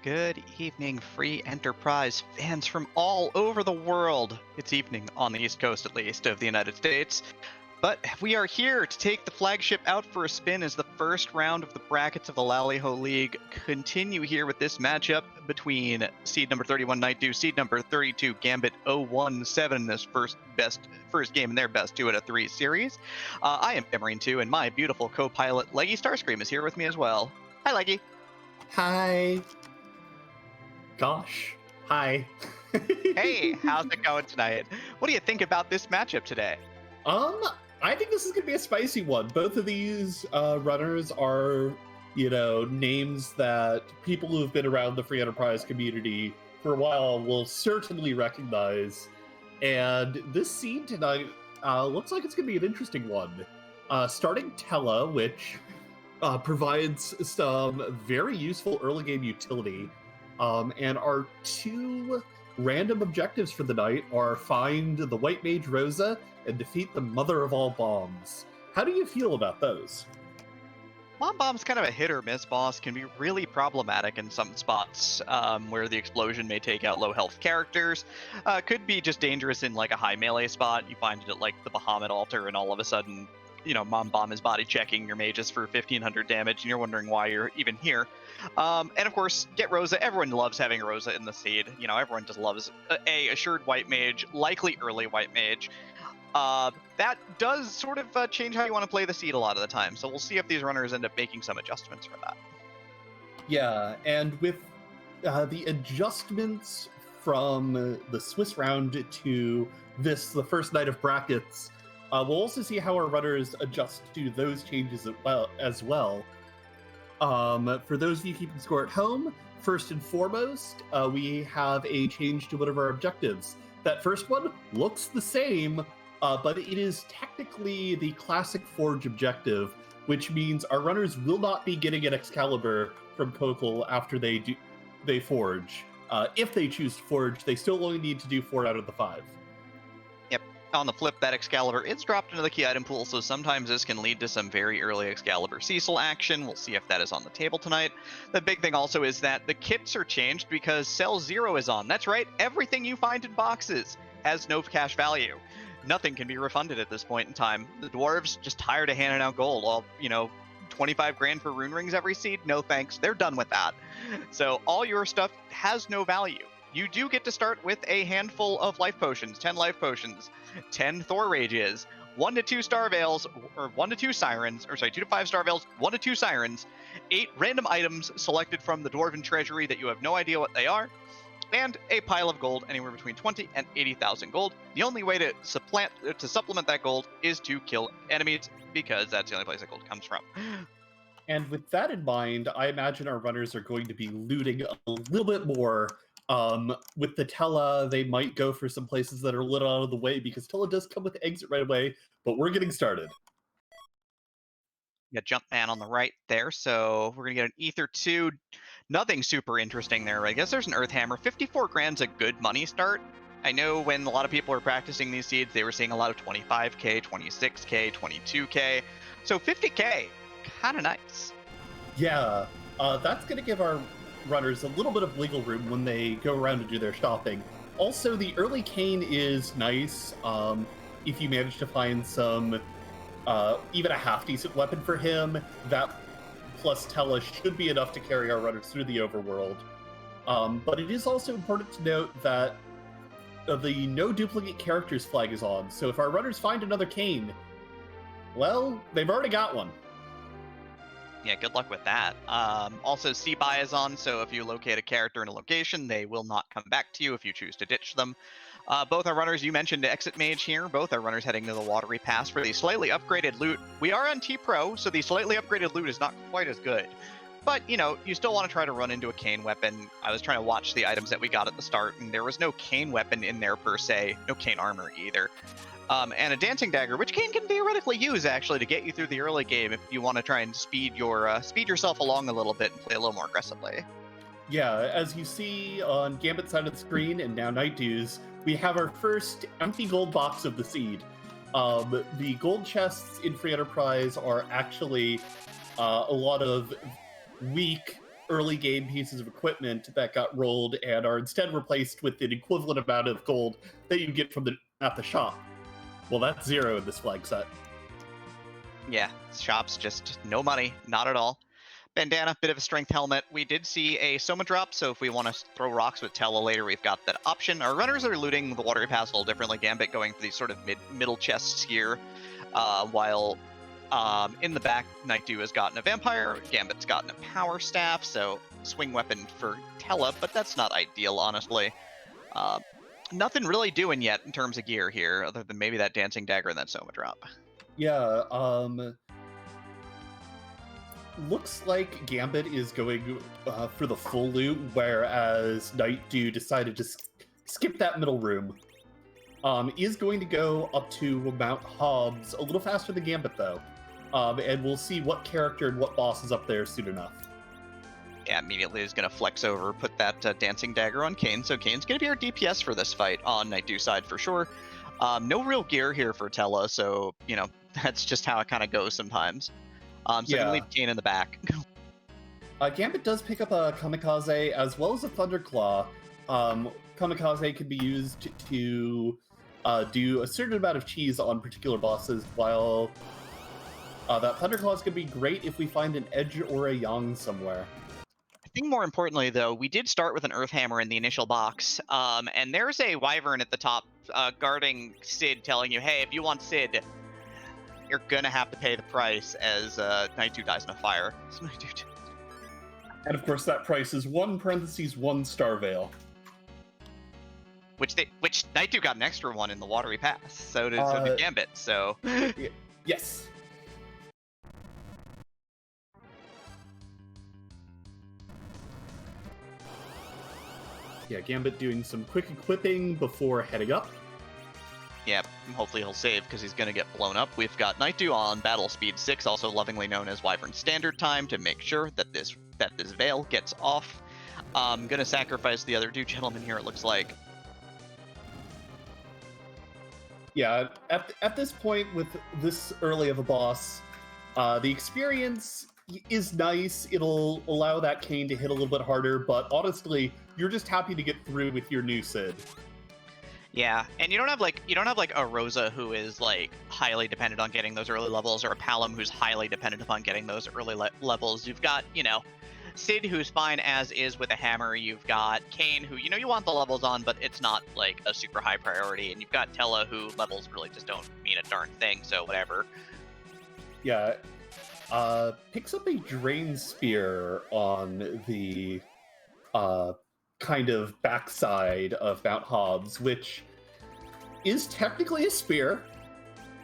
Good evening, free enterprise fans from all over the world. It's evening on the East Coast, at least, of the United States. But we are here to take the flagship out for a spin as the first round of the brackets of the Lali-Ho League continue here with this matchup between seed number 31 Nightdew, seed number 32 Gambit017, this first game in their best 2 out of 3 series. I am Marine2, and my beautiful co-pilot Leggy Starscream is here with me as well. Hi, Leggy. Hi. Gosh. Hi. Hey, how's it going tonight? What do you think about this matchup today? I think this is going to be a spicy one. Both of these runners are, names that people who have been around the free enterprise community for a while will certainly recognize. And this scene tonight looks like it's going to be an interesting one. Starting Tella, which provides some very useful early game utility. And our two random objectives for the night are find the White Mage Rosa and defeat the Mother of All Bombs. How do you feel about those? Mom Bomb's kind of a hit or miss boss, can be really problematic in some spots, where the explosion may take out low health characters. Could be just dangerous in like a high melee spot. You find it at like the Bahamut altar and all of a sudden, Mom Bomb is body checking your mages for 1500 damage and you're wondering why you're even here. And of course, get Rosa. Everyone loves having Rosa in the seed. Everyone just loves a assured white mage, likely early white mage. That does sort of change how you want to play the seed a lot of the time. So we'll see if these runners end up making some adjustments for that. Yeah, and with the adjustments from the Swiss round to the first night of brackets, we'll also see how our runners adjust to those changes as well. For those of you keeping score at home, first and foremost, we have a change to one of our objectives. That first one looks the same, but it is technically the classic Forge objective, which means our runners will not be getting an Excalibur from Kokol after they forge. If they choose to forge, they still only need to do 4 out of the 5. Yep. On the flip, that Excalibur is dropped into the key item pool, so sometimes this can lead to some very early Excalibur Cecil action. We'll see if that is on the table tonight. The big thing also is that the kits are changed because Cell 0 is on. That's right, everything you find in boxes has no cash value. Nothing can be refunded at this point in time. The dwarves just tired of handing out gold. All, 25 grand for rune rings every seed? No thanks, they're done with that. So all your stuff has no value. You do get to start with a handful of life potions, 10 life potions, 10 Thor Rages, 1 to 2 Star Veils, or 1 to 2 Sirens, 2 to 5 Star Veils, 1 to 2 Sirens, 8 random items selected from the Dwarven Treasury that you have no idea what they are, and a pile of gold anywhere between 20 and 80,000 gold. The only way to supplement that gold is to kill enemies, because that's the only place that gold comes from. And with that in mind, I imagine our runners are going to be looting a little bit more. With the Tella, they might go for some places that are a little out of the way, because Tella does come with exit right away, but we're getting started. Got Jumpman on the right there, so we're going to get an Ether 2. Nothing super interesting there. I guess there's an Earth Hammer. 54 grand's a good money start. I know when a lot of people are practicing these seeds, they were seeing a lot of 25k, 26k, 22k. So 50k, kind of nice. Yeah, that's going to give our runners a little bit of wiggle room when they go around to do their shopping. Also, the early cane is nice if you manage to find some, even a half-decent weapon for him. That plus Tella should be enough to carry our runners through the overworld. But it is also important to note that the no duplicate characters flag is on, so if our runners find another cane, well, they've already got one. Yeah, good luck with that. Also, C-Buy is on, so if you locate a character in a location, they will not come back to you if you choose to ditch them. Both our runners, you mentioned Exit Mage here. Both our runners heading to the Watery Pass for the slightly upgraded loot. We are on T-Pro, so the slightly upgraded loot is not quite as good. But, you still want to try to run into a cane weapon. I was trying to watch the items that we got at the start, and there was no cane weapon in there per se. No cane armor either. And a Dancing Dagger, which Cane can theoretically use, actually, to get you through the early game if you want to try and speed yourself along a little bit and play a little more aggressively. Yeah, as you see on Gambit's side of the screen, and now Nightdew's, we have our first empty gold box of the seed. The gold chests in Free Enterprise are actually a lot of weak early game pieces of equipment that got rolled and are instead replaced with an equivalent amount of gold that you get from at the shop. Well, that's 0 in this flag set. Yeah, shops just no money, not at all. Bandana, bit of a strength helmet. We did see a Soma drop, so if we want to throw rocks with Tella later, we've got that option. Our runners are looting the watery pass a little differently. Gambit going for these sort of middle chests here, while in the back, Nightdew has gotten a vampire, Gambit's gotten a power staff, so swing weapon for Tella, but that's not ideal, honestly. Nothing really doing yet in terms of gear here, other than maybe that dancing dagger and that Soma drop. Yeah, looks like Gambit is going for the full loot, whereas Nightdew decided to skip that middle room. Is going to go up to Mount Hobbs a little faster than Gambit, though. And we'll see what character and what boss is up there soon enough. Yeah, immediately is going to flex over, put that dancing dagger on Kane, so Kane's going to be our DPS for this fight on Nightdew's side for sure. No real gear here for Tella, so, you know, that's just how it kind of goes sometimes. So yeah. Gonna leave Kane in the back. Gambit does pick up a Kamikaze as well as a Thunderclaw. Kamikaze can be used to do a certain amount of cheese on particular bosses, while that Thunderclaw is going to be great if we find an Edge or a Yang somewhere. I think more importantly, though, we did start with an Earth Hammer in the initial box, and there's a Wyvern at the top guarding Sid, telling you, hey, if you want Sid, you're gonna have to pay the price as Nightdew dies in a fire. And of course, that price is 1 Star Veil. Which Nightdew got an extra one in the watery pass. So did Gambit. So yes. Yeah, Gambit doing some quick equipping before heading up. Yeah, hopefully he'll save because he's going to get blown up. We've got Nightdew on battle speed 6, also lovingly known as Wyvern Standard Time, to make sure that this veil gets off. I'm going to sacrifice the other two gentlemen here, it looks like. Yeah, at this point, with this early of a boss, the experience is nice. It'll allow that Kane to hit a little bit harder, but honestly, you're just happy to get through with your new Sid. Yeah, and you don't have like a Rosa who is like highly dependent on getting those early levels, or a Palom who's highly dependent upon getting those early levels. You've got, you know, Sid who's fine as is with a hammer. You've got Kane who, you know, you want the levels on, but it's not like a super high priority. And you've got Tella who levels really just don't mean a darn thing, so whatever. Yeah, picks up a Drain Spear on the kind of backside of Mount Hobbs, which is technically a spear.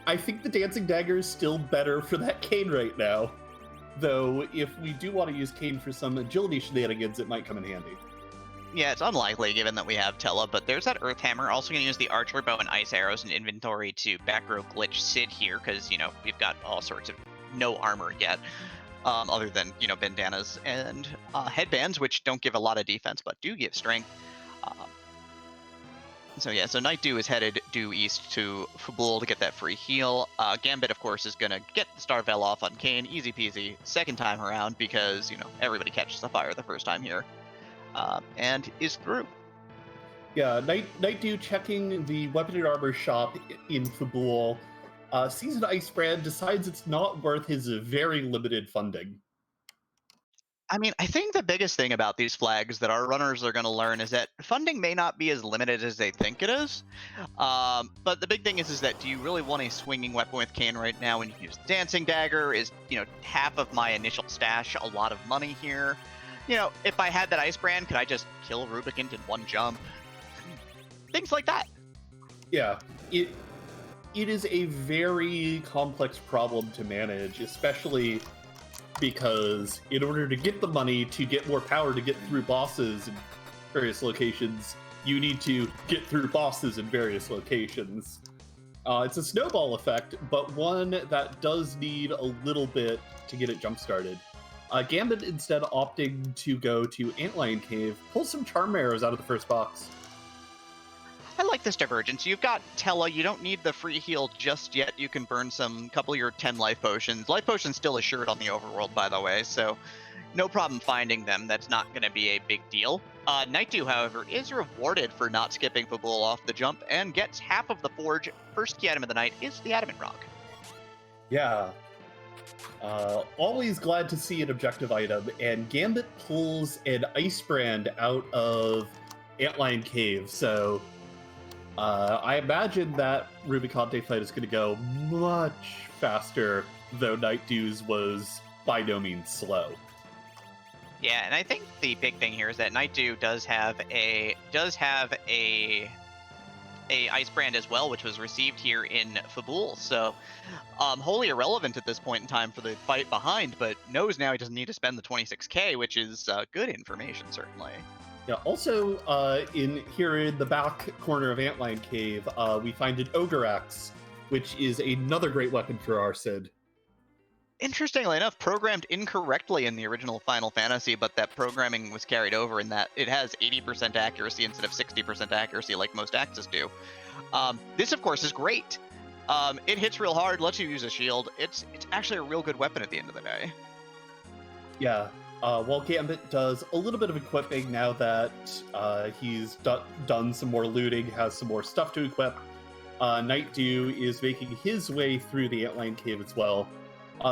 I think the Dancing Dagger is still better for that Kane right now. Though, if we do want to use Kane for some agility shenanigans, it might come in handy. Yeah, it's unlikely given that we have Tella, but there's that Earth Hammer. Also going to use the Archer Bow and Ice Arrows in inventory to back row glitch Sid here, because, you know, we've got all sorts of no armor yet. Other than, you know, bandanas and headbands, which don't give a lot of defense, but do give strength. So Nightdew is headed due east to Fabul to get that free heal. Gambit, of course, is going to get the Star Veil off on Kane, easy peasy, second time around, because, you know, everybody catches the fire the first time here, and is through. Yeah, Nightdew checking the weapon and armor shop in Fabul. Sees an Ice Brand, decides it's not worth his very limited funding. I mean, I think the biggest thing about these flags that our runners are going to learn is that funding may not be as limited as they think it is. But the big thing is that do you really want a swinging weapon with Kane right now when you can use the Dancing Dagger? Is, you know, half of my initial stash a lot of money here? You know, if I had that Ice Brand, could I just kill Rubicant in one jump? Things like that. Yeah, it is a very complex problem to manage, especially because in order to get the money to get more power to get through bosses in various locations, you need to get through bosses in various locations. It's a snowball effect, but one that does need a little bit to get it jump-started. Gambit, instead opting to go to Antlion Cave, pulls some Charm Arrows out of the first box. I like this divergence. You've got Tella. You don't need the free heal just yet. You can burn couple of your 10 life potions. Life potions still assured on the overworld, by the way, so no problem finding them. That's not going to be a big deal. Nightdew, however, is rewarded for not skipping Fabul off the jump and gets half of the forge. First key item of the night is the Adamant Rock. Yeah. Always glad to see an objective item, and Gambit pulls an Ice Brand out of Antlion Cave, so I imagine that Rubicante fight is going to go much faster, though Nightdew's was by no means slow. Yeah, and I think the big thing here is that Nightdew does have a Ice Brand as well, which was received here in Fabul. So wholly irrelevant at this point in time for the fight behind, but knows now he doesn't need to spend the 26k, which is good information, certainly. Yeah, also in the back corner of Antlion Cave, we find an Ogre Axe, which is another great weapon for our Cid. Interestingly enough, programmed incorrectly in the original Final Fantasy, but that programming was carried over in that it has 80% accuracy instead of 60% accuracy like most axes do. This, of course, is great. It hits real hard, lets you use a shield. It's actually a real good weapon at the end of the day. Yeah. While Gambit does a little bit of equipping now that he's done some more looting, has some more stuff to equip, Nightdew is making his way through the Antlion Cave as well,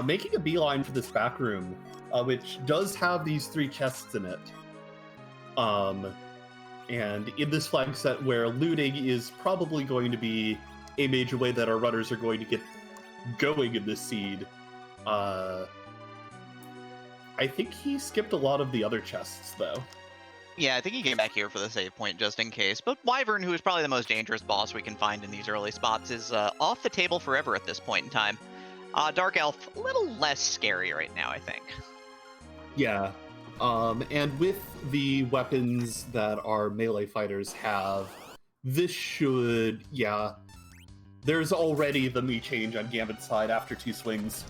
making a beeline for this back room, which does have these 3 chests in it. And in this flag set where looting is probably going to be a major way that our runners are going to get going in this seed, I think he skipped a lot of the other chests, though. Yeah, I think he came back here for the save point just in case. But Wyvern, who is probably the most dangerous boss we can find in these early spots, is off the table forever at this point in time. Dark Elf, a little less scary right now, I think. Yeah. And with the weapons that our melee fighters have, this should, yeah. There's already the me change on Gambit's side after 2 swings.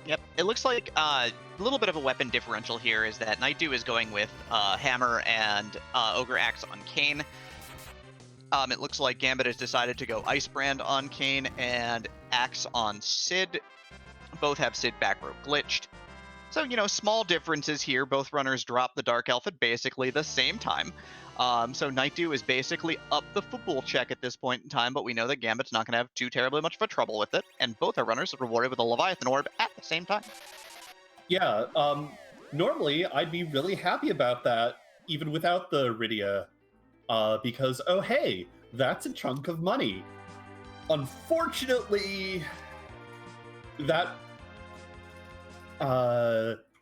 Yep, it looks like a little bit of a weapon differential here is that Nightdew is going with Hammer and Ogre Axe on Kain. It looks like Gambit has decided to go Ice Brand on Kain and Axe on Cid. Both have Cid back row glitched. So, small differences here. Both runners drop the Dark Elf at basically the same time. So Nightdew is basically up the Fabul check at this point in time, but we know that Gambit's not going to have too terribly much of a trouble with it, and both our runners are rewarded with a Leviathan Orb at the same time. Yeah, normally I'd be really happy about that, even without the Rydia, because, oh hey, that's a chunk of money. Unfortunately, that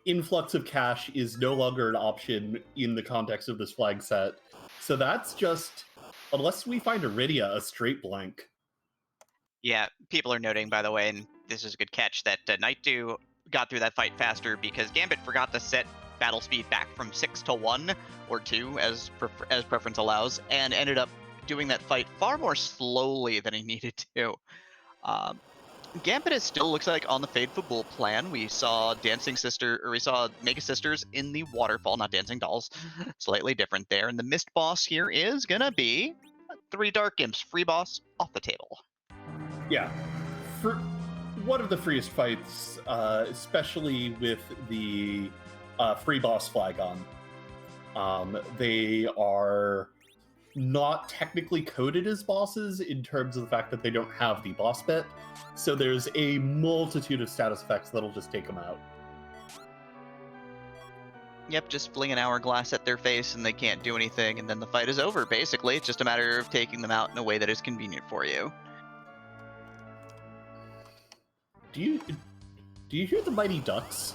influx of cash is no longer an option in the context of this flag set. So that's just, unless we find Iridia, a straight blank. Yeah, people are noting, by the way, and this is a good catch, that Nightdew got through that fight faster because Gambit forgot to set battle speed back from 6 to 1 or 2 as preference allows, and ended up doing that fight far more slowly than he needed to. Gambit still looks like on the Fade Fabul plan. We saw Mega Sisters in the waterfall, not Dancing Dolls. Slightly different there. And the missed boss here is gonna be 3 Dark Imps, free boss off the table. Yeah. For one of the freest fights, especially with the free boss flag on. They are not technically coded as bosses in terms of the fact that they don't have the boss bit. So there's a multitude of status effects that'll just take them out. Yep, just fling an hourglass at their face and they can't do anything, and then the fight is over, basically. It's just a matter of taking them out in a way that is convenient for you. Do you hear the mighty ducks?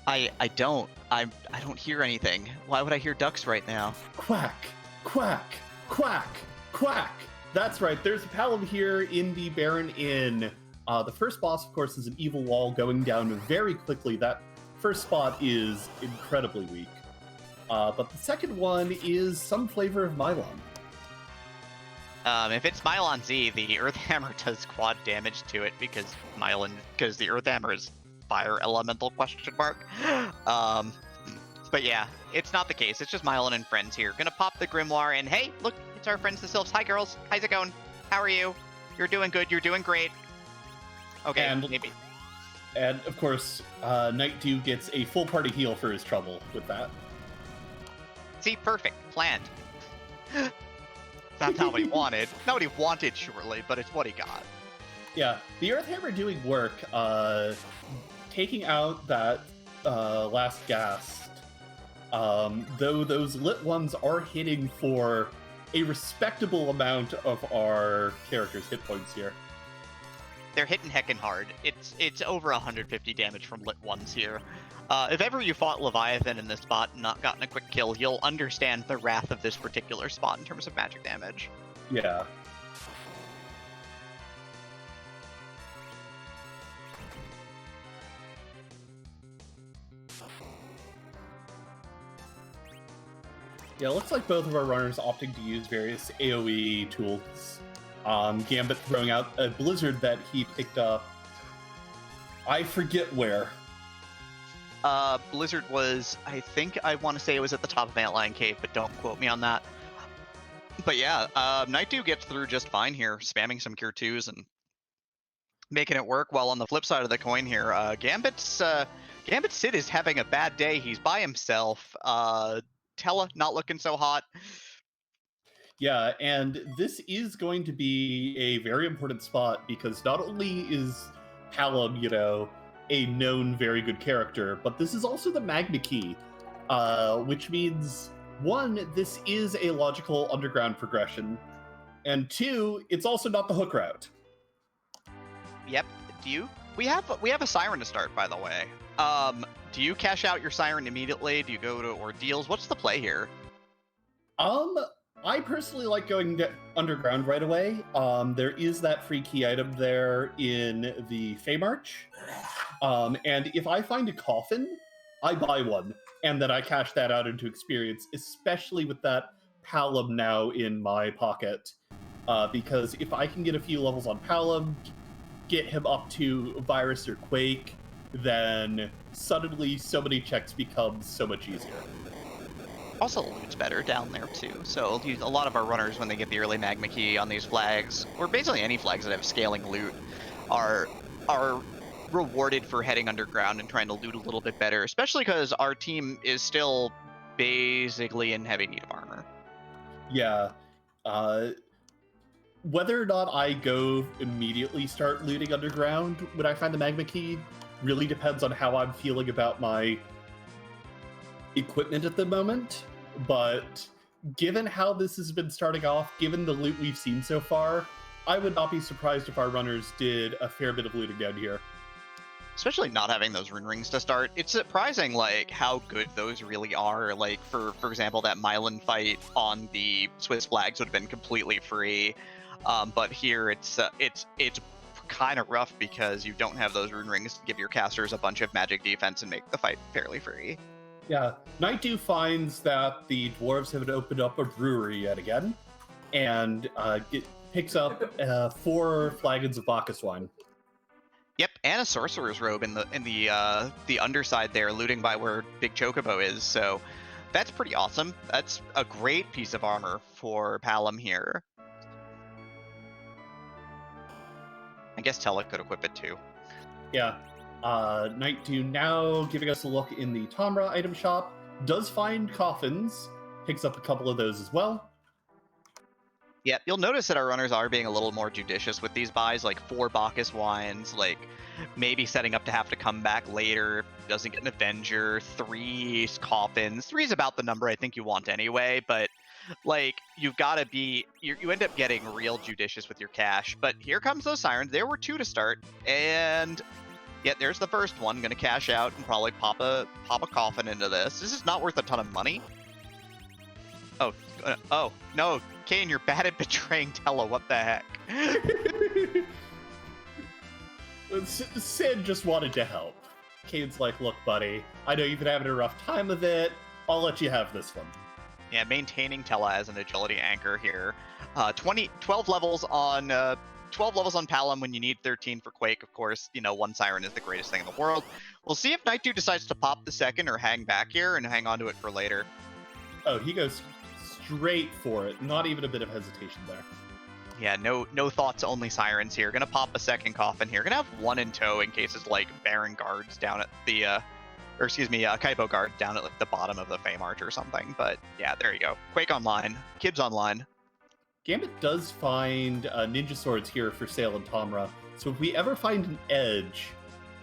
I don't. I don't hear anything. Why would I hear ducks right now? Quack, quack, quack, quack. That's right, there's a Paladin here in the Baron Inn. The first boss, of course, is an evil wall going down very quickly. That first spot is incredibly weak. But the second one is some flavor of Mylon. If it's Mylon Z, the Earth Hammer does quad damage to it because the Earth Hammer is fire elemental ? But yeah, it's not the case. It's just Mylan and friends here. Gonna pop the Grimoire, and hey, look, it's our friends the Sylphs. Hi, girls. How's it going? How are you? You're doing good. You're doing great. Okay, And- maybe. And of course, Nightdew gets a full party heal for his trouble with that. See, perfect. Planned. That's not what he wanted. Not what he wanted, surely, but it's what he got. Yeah, the Earthhammer doing work, taking out that last ghast. Though those lit ones are hitting for a respectable amount of our characters' hit points here. They're hitting heckin' hard. It's over 150 damage from lit ones here. If ever you fought Leviathan in this spot and not gotten a quick kill, you'll understand the wrath of this particular spot in terms of magic damage. Yeah. Yeah, it looks like both of our runners opting to use various AoE tools. Gambit throwing out a blizzard that he picked up. I forget where. Blizzard was, I think I want to say it was at the top of Antlion Cave, but don't quote me on that. But yeah, Nightdew gets through just fine here, spamming some Cure 2s and making it work, while on the flip side of the coin here, Gambit Sid is having a bad day. He's by himself. Tella not looking so hot. Yeah, and this is going to be a very important spot because not only is Hallam, a known very good character, but this is also the Magma Key, which means, one, this is a logical underground progression, and two, it's also not the hook route. Yep. We have a Siren to start, by the way. Do you cash out your Siren immediately? Do you go to Ordeals? What's the play here? I personally like going underground right away. There is that free key item there in the Fey March. And if I find a coffin, I buy one, and then I cash that out into experience, especially with that Palom now in my pocket. Because if I can get a few levels on Palom, get him up to Virus or Quake, then suddenly so many checks become so much easier. Also, loot's better down there too. So a lot of our runners, when they get the early Magma Key on these flags, or basically any flags that have scaling loot, are rewarded for heading underground and trying to loot a little bit better, especially because our team is still basically in heavy need of armor. Yeah. Whether or not I go immediately start looting underground when I find the Magma Key really depends on how I'm feeling about my equipment at the moment. But given how this has been starting off, given the loot we've seen so far, I would not be surprised if our runners did a fair bit of looting down here. Especially not having those rune rings to start. It's surprising, like, how good those really are. Like, for example, that Mylan fight on the Swiss flags would have been completely free. But here it's kind of rough because you don't have those rune rings to give your casters a bunch of magic defense and make the fight fairly free. Yeah, Nightdew finds that the dwarves have opened up a brewery yet again, and picks up 4 flagons of Bacchus wine. Yep, and a sorcerer's robe in the underside there, looting by where Big Chocobo is. So that's pretty awesome. That's a great piece of armor for Palom here. I guess Tella could equip it too. Yeah. Nightdew now giving us a look in the Tomra item shop. Does find coffins. Picks up a couple of those as well. Yeah, you'll notice that our runners are being a little more judicious with these buys, like 4 Bacchus wines, like maybe setting up to have to come back later, doesn't get an Avenger, 3 coffins. 3 is about the number I think you want anyway, but like you've got to be, you end up getting real judicious with your cash. But here comes those Sirens. There were 2 to start, and yeah, there's the first one. Gonna cash out and probably pop a coffin into this. This is not worth a ton of money. Oh no, Kane, you're bad at betraying Tella. What the heck? Sid just wanted to help. Kane's like, look, buddy, I know you've been having a rough time of it. I'll let you have this one. Yeah, maintaining Tella as an agility anchor here. 12 levels on 12 levels on Palom when you need 13 for Quake. Of course, 1 Siren is the greatest thing in the world. We'll see if Nightdew decides to pop the second or hang back here and hang on to it for later. Oh, he goes straight for it. Not even a bit of hesitation there. Yeah, no thoughts, only sirens here. Gonna pop a second coffin here. Gonna have one in tow in cases like Baron guards down at the, Kaipo guard down at like the bottom of the Fey March or something. But yeah, there you go. Quake online, Kibs online. Gambit does find ninja swords here for sale in Tomra, so if we ever find an edge,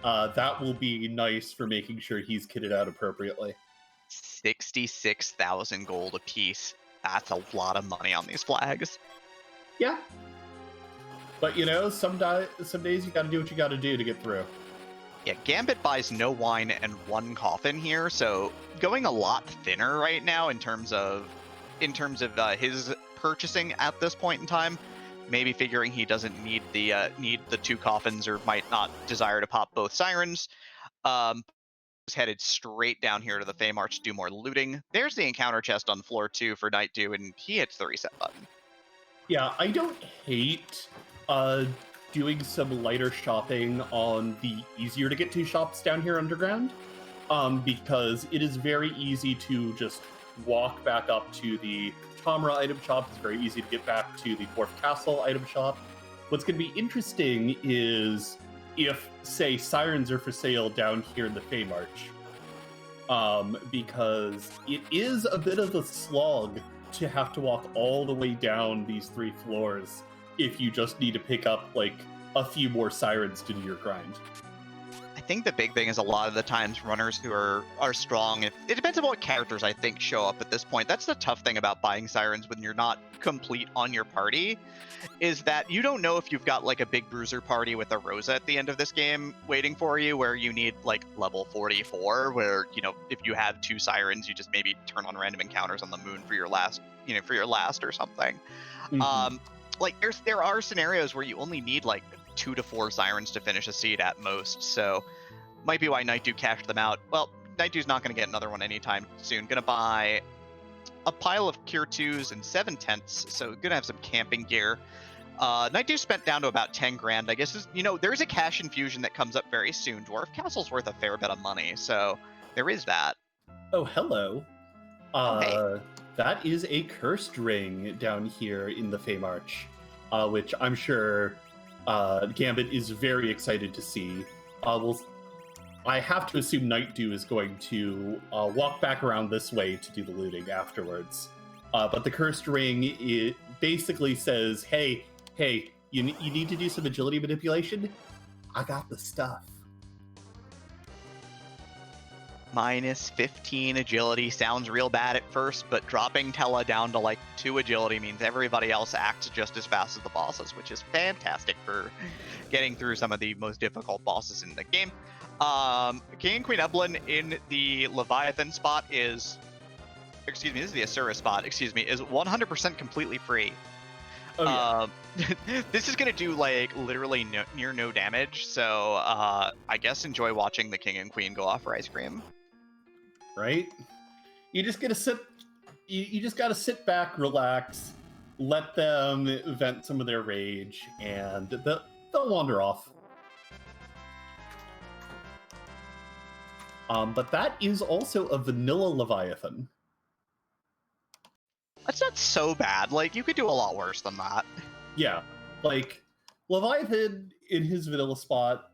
that will be nice for making sure he's kitted out appropriately. 66,000 gold apiece. That's a lot of money on these flags. Yeah. But you know, some days you gotta do what you gotta do to get through. Yeah, Gambit buys no wine and one coffin here, so going a lot thinner right now in terms of his purchasing at this point in time. Maybe figuring he doesn't need the two coffins or might not desire to pop both sirens. Is headed straight down here to the Fey March to do more looting. There's the encounter chest on floor 2 for Nightdew, and he hits the reset button. Yeah, I don't hate doing some lighter shopping on the easier to get to shops down here underground, because it is very easy to just walk back up to the Tomra item shop. It's very easy to get back to the Fourth Castle item shop. What's going to be interesting is if, say, sirens are for sale down here in the Fey March, because it is a bit of a slog to have to walk all the way down these 3 floors if you just need to pick up like a few more sirens to do your grind. I think the big thing is a lot of the times runners who are strong, it depends on what characters I think show up at this point. That's the tough thing about buying sirens when you're not complete on your party, is that you don't know if you've got like a big bruiser party with a Rosa at the end of this game waiting for you, where you need like level 44, where, you know, if you have 2 sirens, you just maybe turn on random encounters on the moon for your last, or something. Mm-hmm. Like there are scenarios where you only need like 2 to 4 sirens to finish a seed at most, so might be why Nightdew cashed them out. Well, Nightdew's not going to get another one anytime soon. Gonna buy a pile of Cure 2s and 7 tents, so gonna have some camping gear. Nightdew spent down to about 10 grand. I guess there's a cash infusion that comes up very soon. Dwarf Castle's worth a fair bit of money, so there is that. Oh, hello. Hey. That is a cursed ring down here in the Fey March, which I'm sure Gambit is very excited to see. I have to assume Nightdew is going to walk back around this way to do the looting afterwards. But the cursed ring, it basically says, hey, you need to do some agility manipulation? I got the stuff. Minus 15 agility sounds real bad at first, but dropping Tella down to like 2 agility means everybody else acts just as fast as the bosses, which is fantastic for getting through some of the most difficult bosses in the game. King and Queen Evelyn in the Leviathan spot this is the Asura spot, is 100% completely free. Oh, yeah. This is gonna do like literally near no damage, so I guess enjoy watching the King and Queen go off for ice cream. Right? You just gotta sit. You just gotta sit back, relax, let them vent some of their rage, and they'll wander off. But that is also a vanilla Leviathan. That's not so bad. Like, you could do a lot worse than that. Yeah, like Leviathan in his vanilla spot,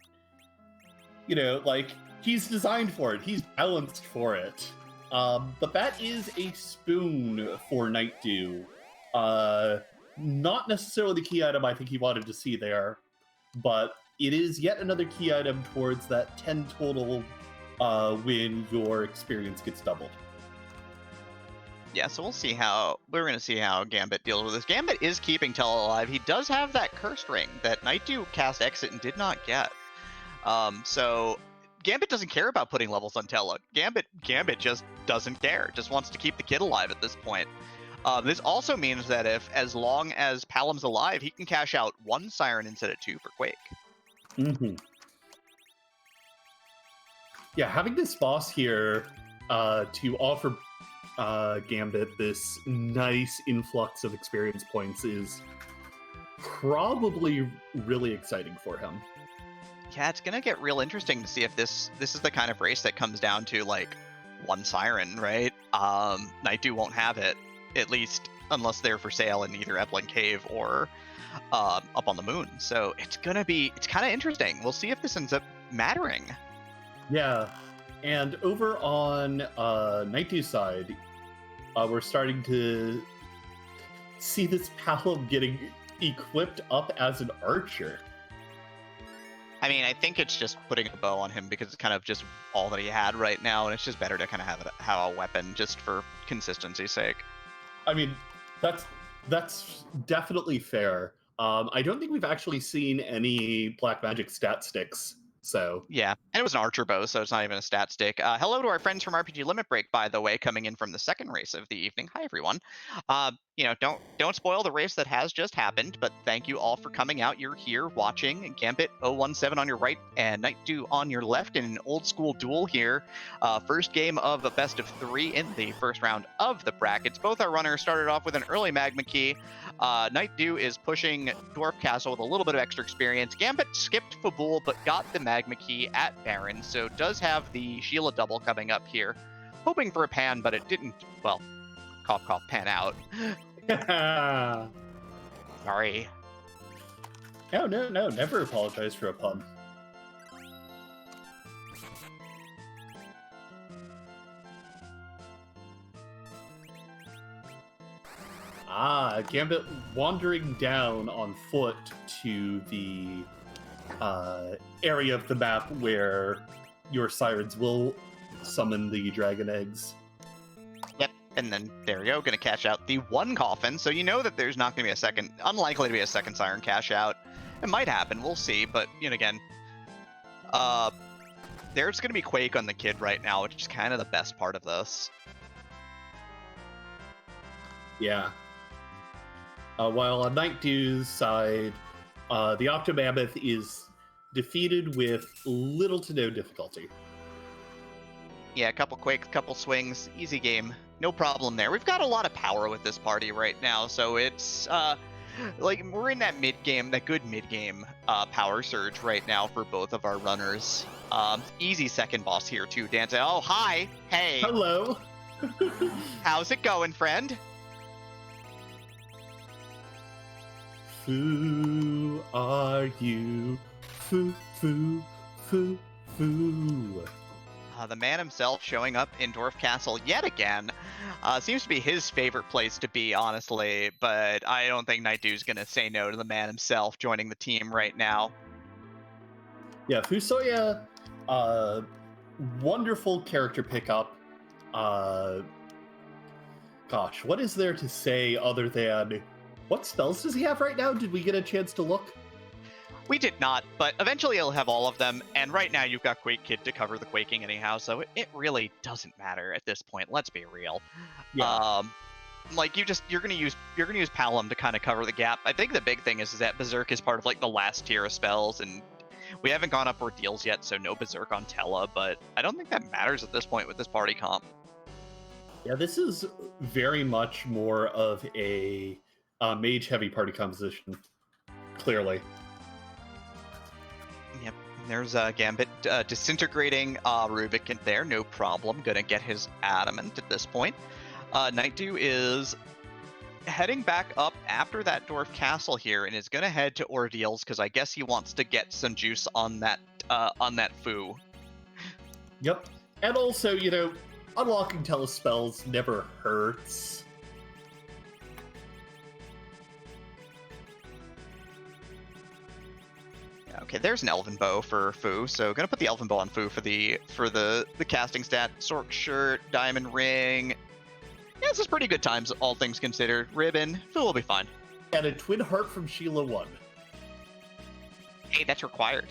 like he's designed for it. He's balanced for it. But that is a spoon for Nightdew. Not necessarily the key item I think he wanted to see there, but it is yet another key item towards that 10 total when your experience gets doubled. Yeah, so we're going to see how Gambit deals with this. Gambit is keeping Tella alive. He does have that cursed ring that Nightdew cast Exit and did not get. So Gambit doesn't care about putting levels on Tella. Gambit just doesn't care. Just wants to keep the kid alive at this point. This also means that as long as Palom's alive, he can cash out 1 Siren instead of 2 for Quake. Mm-hmm. Yeah, having this boss here to offer Gambit this nice influx of experience points is probably really exciting for him. Yeah, it's gonna get real interesting to see if this is the kind of race that comes down to like one siren, right? Nightdew won't have it, at least unless they're for sale in either Eblin Cave or up on the moon. So it's kind of interesting. We'll see if this ends up mattering. Yeah, and over on Nightdew's side, we're starting to see this Palom getting equipped up as an archer. I mean, I think it's just putting a bow on him because it's kind of just all that he had right now, and it's just better to kind of have a weapon just for consistency's sake. I mean, that's definitely fair. I don't think we've actually seen any black magic stat sticks. So yeah, and it was an archer bow, so it's not even a stat stick. Hello to our friends from RPG Limit Break, by the way, coming in from the second race of the evening. Hi, everyone. Don't spoil the race that has just happened, but thank you all for coming out. You're here watching Gambit017 on your right and Nightdew on your left in an old school duel here. First game of a best of 3 in the first round of the brackets. Both our runners started off with an early magma key. Nightdew is pushing Dwarf Castle with a little bit of extra experience. Gambit skipped Fabul, but got the magma key at Baron, so does have the Sheila double coming up here. Hoping for a pan, but it didn't, well, cough cough, pan out. Sorry. No, never apologize for a pun. Gambit wandering down on foot to the area of the map where your sirens will summon the dragon eggs. Yep, and then there you go, gonna cash out the one coffin, so you know that there's not gonna be unlikely to be a second siren cash out. It might happen, we'll see, but again, there's gonna be Quake on the kid right now, which is kind of the best part of this. Yeah. While on Nightdew's side, the Octomammoth is defeated with little to no difficulty. Yeah, a couple Quakes, couple swings, easy game. No problem there. We've got a lot of power with this party right now, so it's we're in that mid-game, that good mid-game power surge right now for both of our runners. Easy second boss here too, dancing. Oh, hi! Hey! Hello! How's it going, friend? Who are you? Foo, foo, foo, foo. The man himself showing up in Dwarf Castle yet again. Seems to be his favorite place to be, honestly, but I don't think Nightdew's going to say no to the man himself joining the team right now. Yeah, Fusoya, wonderful character pickup. Gosh, what is there to say other than... What spells does he have right now? Did we get a chance to look? We did not, but eventually he'll have all of them, and right now you've got Quake Kid to cover the quaking anyhow, so it really doesn't matter at this point. Let's be real. Yeah. You're gonna use Palom to kind of cover the gap. I think the big thing is that Berserk is part of like the last tier of spells, and we haven't gone up Ordeals yet, so no Berserk on Tella, but I don't think that matters at this point with this party comp. Yeah, this is very much more of a mage-heavy party composition, clearly. Yep, there's Gambit disintegrating Rubik in there, no problem. Gonna get his adamant at this point. Nightdew is heading back up after that Dwarf Castle here and is gonna head to Ordeals because I guess he wants to get some juice on that foo. Yep, and also, unlocking telespells never hurts. Okay, there's an Elven Bow for Fu, so gonna put the Elven Bow on Fu for the casting stat. Sork shirt, diamond ring. Yeah, this is pretty good times, all things considered. Ribbon, Fu will be fine. And a twin heart from Sheila 1. Hey, that's required.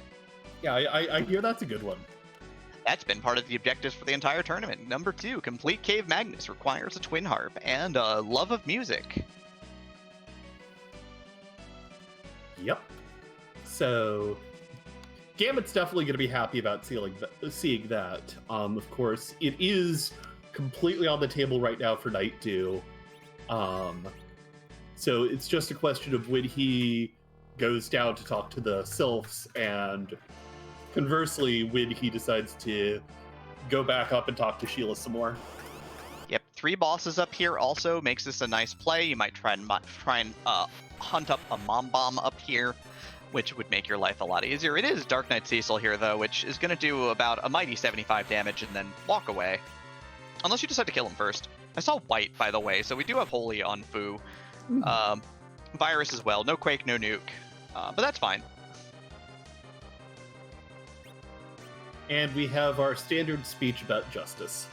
Yeah, I hear that's a good one. That's been part of the objectives for the entire tournament. Number 2, complete Cave Magnus requires a twin harp and a love of music. Yep. So, Gambit's definitely going to be happy about seeing that. Of course, it is completely on the table right now for Nightdew. So it's just a question of when he goes down to talk to the Sylphs and Conversely, when he decides to go back up and talk to Sheila some more. Yep, 3 bosses up here also makes this a nice play. You might try and hunt up a Mom Bomb up here, which would make your life a lot easier. It is Dark Knight Cecil here, though, which is going to do about a mighty 75 damage and then walk away. Unless you decide to kill him first. I saw white, by the way, so we do have Holy on Fu. Virus as well. No Quake, no Nuke. But that's fine. And we have our standard speech about justice.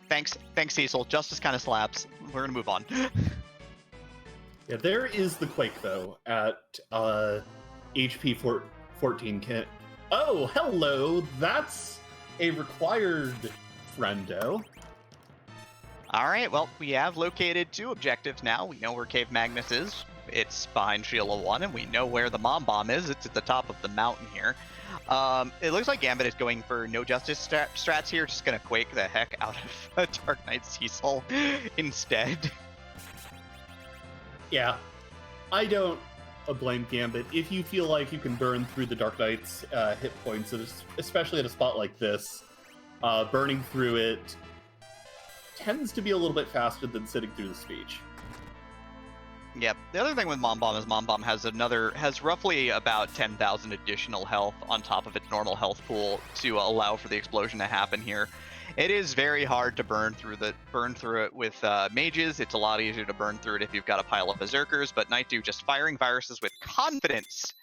Thanks, Cecil. Justice kind of slaps. We're gonna move on. Yeah, there is the Quake, though, at HP 14 kit. Oh, hello! That's a required friendo. Alright, well, we have located 2 objectives now. We know where Cave Magnus is. It's behind Sheila 1, and we know where the Mom Bomb is. It's at the top of the mountain here. It looks like Gambit is going for no justice strats here, just gonna Quake the heck out of Dark Knight Cecil instead. Yeah, I don't blame Gambit. If you feel like you can burn through the Dark Knight's hit points, especially at a spot like this, burning through it tends to be a little bit faster than sitting through the speech. Yep. The other thing with Mom Bomb is Mom Bomb has roughly about 10,000 additional health on top of its normal health pool to allow for the explosion to happen here. It is very hard to burn through it with mages. It's a lot easier to burn through it if you've got a pile of berserkers, but Nightdew just firing viruses with confidence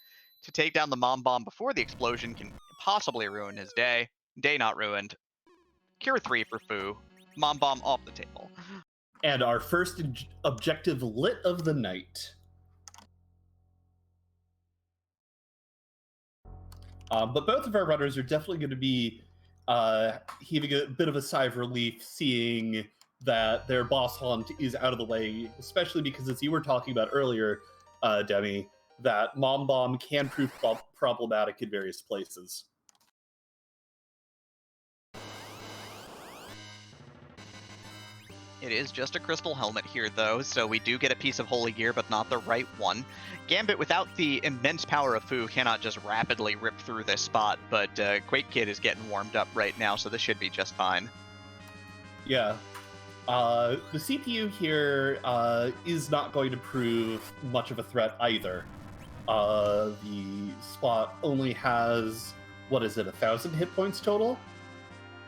to take down the Mom Bomb before the explosion can possibly ruin his day. Day not ruined. Cure 3 for Fu. Mom Bomb off the table. And our first objective lit of the night. But both of our runners are definitely going to be heaving a bit of a sigh of relief seeing that their boss hunt is out of the way, especially because, as you were talking about earlier, Demi, that Mom Bomb can prove problematic in various places. It is just a crystal helmet here, though, so we do get a piece of holy gear, but not the right one. Gambit, without the immense power of Fu, cannot just rapidly rip through this spot, but Quake Kid is getting warmed up right now, so this should be just fine. Yeah. The CPU here is not going to prove much of a threat either. The spot only has, 1,000 hit points total?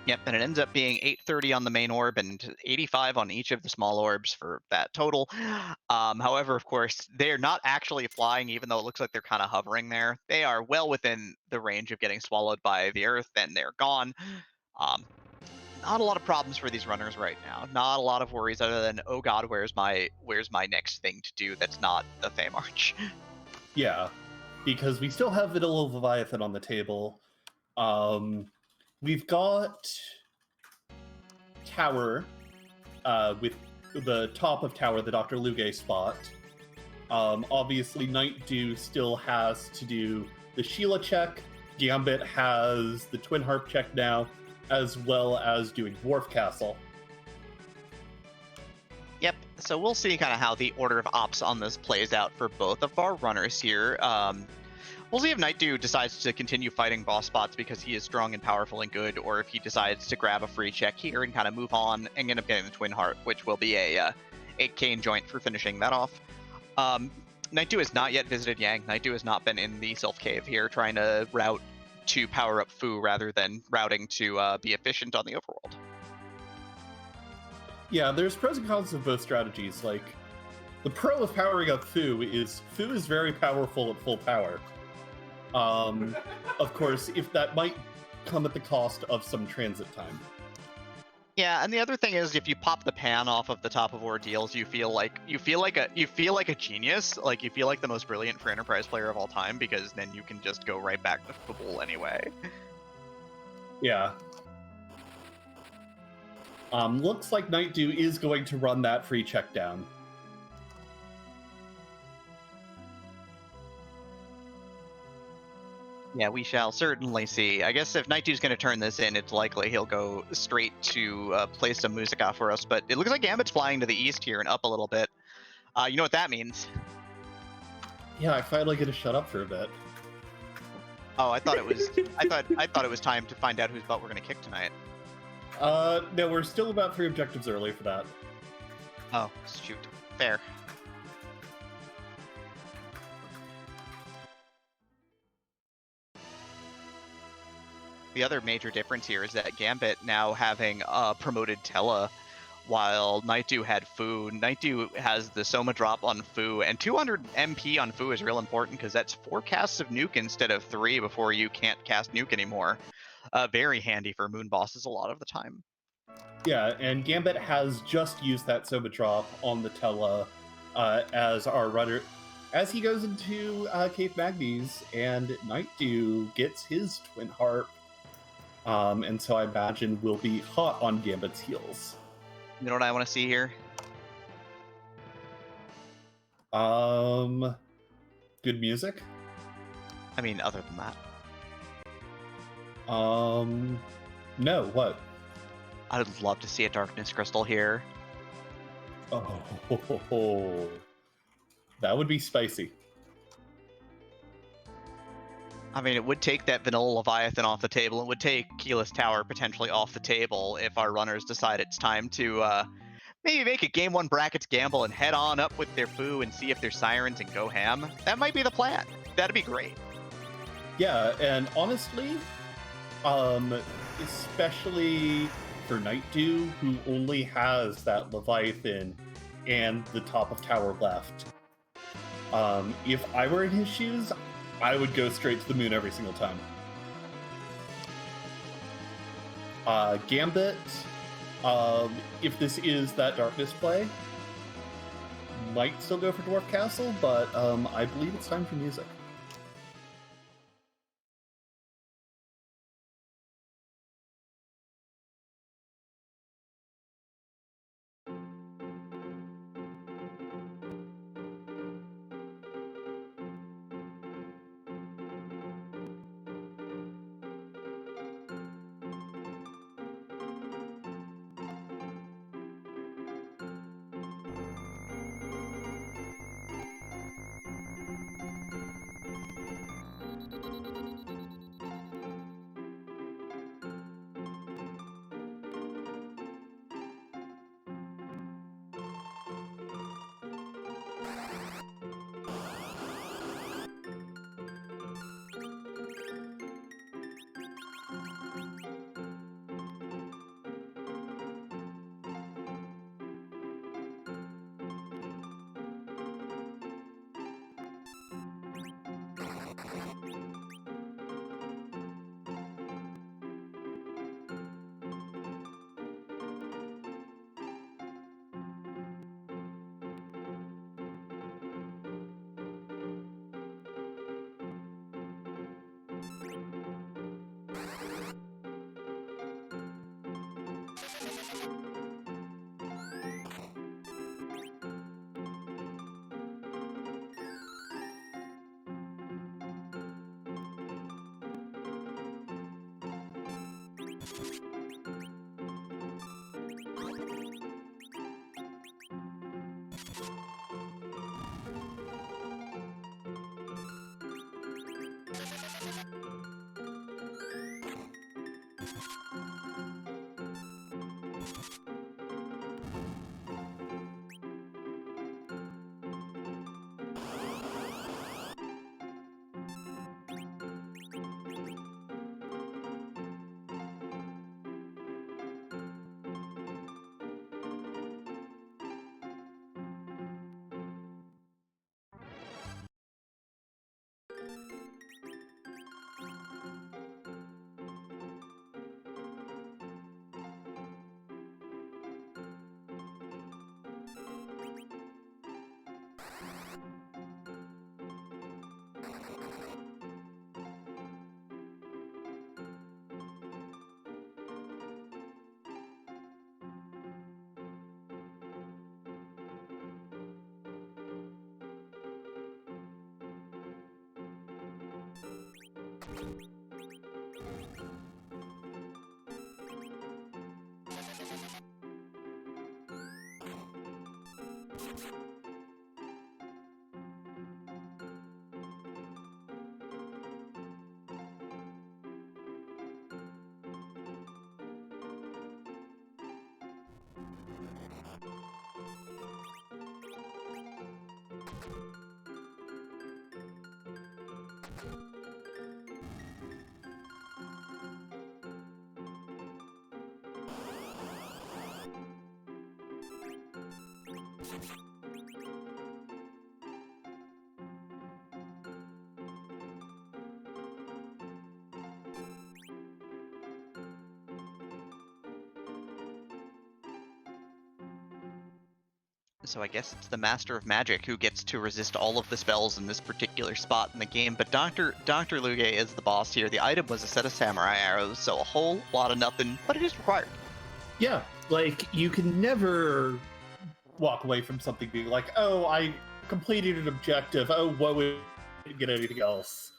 Yep, and it ends up being 830 on the main orb and 85 on each of the small orbs for that total. However, of course, they're not actually flying, even though it looks like they're kind of hovering there. They are well within the range of getting swallowed by the earth, and they're gone. Not a lot of problems for these runners right now. Not a lot of worries other than, oh god, where's my next thing to do that's not the Fey March? Yeah, because we still have Vanilla Leviathan on the table. We've got Tower, with the top of Tower, the Dr. Luge spot. Obviously, Nightdew still has to do the Sheila check. Gambit has the Twin Harp check now, as well as doing Dwarf Castle. Yep, so we'll see kind of how the order of ops on this plays out for both of our runners here. We'll see if Nightdew decides to continue fighting boss spots because he is strong and powerful and good, or if he decides to grab a free check here and kind of move on and end up getting the Twin Heart, which will be a 8K joint for finishing that off. Nightdew has not yet visited Yang. Nightdew has not been in the Sylph Cave here trying to route to power up Fu rather than routing to be efficient on the overworld. Yeah, there's pros and cons of both strategies. Like, the pro of powering up Fu is very powerful at full power. Of course, if that might come at the cost of some transit time. Yeah, and the other thing is, if you pop the pan off of the top of ordeals, you feel like a genius. Like, you feel like the most brilliant for Enterprise player of all time, because then you can just go right back to Fable anyway. Yeah. Looks like Nightdew is going to run that free check down. Yeah, we shall certainly see. I guess if Nightdew's going to turn this in, it's likely he'll go straight to play some Musica for us. But it looks like Gambit's flying to the east here and up a little bit. You know what that means? Yeah, I finally get to shut up for a bit. Oh, I thought it was. I thought it was time to find out whose butt we're going to kick tonight. No, we're still about 3 objectives early for that. Oh, shoot. Fair. The other major difference here is that Gambit now having promoted Tella, while Nightdew had Fu. Nightdew has the Soma drop on Fu, and 200 MP on Fu is real important because that's 4 casts of Nuke instead of 3 before you can't cast Nuke anymore. Very handy for Moon bosses a lot of the time. Yeah, and Gambit has just used that Soma drop on the Tella as our runner. As he goes into Cave Magnes, and Nightdew gets his Twin Harp, and so I imagine will be hot on Gambit's heels. You know what I want to see here? Good music. I mean, other than that. No, what? I would love to see a Darkness Crystal here. Oh, that would be spicy. I mean, it would take that Vanilla Leviathan off the table. It would take Keyless Tower potentially off the table if our runners decide it's time to maybe make a Game 1 brackets gamble and head on up with their Fu and see if they're Sirens and go ham. That might be the plan. That'd be great. Yeah, and honestly, especially for Nightdew, who only has that Leviathan and the top of tower left, if I were in his shoes, I would go straight to the moon every single time. Gambit, if this is that Darkness play, might still go for Dwarf Castle, but I believe it's time for music. So I guess it's the Master of Magic who gets to resist all of the spells in this particular spot in the game, but Dr. Luge is the boss here. The item was a set of samurai arrows, so a whole lot of nothing, but it is required. Yeah, like, you can never walk away from something being like, oh, I completed an objective, oh, whoa, we didn't get anything else.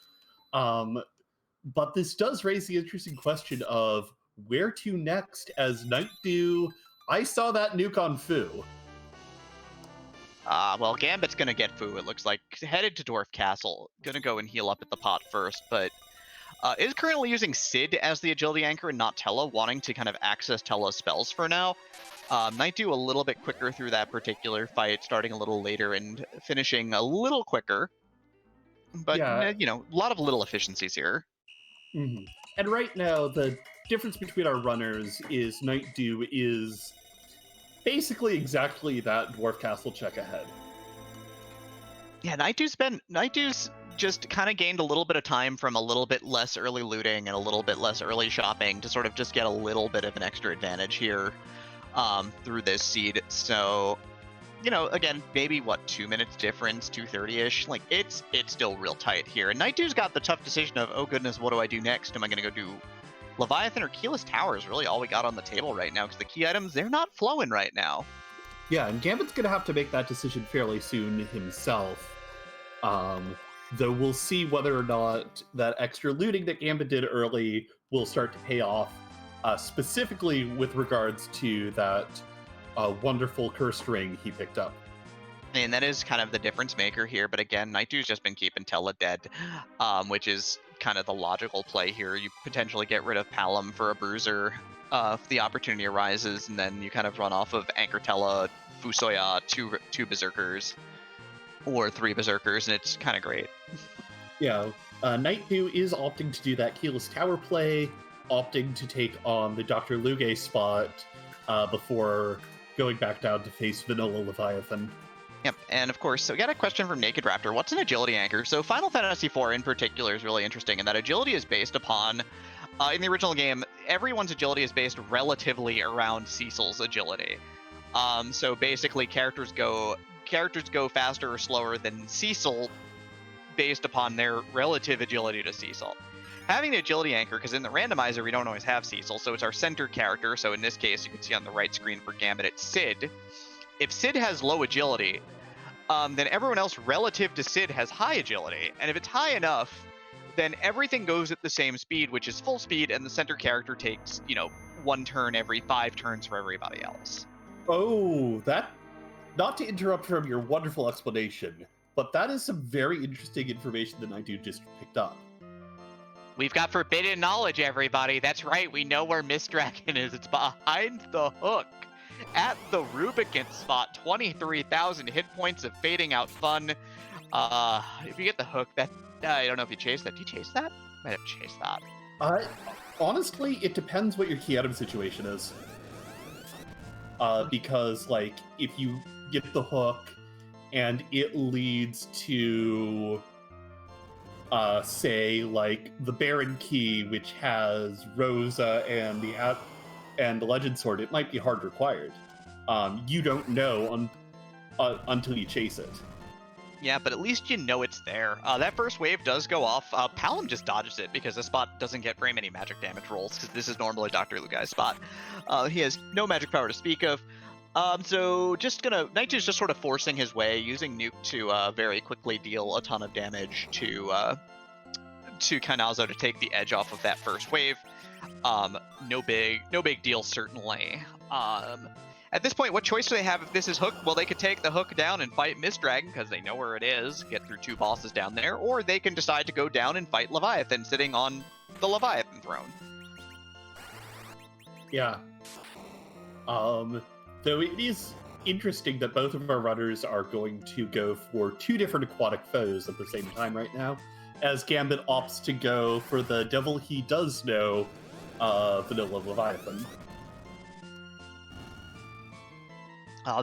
But this does raise the interesting question of where to next as Nightdew. I saw that nuke on Fu. Well, Gambit's gonna get Fu, it looks like. Headed to Dwarf Castle. Gonna go and heal up at the pot first, but is currently using Sid as the agility anchor and not Tella, wanting to kind of access Tella's spells for now. Nightdew a little bit quicker through that particular fight, starting a little later and finishing a little quicker. But, Yeah. you know, a lot of little efficiencies here. Mm-hmm. And right now, the difference between our runners is Nightdew is basically exactly that Dwarf Castle check ahead. Yeah, Nightdew's just kind of gained a little bit of time from a little bit less early looting and a little bit less early shopping to sort of just get a little bit of an extra advantage here through this seed. So, you know, again, maybe 2 minutes difference, 2:30-ish. Like, it's still real tight here. And Nightdew's got the tough decision of, oh goodness, what do I do next? Am I gonna go do Leviathan or Keyless Tower is really all we got on the table right now, because the key items, they're not flowing right now. Yeah, and Gambit's going to have to make that decision fairly soon himself. Though we'll see whether or not that extra looting that Gambit did early will start to pay off, specifically with regards to that wonderful cursed ring he picked up. And that is kind of the difference maker here, but again, Nightdew's just been keeping Tella dead, which is kind of the logical play here. You potentially get rid of Palom for a bruiser if the opportunity arises, and then you kind of run off of Anchor Tella, Fusoya, two berserkers, or 3 berserkers, and it's kind of great. Yeah, Nightdew is opting to do that Keyless Tower play, opting to take on the Dr. Luge spot before going back down to face Vanilla Leviathan. Yep, and of course, so we got a question from Naked Raptor. What's an agility anchor? So Final Fantasy IV in particular is really interesting in that agility is based upon, in the original game, everyone's agility is based relatively around Cecil's agility. So basically, characters go faster or slower than Cecil based upon their relative agility to Cecil. Having the agility anchor, because in the randomizer we don't always have Cecil, so it's our center character. So in this case, you can see on the right screen for Gambit, it's Sid. If Sid has low agility, then everyone else relative to Sid has high agility. And if it's high enough, then everything goes at the same speed, which is full speed, and the center character takes, 1 turn every 5 turns for everybody else. Oh, that... Not to interrupt from your wonderful explanation, but that is some very interesting information that Nightdew just picked up. We've got forbidden knowledge, everybody. That's right, we know where Miss Dragon is. It's behind the hook. At the Rubicon spot, 23,000 hit points of fading out fun. If you get the hook, that I don't know if you chase that. Do you chase that? Might have chased that. Honestly, it depends what your key item situation is. Because, like, if you get the hook and it leads to, say, like, the Baron key, which has Rosa and the Legend Sword, it might be hard required. You don't know until you chase it. Yeah, but at least you know it's there. That first wave does go off. Palom just dodges it because the spot doesn't get very many magic damage rolls, because this is normally Dr. Lugai's spot. He has no magic power to speak of. So Nightdew's just sort of forcing his way, using Nuke to very quickly deal a ton of damage to to Kanazo to take the edge off of that first wave. No big deal, certainly. At this point, what choice do they have if this is Hook? Well, they could take the Hook down and fight Mistdragon because they know where it is, get through 2 bosses down there, or they can decide to go down and fight Leviathan sitting on the Leviathan throne. Yeah. Though it is interesting that both of our runners are going to go for 2 different aquatic foes at the same time right now, as Gambit opts to go for the devil he does know, Vanilla Leviathan.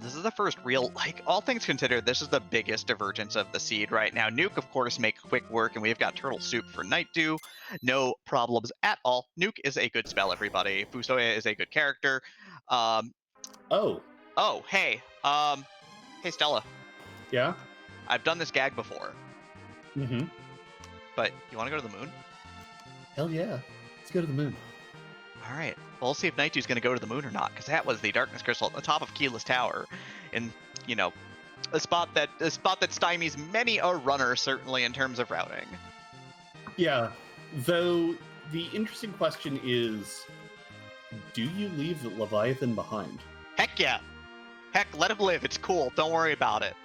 This is the first real, like, all things considered, this is the biggest divergence of the seed right now. Nuke, of course, make quick work, and we've got Turtle Soup for Nightdew. No problems at all. Nuke is a good spell, everybody. Fusoya is a good character. Oh, hey. Hey, Stella. yeah? I've done this gag before, Mm-hmm. but you want to go to the moon? Hell yeah. Let's go to the moon. All right. Well, we'll see if Nightdew's going to go to the moon or not, because that was the Darkness Crystal at the top of Keyless Tower, and a spot that stymies many a runner, certainly in terms of routing. Yeah, though the interesting question is, do you leave the Leviathan behind? Heck yeah. Heck, let him live. It's cool. Don't worry about it.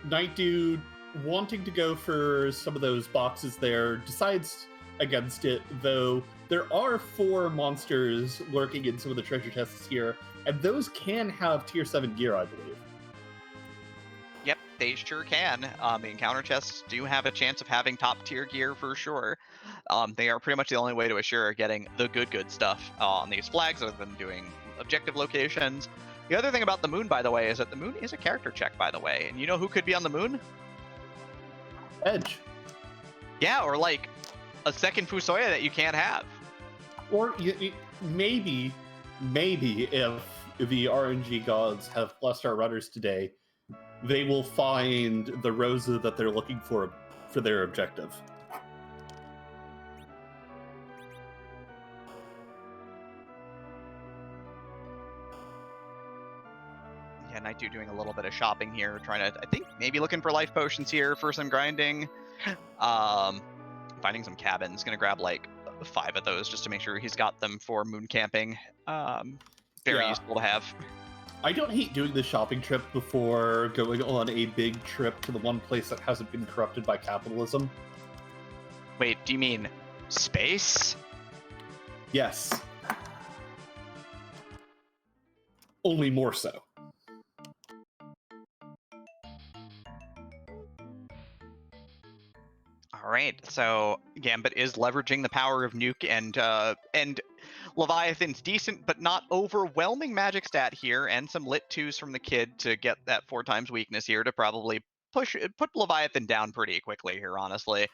Nightdew, wanting to go for some of those boxes there, decides against it, though there are 4 monsters lurking in some of the treasure chests here, and those can have tier 7 gear, I believe. Yep, they sure can. Encounter chests do have a chance of having top tier gear for sure. They are pretty much the only way to assure getting the good stuff on these flags, other than doing objective locations. The other thing about the moon, by the way, is that the moon is a character check, by the way. And you know who could be on the moon? Edge. Yeah, or like a second Fusoya that you can't have. Or maybe if the RNG gods have blessed our runners today, they will find the Rosa that they're looking for their objective. Yeah, Nightdew doing a little bit of shopping here, trying to, I think, maybe looking for life potions here for some grinding. Finding some cabins, gonna grab like 5 of those just to make sure he's got them for moon camping. Very useful to have. I don't hate doing the shopping trip before going on a big trip to the one place that hasn't been corrupted by capitalism. Wait, do you mean space? Yes. Only more so. All right, so Gambit is leveraging the power of Nuke and Leviathan's decent but not overwhelming magic stat here, and some lit 2s from the kid to get that 4 times weakness here to probably put Leviathan down pretty quickly here, honestly.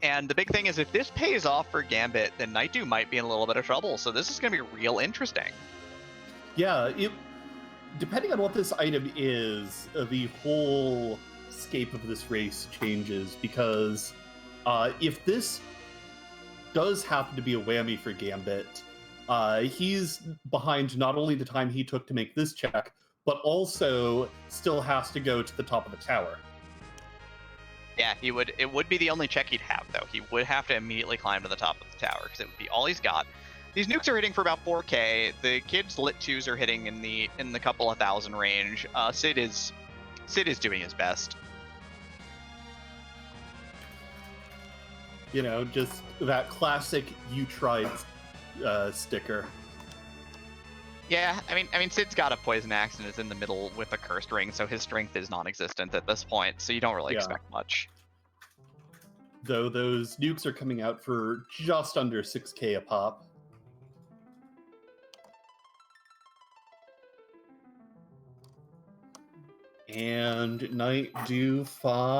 And the big thing is, if this pays off for Gambit, then Nightdew might be in a little bit of trouble. So this is going to be real interesting. Yeah, depending on what this item is, the whole scape of this race changes, because if this does happen to be a whammy for Gambit, he's behind not only the time he took to make this check, but also still has to go to the top of the tower. Yeah, it would be the only check he'd have, though. He would have to immediately climb to the top of the tower, because it would be all he's got. These nukes are hitting for about 4k. The kid's lit 2s are hitting in the couple of thousand range. Sid is doing his best. You know, just that classic "you tried" sticker. Yeah, I mean, Sid's got a poison axe and is in the middle with a cursed ring, so his strength is non-existent at this point. So you don't really expect much. Though those nukes are coming out for just under 6k a pop. And Nightdew finds...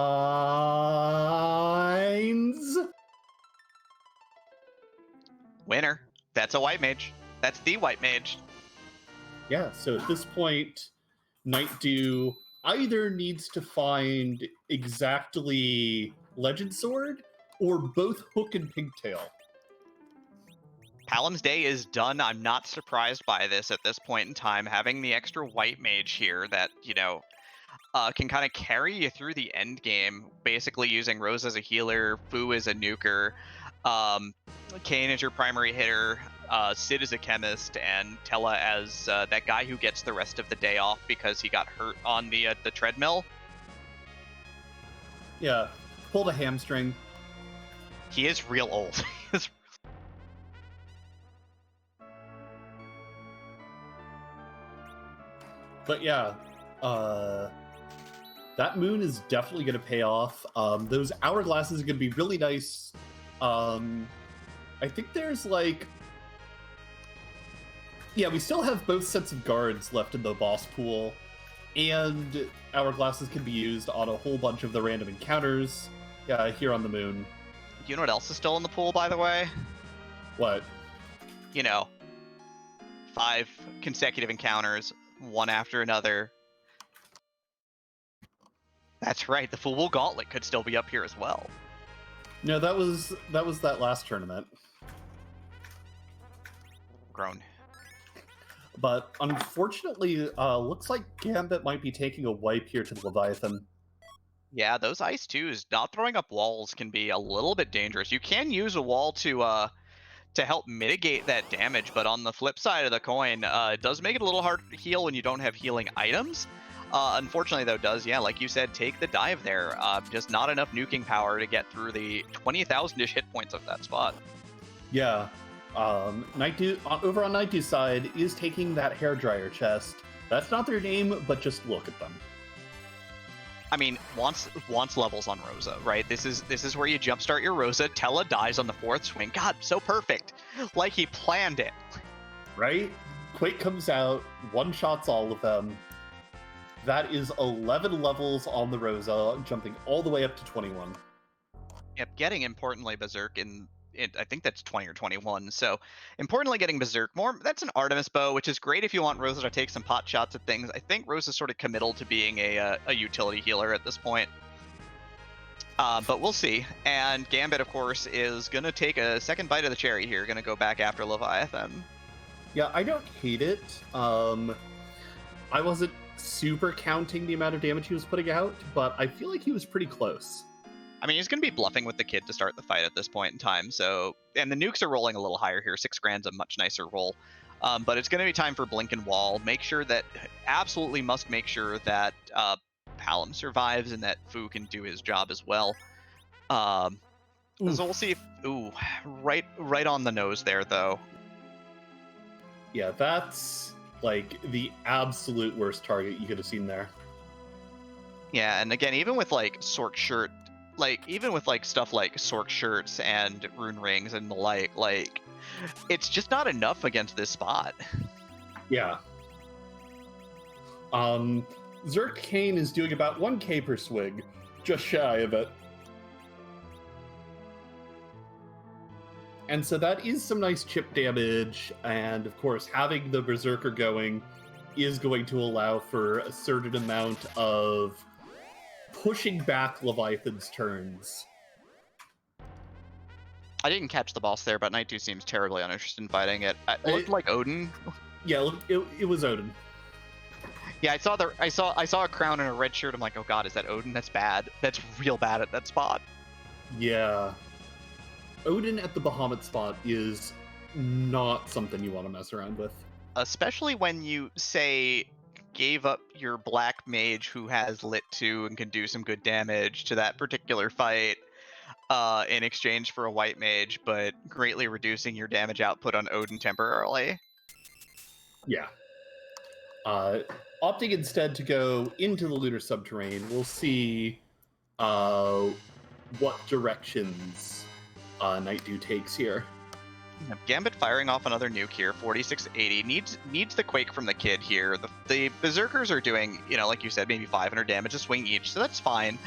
Winner. That's a white mage. That's the white mage. Yeah, so at this point, Nightdew either needs to find exactly Legend Sword or both Hook and Pigtail. Palam's day is done. I'm not surprised by this at this point in time. Having the extra white mage here that, can kind of carry you through the end game, basically using Rose as a healer, Fu as a nuker, Kane as your primary hitter, Sid as a chemist, and Tella as that guy who gets the rest of the day off because he got hurt on the treadmill. Yeah, pulled a hamstring. He is real old. But yeah, that moon is definitely going to pay off. Those hourglasses are going to be really nice. I think there's like... Yeah, we still have both sets of guards left in the boss pool, and hourglasses can be used on a whole bunch of the random encounters here on the moon. You know what else is still in the pool, by the way? What? 5 consecutive encounters, one after another. That's right, the Fool Gauntlet could still be up here as well. No, that was that last tournament. Grown. But unfortunately, looks like Gambit might be taking a wipe here to the Leviathan. Yeah, those Ice 2s, not throwing up walls can be a little bit dangerous. You can use a wall to help mitigate that damage, but on the flip side of the coin, it does make it a little hard to heal when you don't have healing items. Unfortunately, though, does, like you said, take the dive there. Just not enough nuking power to get through the 20,000-ish hit points of that spot. Yeah. Nightdew, over on Nightdew's side, is taking that hairdryer chest. That's not their name, but just look at them. I mean, wants levels on Rosa, right? This is where you jumpstart your Rosa. Tella dies on the 4th swing. God, so perfect. Like he planned it. Right? Quake comes out, one-shots all of them. That is 11 levels on the Rosa, jumping all the way up to 21. Yep, getting, importantly, Berserk in I think that's 20 or 21. So, importantly, getting Berserk more. That's an Artemis bow, which is great if you want Rosa to take some pot shots at things. I think Rosa's sort of committal to being a utility healer at this point. But we'll see. And Gambit, of course, is going to take a second bite of the cherry here. Going to go back after Leviathan. Yeah, I don't hate it. I wasn't super counting the amount of damage he was putting out, but I feel like he was pretty close. I mean, he's going to be bluffing with the kid to start the fight at this point in time. So, and the nukes are rolling a little higher here. 6 grand's a much nicer roll. But it's going to be time for Blink and Wall. Absolutely must make sure that Palom survives and that Fu can do his job as well. So we'll see if, right on the nose there, though. Yeah, that's like the absolute worst target you could have seen there. Yeah, and again, even with like Sork Shirt, stuff like Sork Shirts and Rune Rings and the like, it's just not enough against this spot. Yeah. Zerk Kane is doing about 1k per swing, just shy of it. And so that is some nice chip damage, and of course having the Berserker going is going to allow for a certain amount of pushing back Leviathan's turns. I didn't catch the boss there, but Nightdew seems terribly uninterested in fighting it. It looked like Odin. Yeah, it was Odin. Yeah, I saw a crown and a red shirt. I'm like, oh god, is that Odin? That's bad. That's real bad at that spot. Yeah. Odin at the Bahamut spot is not something you want to mess around with. Especially when you, say, gave up your black mage who has lit 2 and can do some good damage to that particular fight in exchange for a white mage, but greatly reducing your damage output on Odin temporarily. Yeah. Opting instead to go into the lunar subterrane, we'll see what directions Nightdew takes here. Gambit firing off another nuke here, 4680. Needs the Quake from the kid here. The Berserkers are doing, like you said, maybe 500 damage a swing each, so that's fine.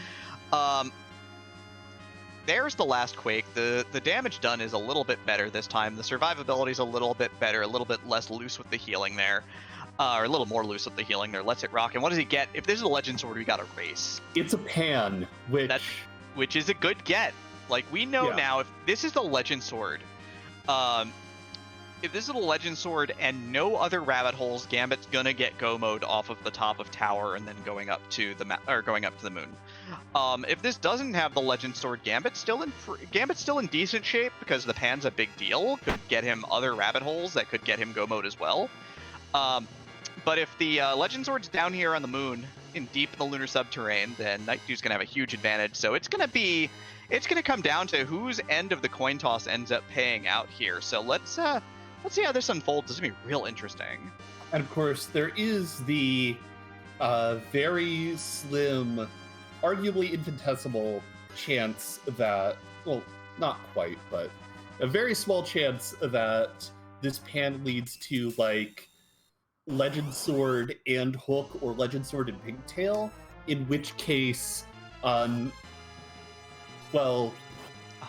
There's the last Quake. The damage done is a little bit better this time. The survivability is a little bit better, a little bit less loose with the healing there. Or a little more loose with the healing there. Lets it rock. And what does he get? If this is a Legend Sword, we got a race. It's a pan, which is a good get. Like, we know now, if this is the Legend Sword, if this is a Legend Sword and no other rabbit holes, Gambit's gonna get go mode off of the top of tower and then going up to the moon. If this doesn't have the Legend Sword, Gambit's still in decent shape because the pan's a big deal. Could get him other rabbit holes that could get him go mode as well. But if the Legend Sword's down here on the moon, deep in the lunar subterrane, then Nightdew's gonna have a huge advantage. So it's gonna come down to whose end of the coin toss ends up paying out here. So let's see how this unfolds. This is gonna be real interesting. And of course, there is the very slim, arguably infinitesimal chance that, well, not quite, but a very small chance that this pan leads to, like, Legend Sword and Hook or Legend Sword and Pigtail, in which case, well,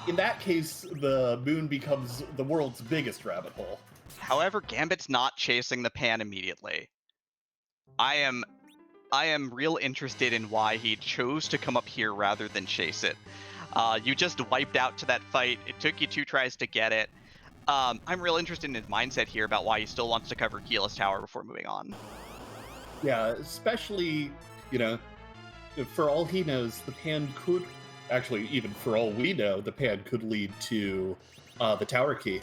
in that case, the moon becomes the world's biggest rabbit hole. However, Gambit's not chasing the pan immediately. I am real interested in why he chose to come up here rather than chase it. You just wiped out to that fight. It took you 2 tries to get it. I'm real interested in his mindset here about why he still wants to cover Keyless Tower before moving on. Yeah, especially, for all he knows, the pan could, actually, even for all we know, the pan could lead to the tower key.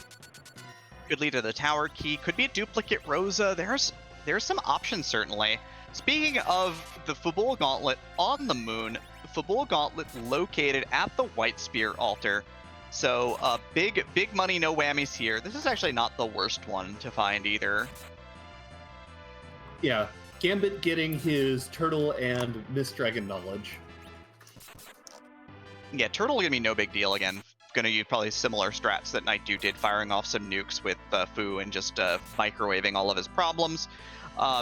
Could lead to the tower key. Could be a duplicate Rosa. There's some options, certainly. Speaking of the Fabul Gauntlet on the moon, Fabul Gauntlet located at the White Spear altar. So big money, no whammies here. This is actually not the worst one to find either. Yeah, Gambit getting his Turtle and Mist Dragon knowledge. Yeah, Turtle gonna be no big deal again. Gonna use probably similar strats that Nightdew did, firing off some nukes with Fu and just microwaving all of his problems.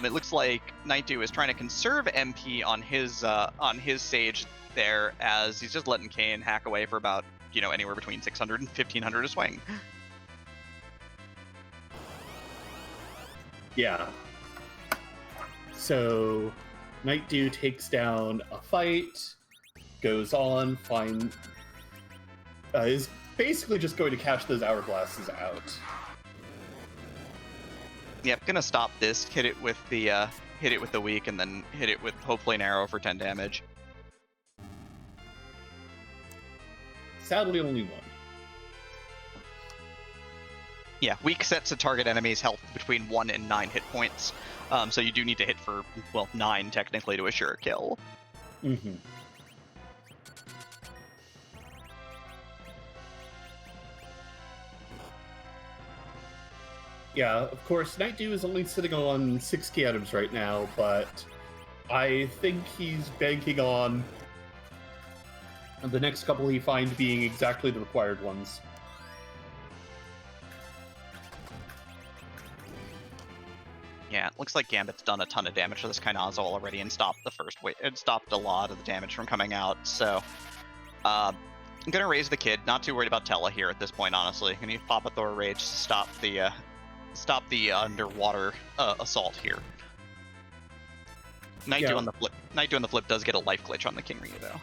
It looks like Nightdew is trying to conserve MP on his Sage there, as he's just letting Kayn hack away for about, anywhere between 600 and 1500 a swing. Yeah. So Nightdew takes down a fight, goes on, is basically just going to cash those hourglasses out. Yep, gonna stop this, hit it with the weak, and then hit it with hopefully an arrow for 10 damage. Sadly, only one. Yeah, weak sets a target enemy's health between 1 and 9 hit points. So you do need to hit for, 9 technically to assure a kill. Mm-hmm. Yeah, of course, Nightdew is only sitting on 6 key items right now, but I think he's banking on the next couple he finds being exactly the required ones. Yeah, it looks like Gambit's done a ton of damage to this Kainazal already and stopped the first wave. It stopped a lot of the damage from coming out, so I'm gonna raise the kid. Not too worried about Tella here at this point, honestly. Gonna use Papa Thor Rage to stop the underwater assault here. Nightdew on the flip does get a life glitch on the King Ryu though.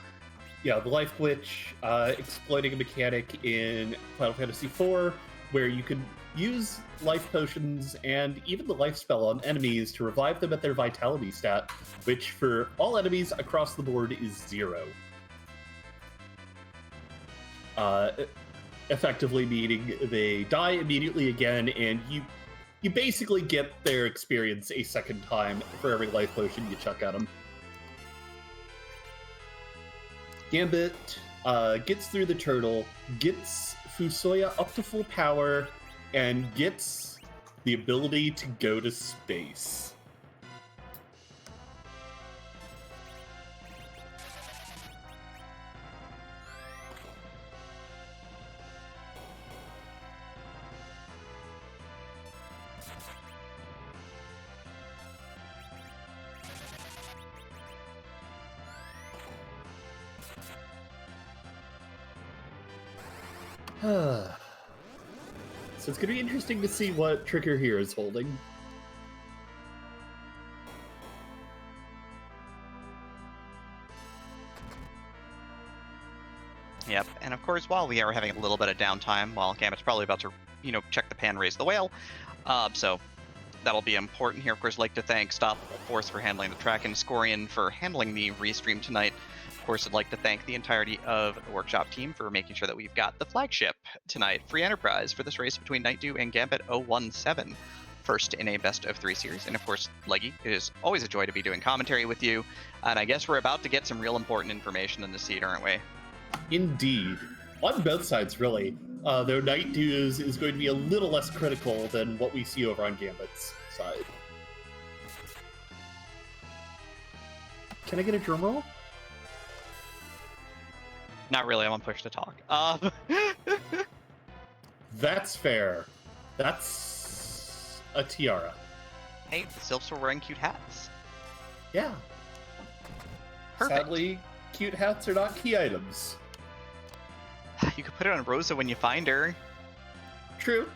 Yeah, the life glitch, exploiting a mechanic in Final Fantasy IV, where you can use life potions and even the life spell on enemies to revive them at their vitality stat, which for all enemies across the board is 0. Effectively meaning they die immediately again, and you basically get their experience a second time for every life potion you chuck at them. Gambit gets through the turtle, gets Fusoya up to full power, and gets the ability to go to space. So it's going to be interesting to see what Trigger here is holding. Yep, and of course, while we are having a little bit of downtime, while Gambit's probably about to check the pan, raise the whale. So that'll be important here. Of course, I'd like to thank Stoppable Force for handling the track and Scorian for handling the restream tonight. Of course, I'd like to thank the entirety of the workshop team for making sure that we've got the flagship tonight, Free Enterprise, for this race between Nightdew and Gambit017. First in a best of 3 series. And of course, Leggy, it is always a joy to be doing commentary with you. And I guess we're about to get some real important information in the seed, aren't we? Indeed. On both sides, really. Though Nightdew is going to be a little less critical than what we see over on Gambit's side. Can I get a drum roll? Not really, I'm on push to talk. That's fair. That's a tiara. Hey, the Sylphs were wearing cute hats. Yeah. Perfect. Sadly, cute hats are not key items. You could put it on Rosa when you find her. True.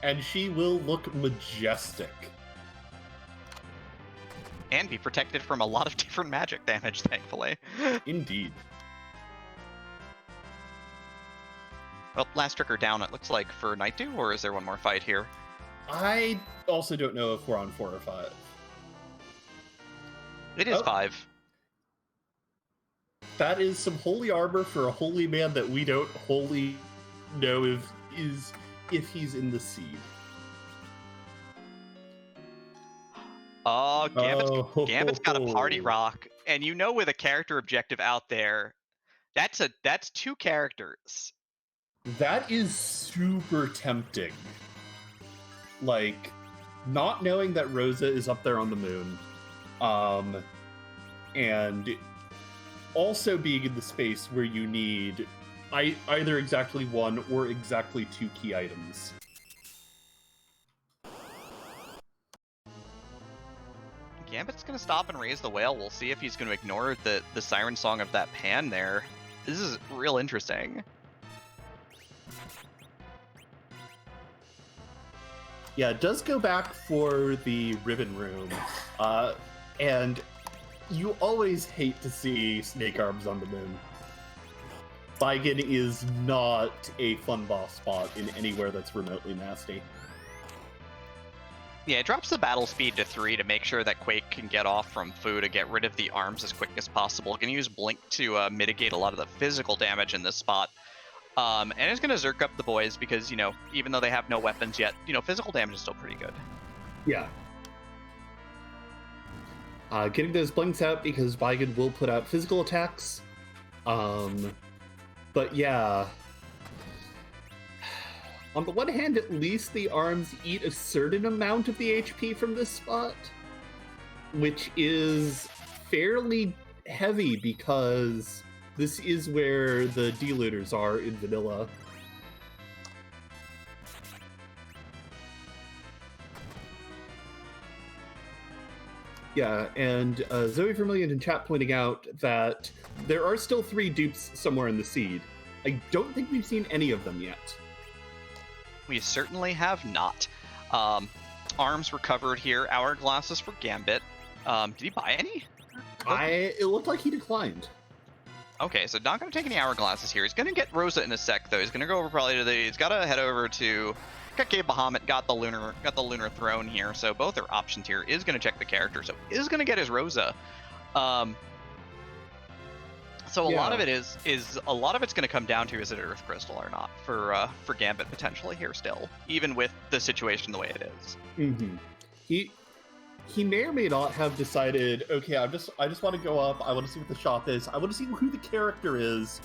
And she will look majestic. And be protected from a lot of different magic damage, thankfully. Indeed. Well, last trigger down, it looks like, for Nightdew, or is there one more fight here? I also don't know if we're on 4 or 5. It is 5. That is some holy armor for a holy man that we don't wholly know if he's in the seed. Oh, Gambit's got a party rock, and with a character objective out there, that's 2 characters. That is super tempting. Like, not knowing that Rosa is up there on the moon, and also being in the space where you need either exactly 1 or exactly 2 key items. Gambit's going to stop and raise the whale. We'll see if he's going to ignore the siren song of that pan there. This is real interesting. Yeah, it does go back for the ribbon room, and you always hate to see snake arms on the moon. Vigen is not a fun boss spot in anywhere that's remotely nasty. Yeah, it drops the battle speed to 3 to make sure that Quake can get off from Fu to get rid of the arms as quick as possible. Can use Blink to mitigate a lot of the physical damage in this spot. And it's going to Zerk up the boys because, even though they have no weapons yet, physical damage is still pretty good. Yeah. Getting those blinks out because Vigen will put out physical attacks. But yeah. On the one hand, at least the arms eat a certain amount of the HP from this spot, which is fairly heavy because this is where the deluders are in vanilla. Yeah, and Zoe Vermillion in chat pointing out that there are still 3 dupes somewhere in the seed. I don't think we've seen any of them yet. We certainly have not. Arms recovered here. Hourglasses for Gambit. Did he buy any? It looked like he declined. Okay, so not going to take any hourglasses here. He's going to get Rosa in a sec, though. He's going to go over probably to he's got to head over to... Got Gabe Bahamut, got the lunar throne here, so both are options here. Is going to check the character, so is going to get his Rosa. So a lot of it is a lot of it's going to come down to is it Earth Crystal or not for Gambit potentially here still, even with the situation the way it is. Mm-hmm. He may or may not have decided, okay, I just want to go up. I want to see what the shop is. I want to see who the character is,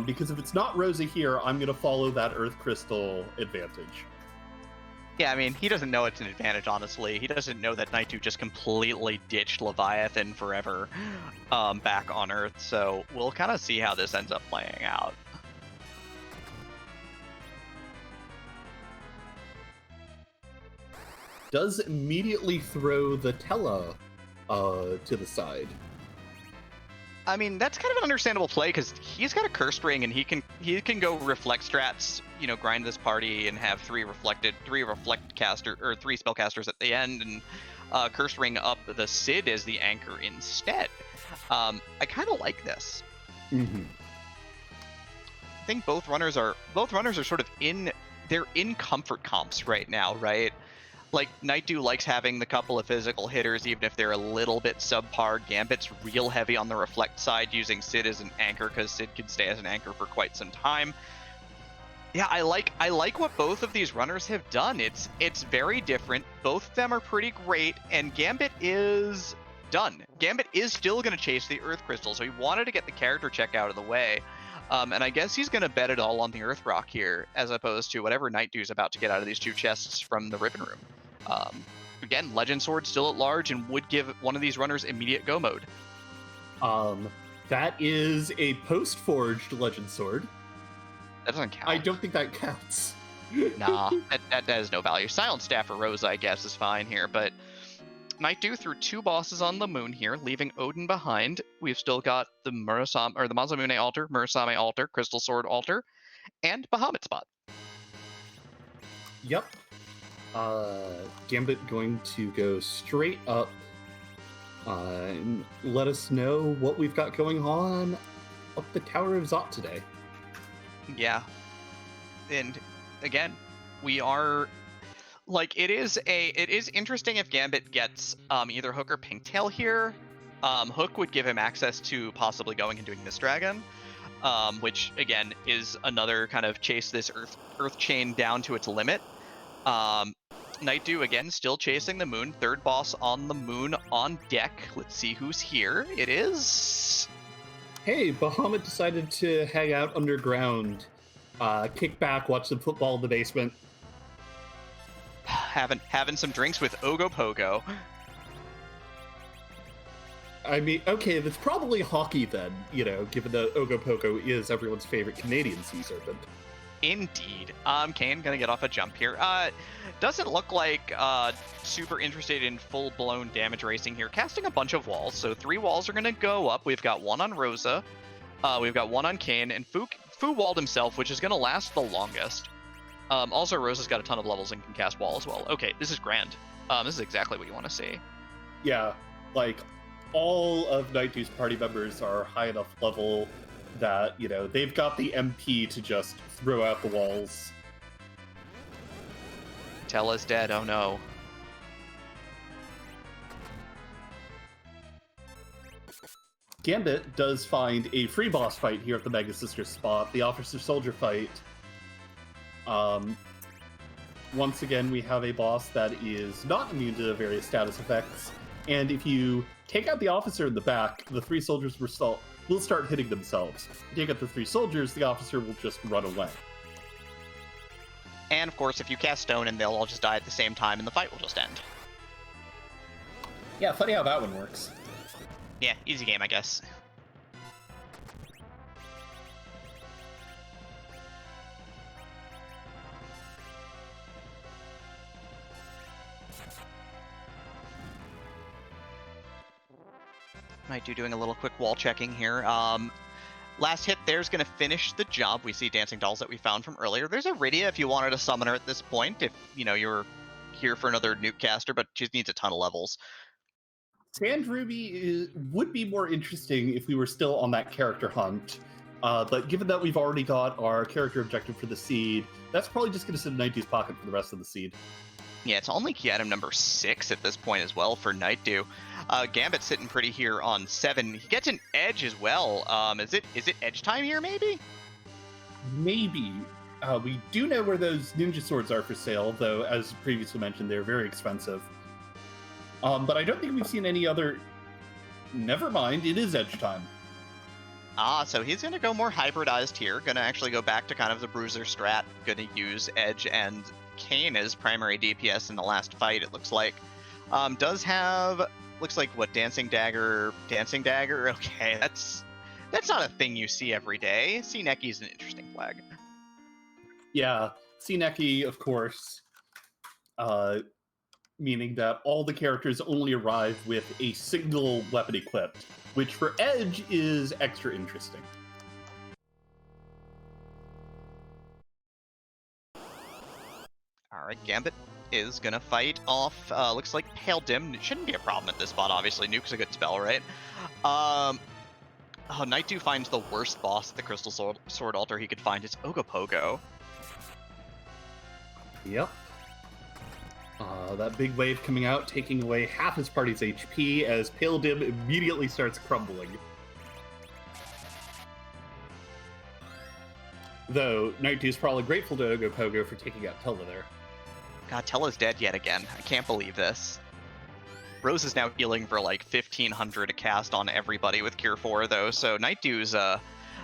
because if it's not Rosa here, I'm going to follow that Earth Crystal advantage. Yeah, I mean, he doesn't know it's an advantage, honestly. He doesn't know that Nightdew just completely ditched Leviathan forever back on Earth, so we'll kind of see how this ends up playing out. Does immediately throw the Tella to the side. I mean, that's kind of an understandable play because he's got a cursed ring and he can go reflect strats, grind this party and have 3 spellcasters at the end and cursed ring up the Sid as the anchor instead. I kind of like this. Mm-hmm. think both runners are sort of in comfort comps right now, right? Like, Nightdew likes having the couple of physical hitters, even if they're a little bit subpar. Gambit's real heavy on the reflect side, using Sid as an anchor, because Sid can stay as an anchor for quite some time. Yeah, I like what both of these runners have done. It's very different. Both of them are pretty great, and Gambit is done. Gambit is still going to chase the Earth Crystal, so he wanted to get the character check out of the way. And I guess he's going to bet it all on the Earth Rock here, as opposed to whatever Nightdew's about to get out of these two chests from the Ribbon Room. Again, Legend Sword still at large and would give one of these runners immediate go mode. That is a post-forged Legend Sword. That doesn't count. I don't think that counts. Nah, that has no value. Silent Staff for Rosa, I guess, is fine here, but Nightdew threw two bosses on the moon here, leaving Odin behind. We've still got the the Masamune altar, Murasame altar, Crystal Sword altar, and Bahamut spot. Yep. Gambit going to go straight up and let us know what we've got going on up the Tower of Zot today. Yeah. And again, we are like, it is interesting if Gambit gets either Hook or Pinktail here. Hook would give him access to possibly going and doing this dragon, which again is another kind of chase this earth chain down to its limit. Nightdew again still chasing the moon. Third boss on the moon on deck. Let's see who's here. It is. Hey, Bahamut decided to hang out underground, kick back, watch some football in the basement. Having some drinks with Ogopogo. I mean, okay, that's probably hockey then, given that Ogopogo is everyone's favorite Canadian sea serpent. Indeed. Kane gonna get off a jump here. Doesn't look like super interested in full-blown damage racing here. Casting a bunch of walls, so 3 walls are gonna go up. We've got one on Rosa, we've got one on Kane, and Fu walled himself, which is gonna last the longest. Also, Rosa's got a ton of levels and can cast wall as well. Okay, this is grand. This is exactly what you want to see. Yeah, like, all of Nightdew's party members are high enough level that, they've got the MP to just throw out the walls. Tella's dead, oh no. Gambit does find a free boss fight here at the Mega Sister spot, the Officer-Soldier fight. Once again, we have a boss that is not immune to various status effects, and if you take out the officer in the back, the 3 soldiers will start hitting themselves. If you take out the 3 soldiers, the officer will just run away. And of course, if you cast stone and they'll all just die at the same time and the fight will just end. Yeah, funny how that one works. Yeah, easy game, I guess. Nightdew doing a little quick wall checking here. Last hit there's going to finish the job. We see dancing dolls that we found from earlier. There's a Rydia if you wanted to summon her at this point, if you're here for another nuke caster, but she needs a ton of levels. Sand Ruby would be more interesting if we were still on that character hunt. But given that we've already got our character objective for the seed, that's probably just going to sit in Nightdew's pocket for the rest of the seed. Yeah, it's only key item number 6 at this point as well for Nightdew. Gambit sitting pretty here on 7. He gets an edge as well. Is it edge time here, maybe? Maybe. We do know where those ninja swords are for sale, though, as previously mentioned, they're very expensive. But I don't think we've seen any other... Never mind, it is edge time. So he's going to go more hybridized here. Going to actually go back to kind of the bruiser strat. Going to use edge and Kane as primary DPS in the last fight, it looks like. Does have... Looks like, what, Dancing Dagger? Okay, that's not a thing you see every day. Sineki an interesting flag. Yeah, Sineki, of course. Meaning that all the characters only arrive with a single weapon equipped, which for Edge is extra interesting. Alright, Gambit is gonna fight off, looks like Pale Dim. It shouldn't be a problem at this spot, obviously. Nuke's a good spell, right? Oh, Nightdew finds the worst boss at the Crystal Sword Altar he could find. It's Ogopogo. Yep. That big wave coming out, taking away half his party's HP as Pale Dim immediately starts crumbling. Though, Nightdew's probably grateful to Ogopogo for taking out Tella there. God, Tella's dead yet again. I can't believe this. Rose is now healing for like 1500 a cast on everybody with Cure 4 though, so Nightdew's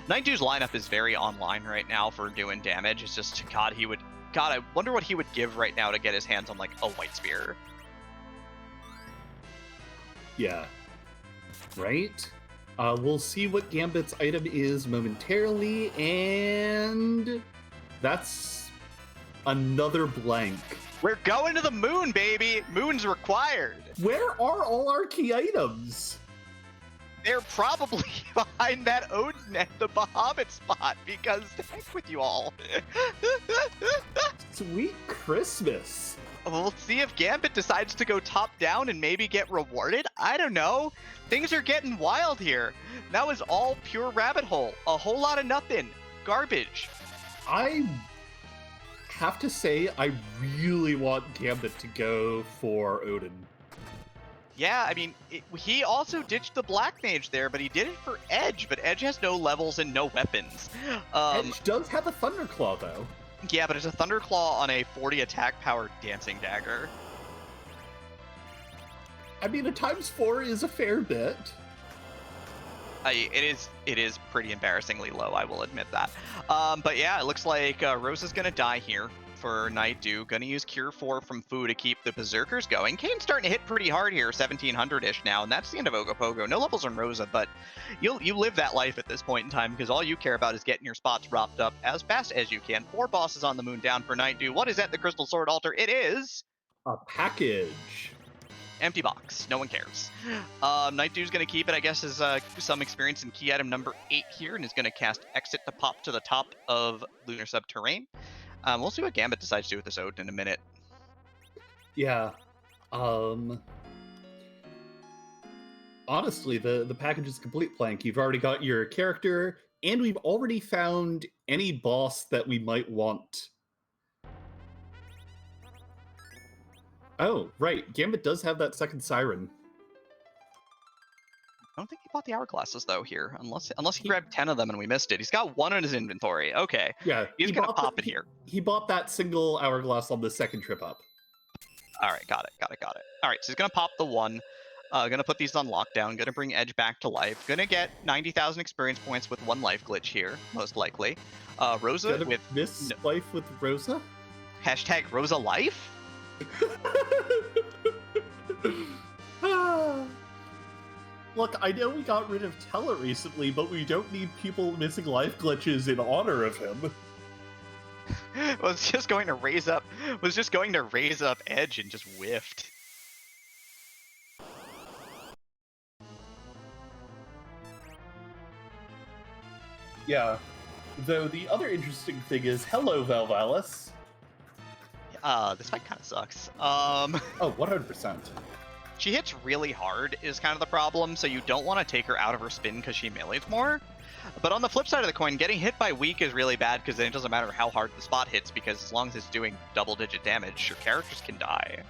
lineup is very online right now for doing damage. It's just, God, I wonder what he would give right now to get his hands on like a White Spear. Yeah. Right? We'll see what Gambit's item is momentarily, and that's another blank. We're going to the moon, baby! Moon's required! Where are all our key items? They're probably behind that Odin at the Bahamut spot, because heck with you all. Sweet Christmas. We'll see if Gambit decides to go top down and maybe get rewarded. I don't know. Things are getting wild here. That was all pure rabbit hole. A whole lot of nothing. Garbage. I have to say, I really want Gambit to go for Odin. Yeah, I mean, he also ditched the Black Mage there, but he did it for Edge, but Edge has no levels and no weapons. Edge does have a Thunderclaw, though. Yeah, but it's a Thunderclaw on a 40 attack power Dancing Dagger. I mean, a ×4 is a fair bit. It is pretty embarrassingly low, I will admit that. But yeah, it looks like Rose is going to die here for Nightdew. Going to use Cure 4 from Fu to keep the Berserkers going. Kane's starting to hit pretty hard here, 1700-ish now, and that's the end of Ogopogo. No levels on Rosa, but you live that life at this point in time because all you care about is getting your spots wrapped up as fast as you can. 4 bosses on the moon down for Nightdew. What is at the Crystal Sword Altar? It is a package. Empty box. No one cares. Nightdew's going to keep it, I guess, as some experience in key item number 8 here, and is going to cast Exit to pop to the top of Lunar Subterrane. We'll see what Gambit decides to do with this Odin in a minute. Yeah. Honestly, the package is complete blank. You've already got your character, and we've already found any boss that we might want. Oh, right. Gambit does have that second Siren. I don't think he bought the hourglasses though here, unless he grabbed 10 of them and we missed it. He's got 1 in his inventory. Okay. Yeah, he's gonna pop it here. He bought that single hourglass on the second trip up. All right, got it. All right, so he's gonna pop the 1. Gonna put these on lockdown. Gonna bring Edge back to life. Gonna get 90,000 experience points with 1 life glitch here, most likely. Rosa with this life with Rosa. Hashtag Rosa life. Look, I know we got rid of Tella recently, but we don't need people missing life glitches in honor of him. was just going to raise up Edge and just whiffed. Yeah. Though the other interesting thing is, hello, Valvalis. This fight kind of sucks. Oh, 100%. She hits really hard is kind of the problem, so you don't want to take her out of her spin because she melees more. But on the flip side of the coin, getting hit by weak is really bad because then it doesn't matter how hard the spot hits, because as long as it's doing double-digit damage, your characters can die.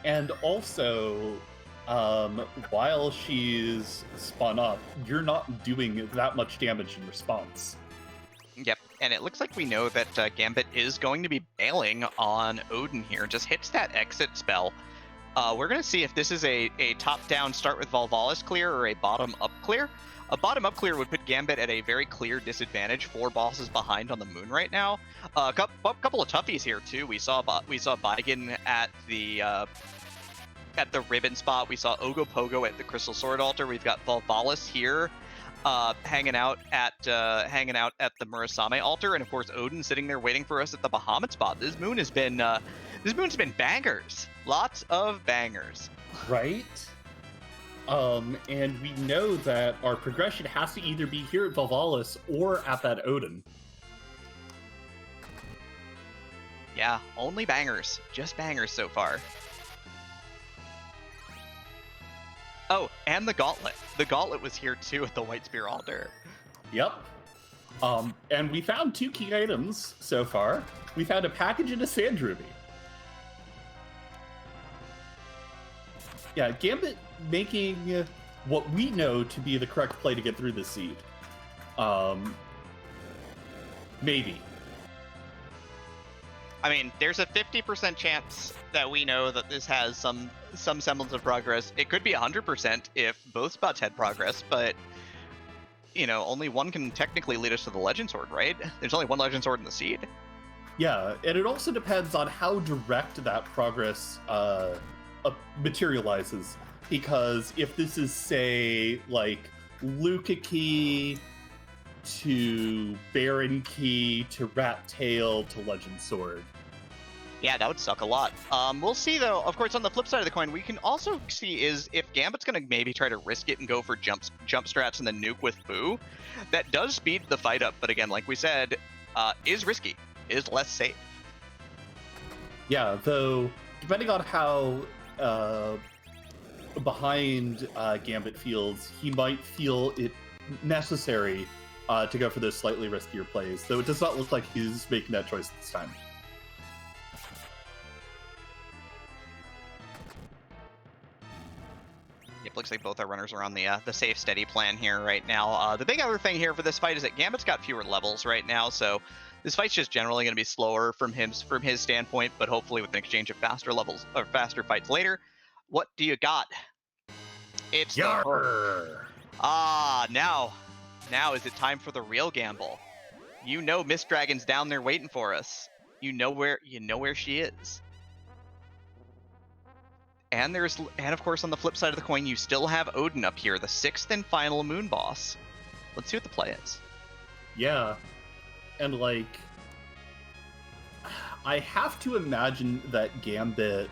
And also, while she's spun up, you're not doing that much damage in response. Yep, and it looks like we know that Gambit is going to be bailing on Odin here. Just hits that exit spell. We're going to see if this is a top-down start with Valvalis clear or a bottom-up clear. A bottom-up clear would put Gambit at a very clear disadvantage, 4 bosses behind on the moon right now. A couple of toughies here too. We saw Baigen at the ribbon spot. We saw Ogopogo at the Crystal Sword Altar. We've got Valvalis here, hanging out at the Murasame altar, and of course Odin sitting there waiting for us at the Bahamut spot. This moon's been bangers. Lots of bangers. Right? And we know that our progression has to either be here at Valvalis or at that Odin. Yeah, only bangers. Just bangers so far. Oh, and the Gauntlet. The Gauntlet was here too at the White Spear altar. Yep. And we found 2 key items so far. We found a package and a Sand Ruby. Yeah, Gambit making what we know to be the correct play to get through this seed. Maybe. I mean, there's a 50% chance that we know that this has some semblance of progress. It could be 100% if both spots had progress, but you know, only one can technically lead us to the Legend Sword, right? There's only one Legend Sword in the seed. Yeah, and it also depends on how direct that progress materializes. Because if this is, say, like, Luca Key to Baron Key to Rat Tail to Legend Sword. Yeah, that would suck a lot. We'll see, though. Of course, on the flip side of the coin, we can also see is if Gambit's going to maybe try to risk it and go for jump strats and then nuke with Boo, that does speed the fight up. But again, like we said, is risky, is less safe. Yeah, though, depending on how behind Gambit feels, he might feel it necessary to go for those slightly riskier plays, though it does not look like he's making that choice this time. It looks like both our runners are on the safe, steady plan here right now. The big other thing here for this fight is that Gambit's got fewer levels right now, so this fight's just generally going to be slower from his standpoint, but hopefully with an exchange of faster levels or faster fights later. What do you got? It's the now is it time for the real gamble? You know Miss Dragon's down there waiting for us. You know where she is. And of course on the flip side of the coin, you still have Odin up here, the 6th and final moon boss. Let's see what the play is. Yeah. And like, I have to imagine that Gambit,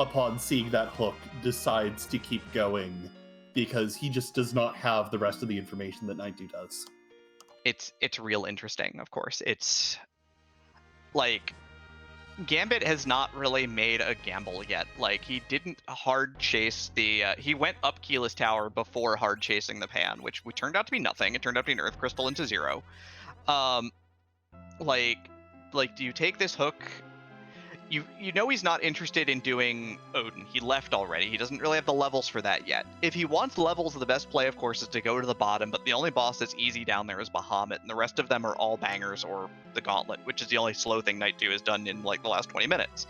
upon seeing that hook, decides to keep going because he just does not have the rest of the information that Nightdew does. It's real interesting, of course. It's like Gambit has not really made a gamble yet. Like, he didn't hard chase he went up Keyless Tower before hard chasing the pan, which turned out to be nothing. It turned out to be an Earth Crystal into 0. Like, do you take this hook? You know he's not interested in doing Odin. He left already. He doesn't really have the levels for that yet. If he wants levels, the best play, of course, is to go to the bottom, but the only boss that's easy down there is Bahamut, and the rest of them are all bangers or the Gauntlet, which is the only slow thing Nightdew has done in, like, the last 20 minutes.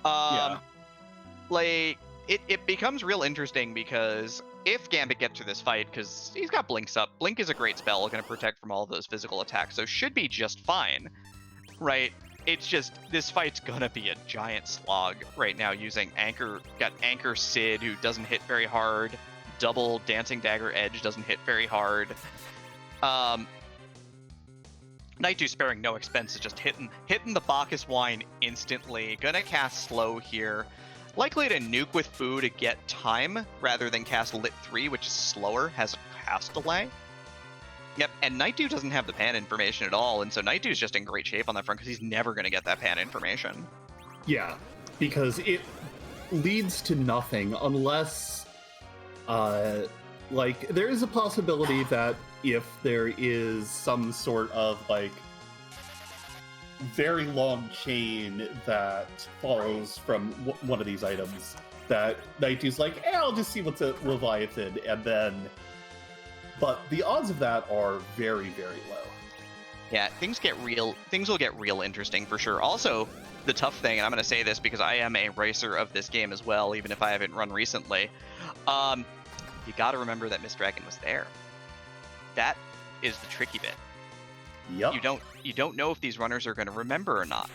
Like, it becomes real interesting because if Gambit gets to this fight, because he's got Blinks up, Blink is a great spell, going to protect from all of those physical attacks, so should be just fine, right? It's just, this fight's gonna be a giant slog right now using got Anchor Sid, who doesn't hit very hard, double Dancing Dagger Edge doesn't hit very hard. Nightdew sparing no expense is just hitting the Bacchus Wine instantly. Gonna cast Slow here. Likely to nuke with Boo to get time rather than cast Lit 3, which is slower, has a cast delay. Yep, and Nightdew doesn't have the pan information at all, and so Nightdew's just in great shape on that front because he's never going to get that pan information. Yeah, because it leads to nothing unless, like, there is a possibility that if there is some sort of, like, very long chain that falls from one of these items, that Nightdew's like, I'll just see what's a Leviathan, and then... But the odds of that are very, very low. Yeah, things will get real interesting for sure. Also, the tough thing, and I'm going to say this because I am a racer of this game as well, even if I haven't run recently, you got to remember that Miss Dragon was there. That is the tricky bit. Yep. You don't know if these runners are going to remember or not.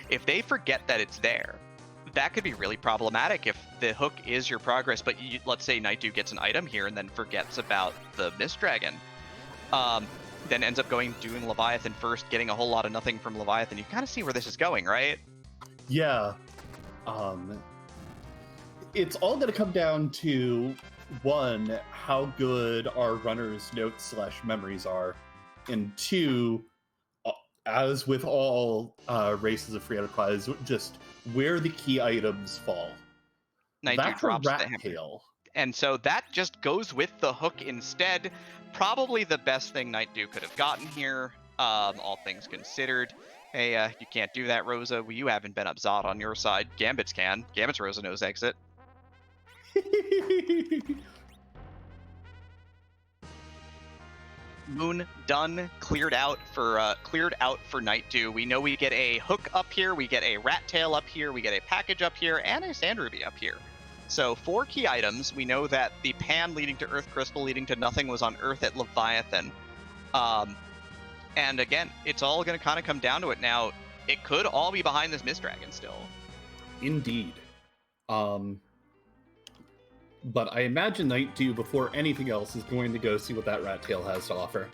If they forget that it's there, that could be really problematic if the hook is your progress, but let's say Nightdew gets an item here and then forgets about the Mist Dragon, then ends up doing Leviathan first, getting a whole lot of nothing from Leviathan. You kind of see where this is going, right? Yeah. It's all going to come down to, one, how good our runners' notes/memories are, and two, as with all races of free enterprise, just where the key items fall. Nightdew That for drops Rat the hammer. Tail. And so that just goes with the hook instead. Probably the best thing Nightdew could have gotten here, all things considered. Hey, you can't do that, Rosa. Well, you haven't been up Zod on your side. Gambit's can. Gambit's Rosa knows exit. Moon done, cleared out for Nightdew. We know we get a hook up here, we get a rat tail up here, we get a package up here, and a sand ruby up here. So 4 key items. We know that the pan leading to Earth Crystal leading to nothing was on Earth at Leviathan. And again, it's all going to kind of come down to it now. It could all be behind this Mist Dragon still. Indeed. But I imagine Nightdew, before anything else, is going to go see what that rat tail has to offer.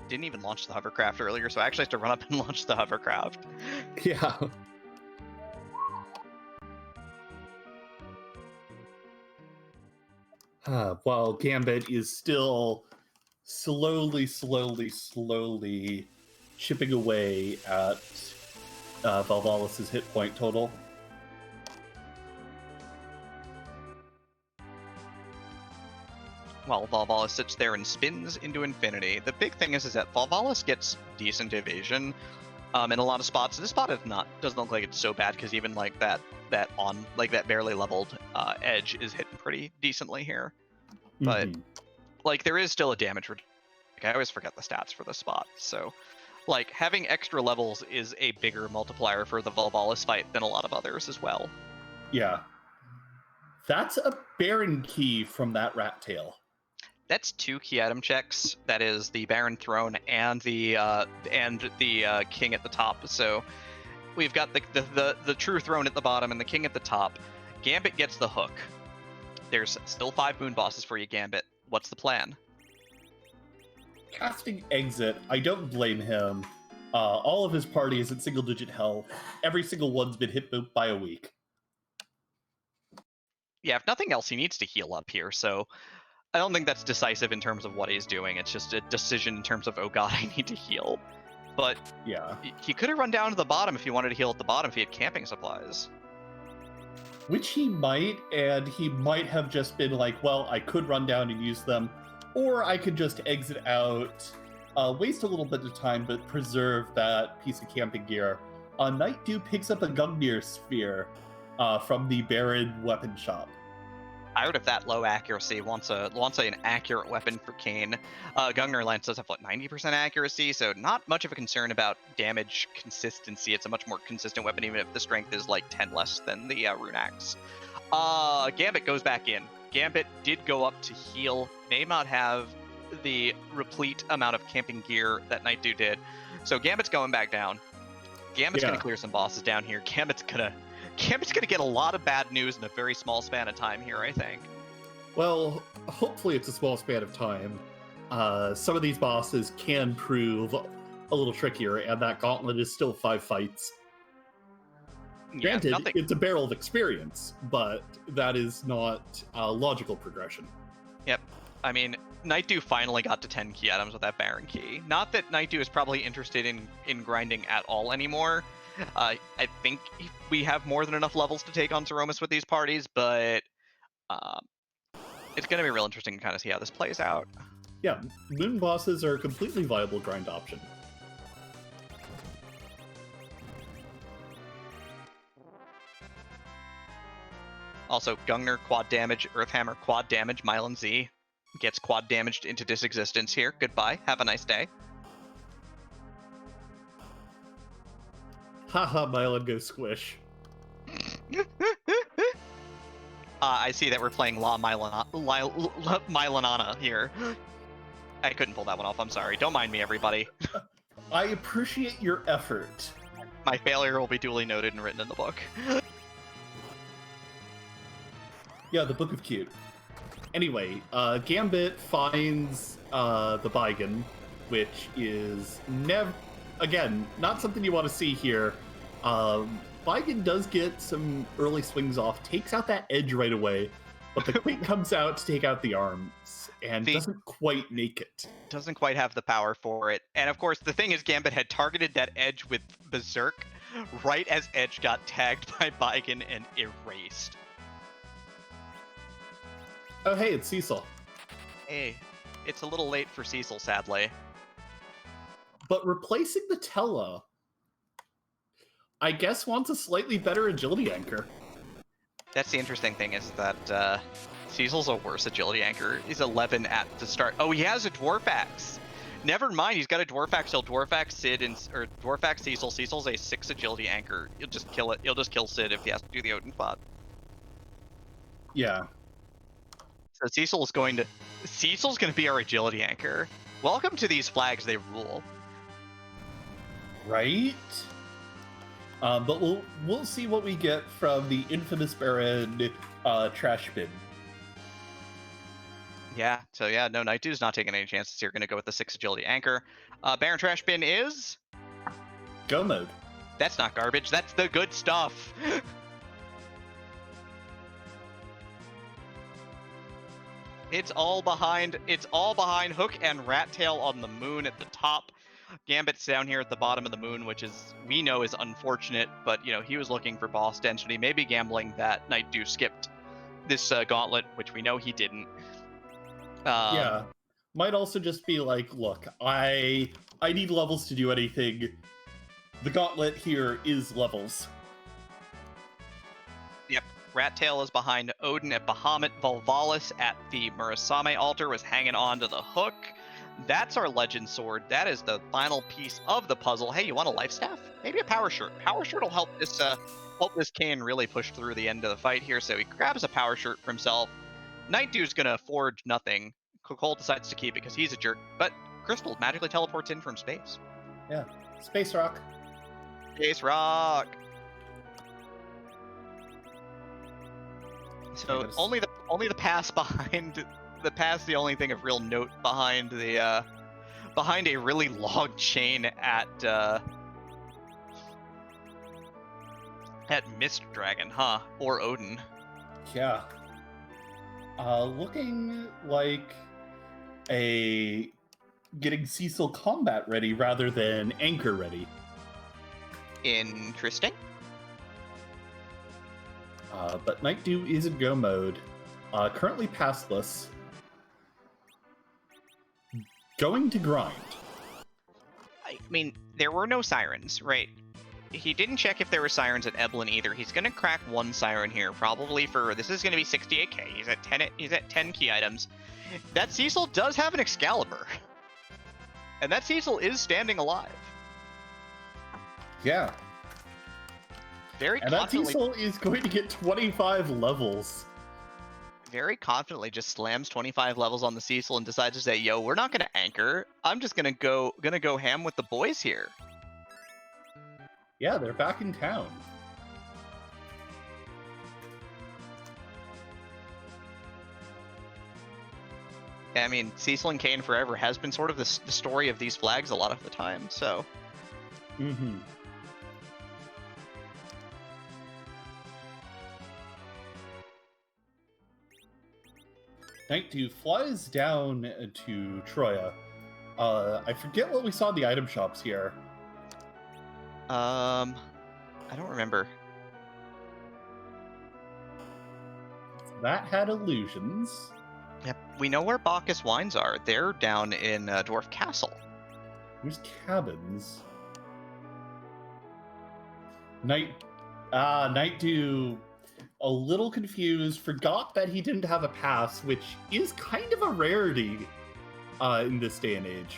Didn't even launch the hovercraft earlier, so I actually have to run up and launch the hovercraft. Yeah. While Gambit is still slowly chipping away at Valvalis' hit point total. While Valvalis sits there and spins into infinity. The big thing is that Valvalis gets decent evasion in a lot of spots. This spot doesn't look like it's so bad, because even like that barely leveled edge is hitting pretty decently here. But like there is still a damage reduction. Like, I always forget the stats for the spot. So like having extra levels is a bigger multiplier for the Valvalis fight than a lot of others as well. Yeah. That's a Baron key from that rat tail. That's 2 key item checks. That is the Baron Throne and the King at the top. So we've got the true throne at the bottom and the King at the top. Gambit gets the hook. There's still 5 moon bosses for you, Gambit. What's the plan? Casting Exit, I don't blame him. All of his party is at single-digit health. Every single one's been hit by a week. Yeah, if nothing else, he needs to heal up here, so I don't think that's decisive in terms of what he's doing. It's just a decision in terms of, oh god, I need to heal. But yeah, he could have run down to the bottom if he wanted to heal at the bottom if he had camping supplies. Which he might, and he might have just been like, well, I could run down and use them, or I could just exit out, waste a little bit of time, but preserve that piece of camping gear. Nightdew picks up a Gungnir Sphere from the Baron weapon shop. I would have that low accuracy wants an accurate weapon for Kayn. Gungnir Lance does have 90% accuracy, so not much of a concern about damage consistency. It's a much more consistent weapon, even if the strength is like 10 less than the Rune Axe. Gambit goes back in. Gambit did go up to heal. May not have the replete amount of camping gear that Nightdew did, so Gambit's going back down. Gambit's gonna clear some bosses down here. Gambit's gonna get a lot of bad news in a very small span of time here, I think. Well, hopefully it's a small span of time. Some of these bosses can prove a little trickier, and that gauntlet is still 5 fights. Yeah, Granted, it's a barrel of experience, but that is not a logical progression. Yep. I mean, Nightdew finally got to 10 key items with that Baron key. Not that Nightdew is probably interested in grinding at all anymore. I think we have more than enough levels to take on Zeromus with these parties, but it's going to be real interesting to kind of see how this plays out. Yeah, moon bosses are a completely viable grind option. Also, Gungnir quad damage, Earthhammer quad damage, Mylan Z gets quad damaged into disexistence here. Goodbye. Have a nice day. Haha, Mylan go squish. I see that we're playing Mylanana here. I couldn't pull that one off, I'm sorry. Don't mind me, everybody. I appreciate your effort. My failure will be duly noted and written in the book. Yeah, the Book of Cute. Anyway, Gambit finds the Baigan, which is again, not something you want to see here. Baigan does get some early swings off, takes out that edge right away, but the queen comes out to take out the arms and doesn't quite make it. Doesn't quite have the power for it. And of course, the thing is, Gambit had targeted that edge with Berserk right as Edge got tagged by Baigen and erased. Oh, hey, it's Cecil. Hey, it's a little late for Cecil, sadly. But replacing the Tella, I guess, wants a slightly better agility anchor. That's the interesting thing, is that Cecil's a worse agility anchor. He's 11 at the start. Oh, he has a Dwarf Axe. Never mind, he's got a Dwarf Axe. He'll Dwarf Axe Sid, or Dwarf Axe Cecil. Cecil's a 6 agility anchor. He'll just kill it. He'll just kill Sid if he has to do the Odin spot. Yeah. So Cecil's going to be our agility anchor. Welcome to these flags, they rule. Right? But we'll see what we get from the infamous Baron trash bin. Yeah, so yeah, no, Nightdew's not taking any chances here. Going to go with the 6 agility anchor. Baron trash bin is... Go mode. That's not garbage. That's the good stuff. It's all behind Hook and Rat Tail on the moon at the top. Gambit's down here at the bottom of the moon, which we know is unfortunate, but you know, he was looking for boss density, maybe gambling that Nightdew skipped this gauntlet, which we know he didn't. Yeah. Might also just be like, look, I need levels to do anything. The gauntlet here is levels. Yep. Rat Tail is behind Odin at Bahamut. Volvalis at the Murasame altar was hanging on to the hook. That's our legend sword. That is the final piece of the puzzle. Hey, you want a life staff? Maybe a power shirt. Power shirt will help this Kane really push through the end of the fight here. So he grabs a power shirt for himself. Nightdew's gonna forge nothing. Cole decides to keep it because he's a jerk. But Crystal magically teleports in from space. Yeah. Space Rock. Space Rock. So only the pass behind the pass, the only thing of real note behind a really long chain at Mist Dragon, huh? Or Odin. Yeah. Looking like getting Cecil combat ready rather than anchor ready. Interesting. But Nightdew is in go mode. Currently passless. Going to grind. I mean, there were no sirens, right? He didn't check if there were sirens at Eblin either. He's gonna crack one siren here, probably for this is gonna be 68k. He's at 10 key items. That Cecil does have an Excalibur, and that Cecil is standing alive. Yeah. Very and that Cecil is going to get 25 levels. Very confidently just slams 25 levels on the Cecil and decides to say, "Yo, we're not gonna anchor. I'm just gonna go ham with the boys here." Yeah, they're back in town. I mean, Cecil and Kane Forever has been sort of the story of these flags a lot of the time, so. Mm-hmm. Nightdew flies down to Troya. I forget what we saw in the item shops here. I don't remember. That had illusions. Yep, we know where Bacchus wines are. They're down in Dwarf Castle. There's cabins. Nightdew, a little confused, forgot that he didn't have a pass, which is kind of a rarity in this day and age.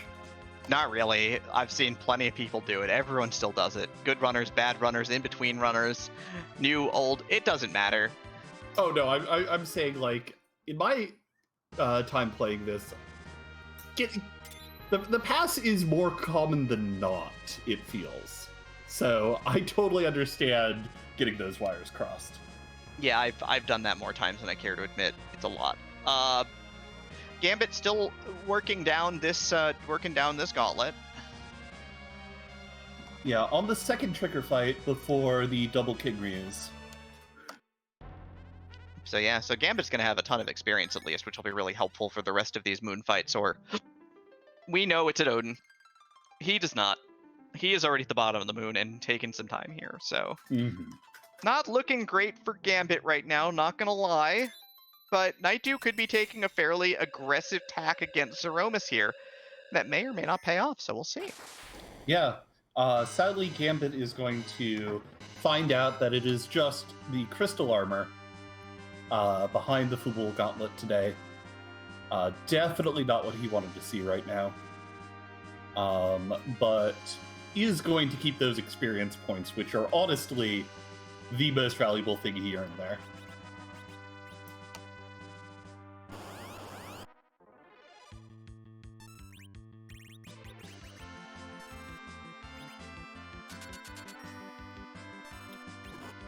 Not really. I've seen plenty of people do it. Everyone still does it. Good runners, bad runners, in-between runners, new, old, it doesn't matter. Oh no, I'm saying, like, in my time playing this, the pass is more common than not, it feels. So I totally understand getting those wires crossed. Yeah, I've done that more times than I care to admit. It's a lot. Gambit still working down this gauntlet. Yeah, on the second trigger fight before the double King Ryus. So yeah, so Gambit's going to have a ton of experience at least, which will be really helpful for the rest of these moon fights. Or we know it's at Odin. He does not. He is already at the bottom of the moon and taking some time here. So not looking great for Gambit right now, not going to lie. But Nightdew could be taking a fairly aggressive tack against Zeromus here. That may or may not pay off, so we'll see. Yeah. Sadly, Gambit is going to find out that it is just the crystal armor behind the Fubul Gauntlet today. Definitely not what he wanted to see right now. But is going to keep those experience points, which are honestly the most valuable thing he earned there.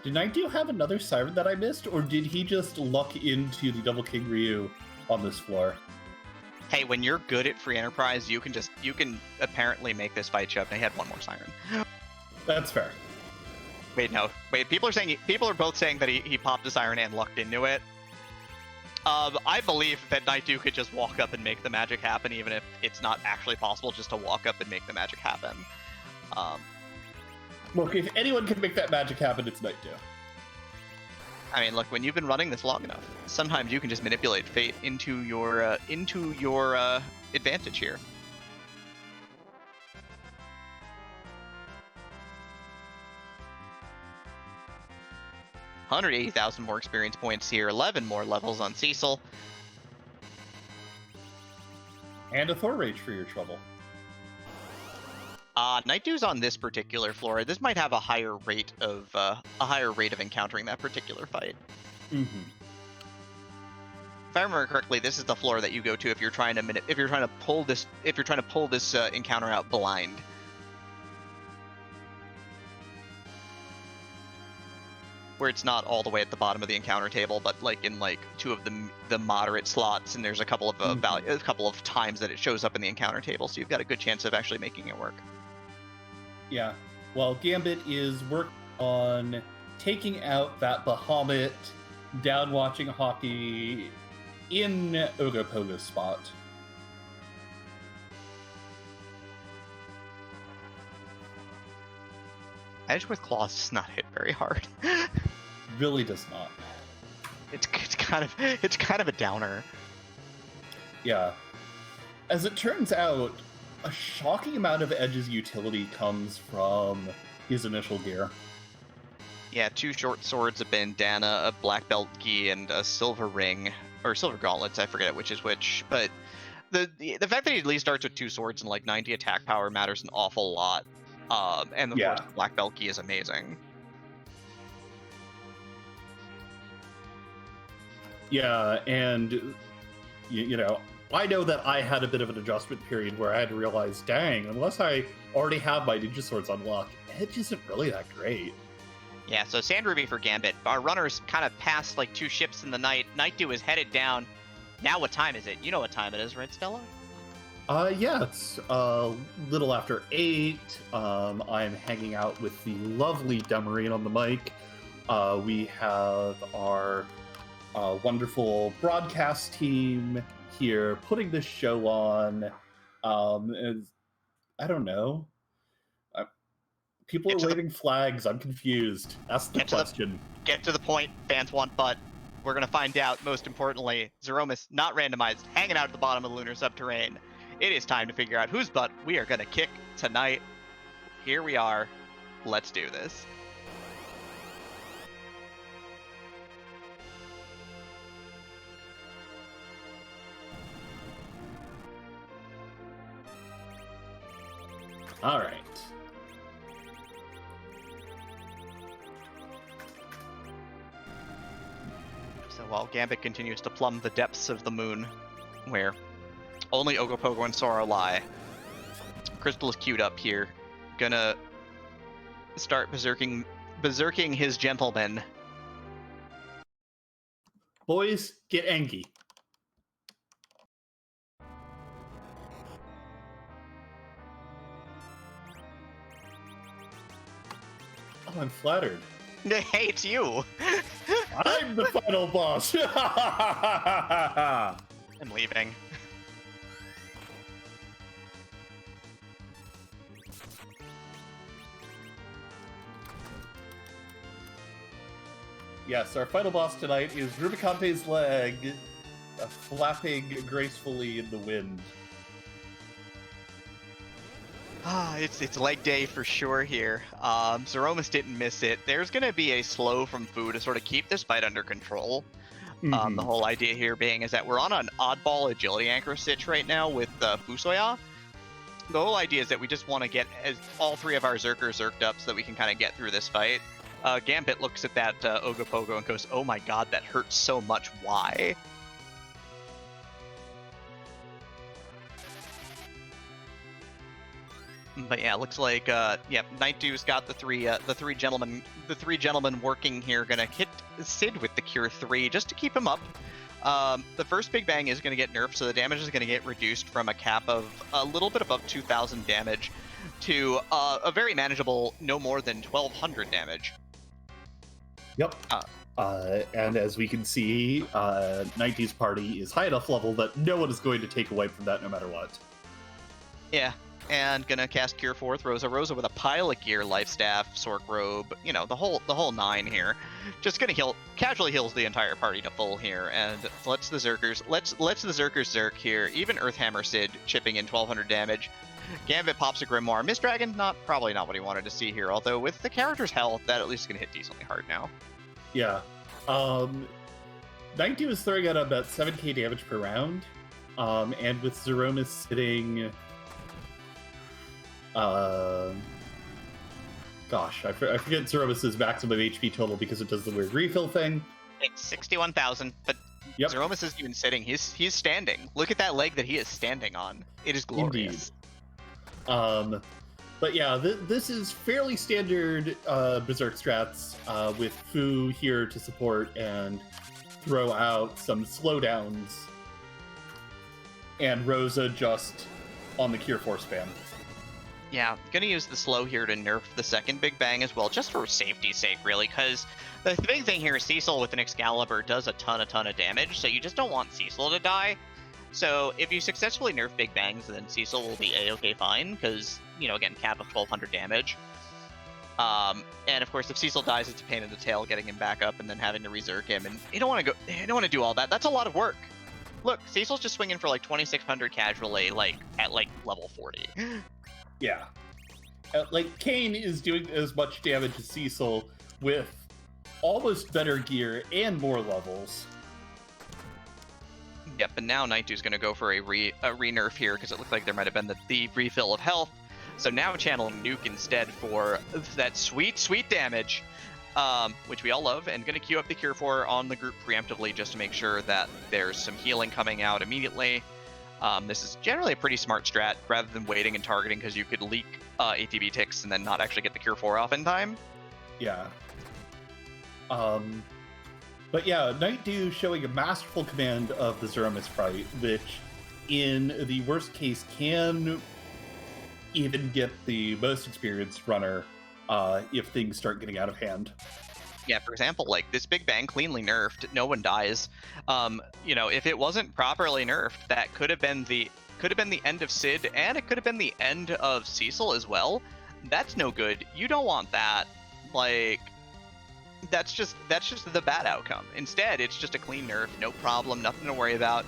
Did Nightdew have another Siren that I missed, or did he just luck into the Double King Ryu on this floor? Hey, when you're good at free enterprise, you can apparently make this fight show up. And he had one more siren. That's fair. Wait, no. Wait, people are both saying that he popped a siren and lucked into it. I believe that Nightdew could just walk up and make the magic happen, even if it's not actually possible just to walk up and make the magic happen. Look, if anyone can make that magic happen, it's Nightdew. I mean, look, when you've been running this long enough, sometimes you can just manipulate fate into your advantage here. $180,000 more experience points here, 11 more levels on Cecil. And a Thor Rage for your trouble. Nightdew's on this particular floor. This might have a higher rate of encountering that particular fight. If I remember correctly, this is the floor that you go to if you're trying to pull this encounter out blind. Where it's not all the way at the bottom of the encounter table, but like in like two of the moderate slots, and there's a couple of a couple of times that it shows up in the encounter table, so you've got a good chance of actually making it work. Yeah. Well, Gambit is working on taking out that Bahamut down watching hockey in Ogopogo's spot. Edge with Claws does not hit very hard. Really does not. It's kind of a downer. Yeah. As it turns out, a shocking amount of Edge's utility comes his initial gear. Yeah, 2 short swords, a bandana, a black belt gi, and a silver ring, or silver gauntlets, I forget which is which. But the fact that he at least starts with 2 swords and like 90 attack power matters an awful lot. And of course, black belt gi is amazing. Yeah, and you know, I know that I had a bit of an adjustment period where I had to realize, dang, unless I already have my ninja swords unlocked, Edge isn't really that great. Yeah, so Sand Ruby for Gambit. Our runners kind of passed like 2 ships in the night. Nightdew is headed down. Now what time is it? You know what time it is, right, Stella? Yeah, it's a little after 8. I'm hanging out with the lovely Demarine on the mic. We have our wonderful broadcast team here putting this show on. I don't know. People are waving flags. I'm confused. Ask the question. Get to the point. Fans want butt. We're going to find out, most importantly, Zeromus, not randomized, hanging out at the bottom of the lunar subterrane. It is time to figure out whose butt we are going to kick tonight. Here we are. Let's do this. All right. So while Gambit continues to plumb the depths of the moon, where only Ogopogo and Sora lie, Crystal is queued up here, gonna start berserking his gentlemen. Boys, get Enki. Oh, I'm flattered. Hey, it's you. I'm the final boss. I'm leaving. Yes, our final boss tonight is Rubicante's leg, flapping gracefully in the wind. It's leg day for sure here. Zeromus didn't miss it. There's going to be a slow from Fu to sort of keep this fight under control. The whole idea here being is that we're on an oddball agility anchor stitch right now with Fusoya. The whole idea is that we just want to get all three of our Zerkers zerked up so that we can kind of get through this fight. Gambit looks at that Ogopogo and goes, "Oh my god, that hurts so much. Why?" But yeah, looks like Nightdew's got the three gentlemen working here, gonna hit Sid with the Cure 3 just to keep him up. The first Big Bang is gonna get nerfed, so the damage is gonna get reduced from a cap of a little bit above 2,000 damage to a very manageable no more than 1,200 damage. Yep. And as we can see, Nightdew's party is high enough level that no one is going to take away from that no matter what. Yeah. And gonna cast Cure 4 with Rosa with a pile of gear, Life Staff, Sork Robe, you know, the whole nine here. Just gonna casually heals the entire party to full here, and lets the Zerkers zerk here. Even Earthhammer Sid chipping in 1,200 damage. Gambit pops a Grimoire. Mist Dragon, probably not what he wanted to see here, although with the character's health, that at least is gonna hit decently hard now. Yeah. Nightdew is throwing out about 7k damage per round, and with Zeromus sitting... gosh, I forget Zeromus' maximum HP total because it does the weird refill thing. It's 61,000, but yep. Zeromus isn't even sitting. He's standing. Look at that leg that he is standing on. It is glorious. Indeed. But yeah, this is fairly standard Berserk strats with Fu here to support and throw out some slowdowns, and Rosa just on the Cure 4 spam. Yeah, gonna use the slow here to nerf the second Big Bang as well, just for safety's sake, really, because the big thing here is Cecil with an Excalibur does a ton of damage, so you just don't want Cecil to die. So if you successfully nerf Big Bangs, then Cecil will be a-okay fine, because, you know, again, cap of 1,200 damage. And of course, if Cecil dies, it's a pain in the tail getting him back up and then having to reserve him, and you don't want to do all that. That's a lot of work. Look, Cecil's just swinging for like 2,600 casually, at level 40. Yeah. Like, Kane is doing as much damage as Cecil with almost better gear and more levels. Yep, and now Nightdew's going to go for a re-nerf here, because it looked like there might have been the refill of health. So now channeling Nuke instead for that sweet damage, which we all love, and going to queue up the Cure 4 on the group preemptively just to make sure that there's some healing coming out immediately. This is generally a pretty smart strat, rather than waiting and targeting, because you could leak ATB ticks and then not actually get the Cure 4 off in time. Yeah. But yeah, Nightdew showing a masterful command of the Zeromus fight, which in the worst case can even get the most experienced runner if things start getting out of hand. Yeah, for example, like this Big Bang cleanly nerfed, no one dies. You know, if it wasn't properly nerfed, that could have been the end of Sid, and it could have been the end of Cecil as well. That's no good. You don't want that. Like, that's just the bad outcome. Instead, it's just a clean nerf, no problem, nothing to worry about.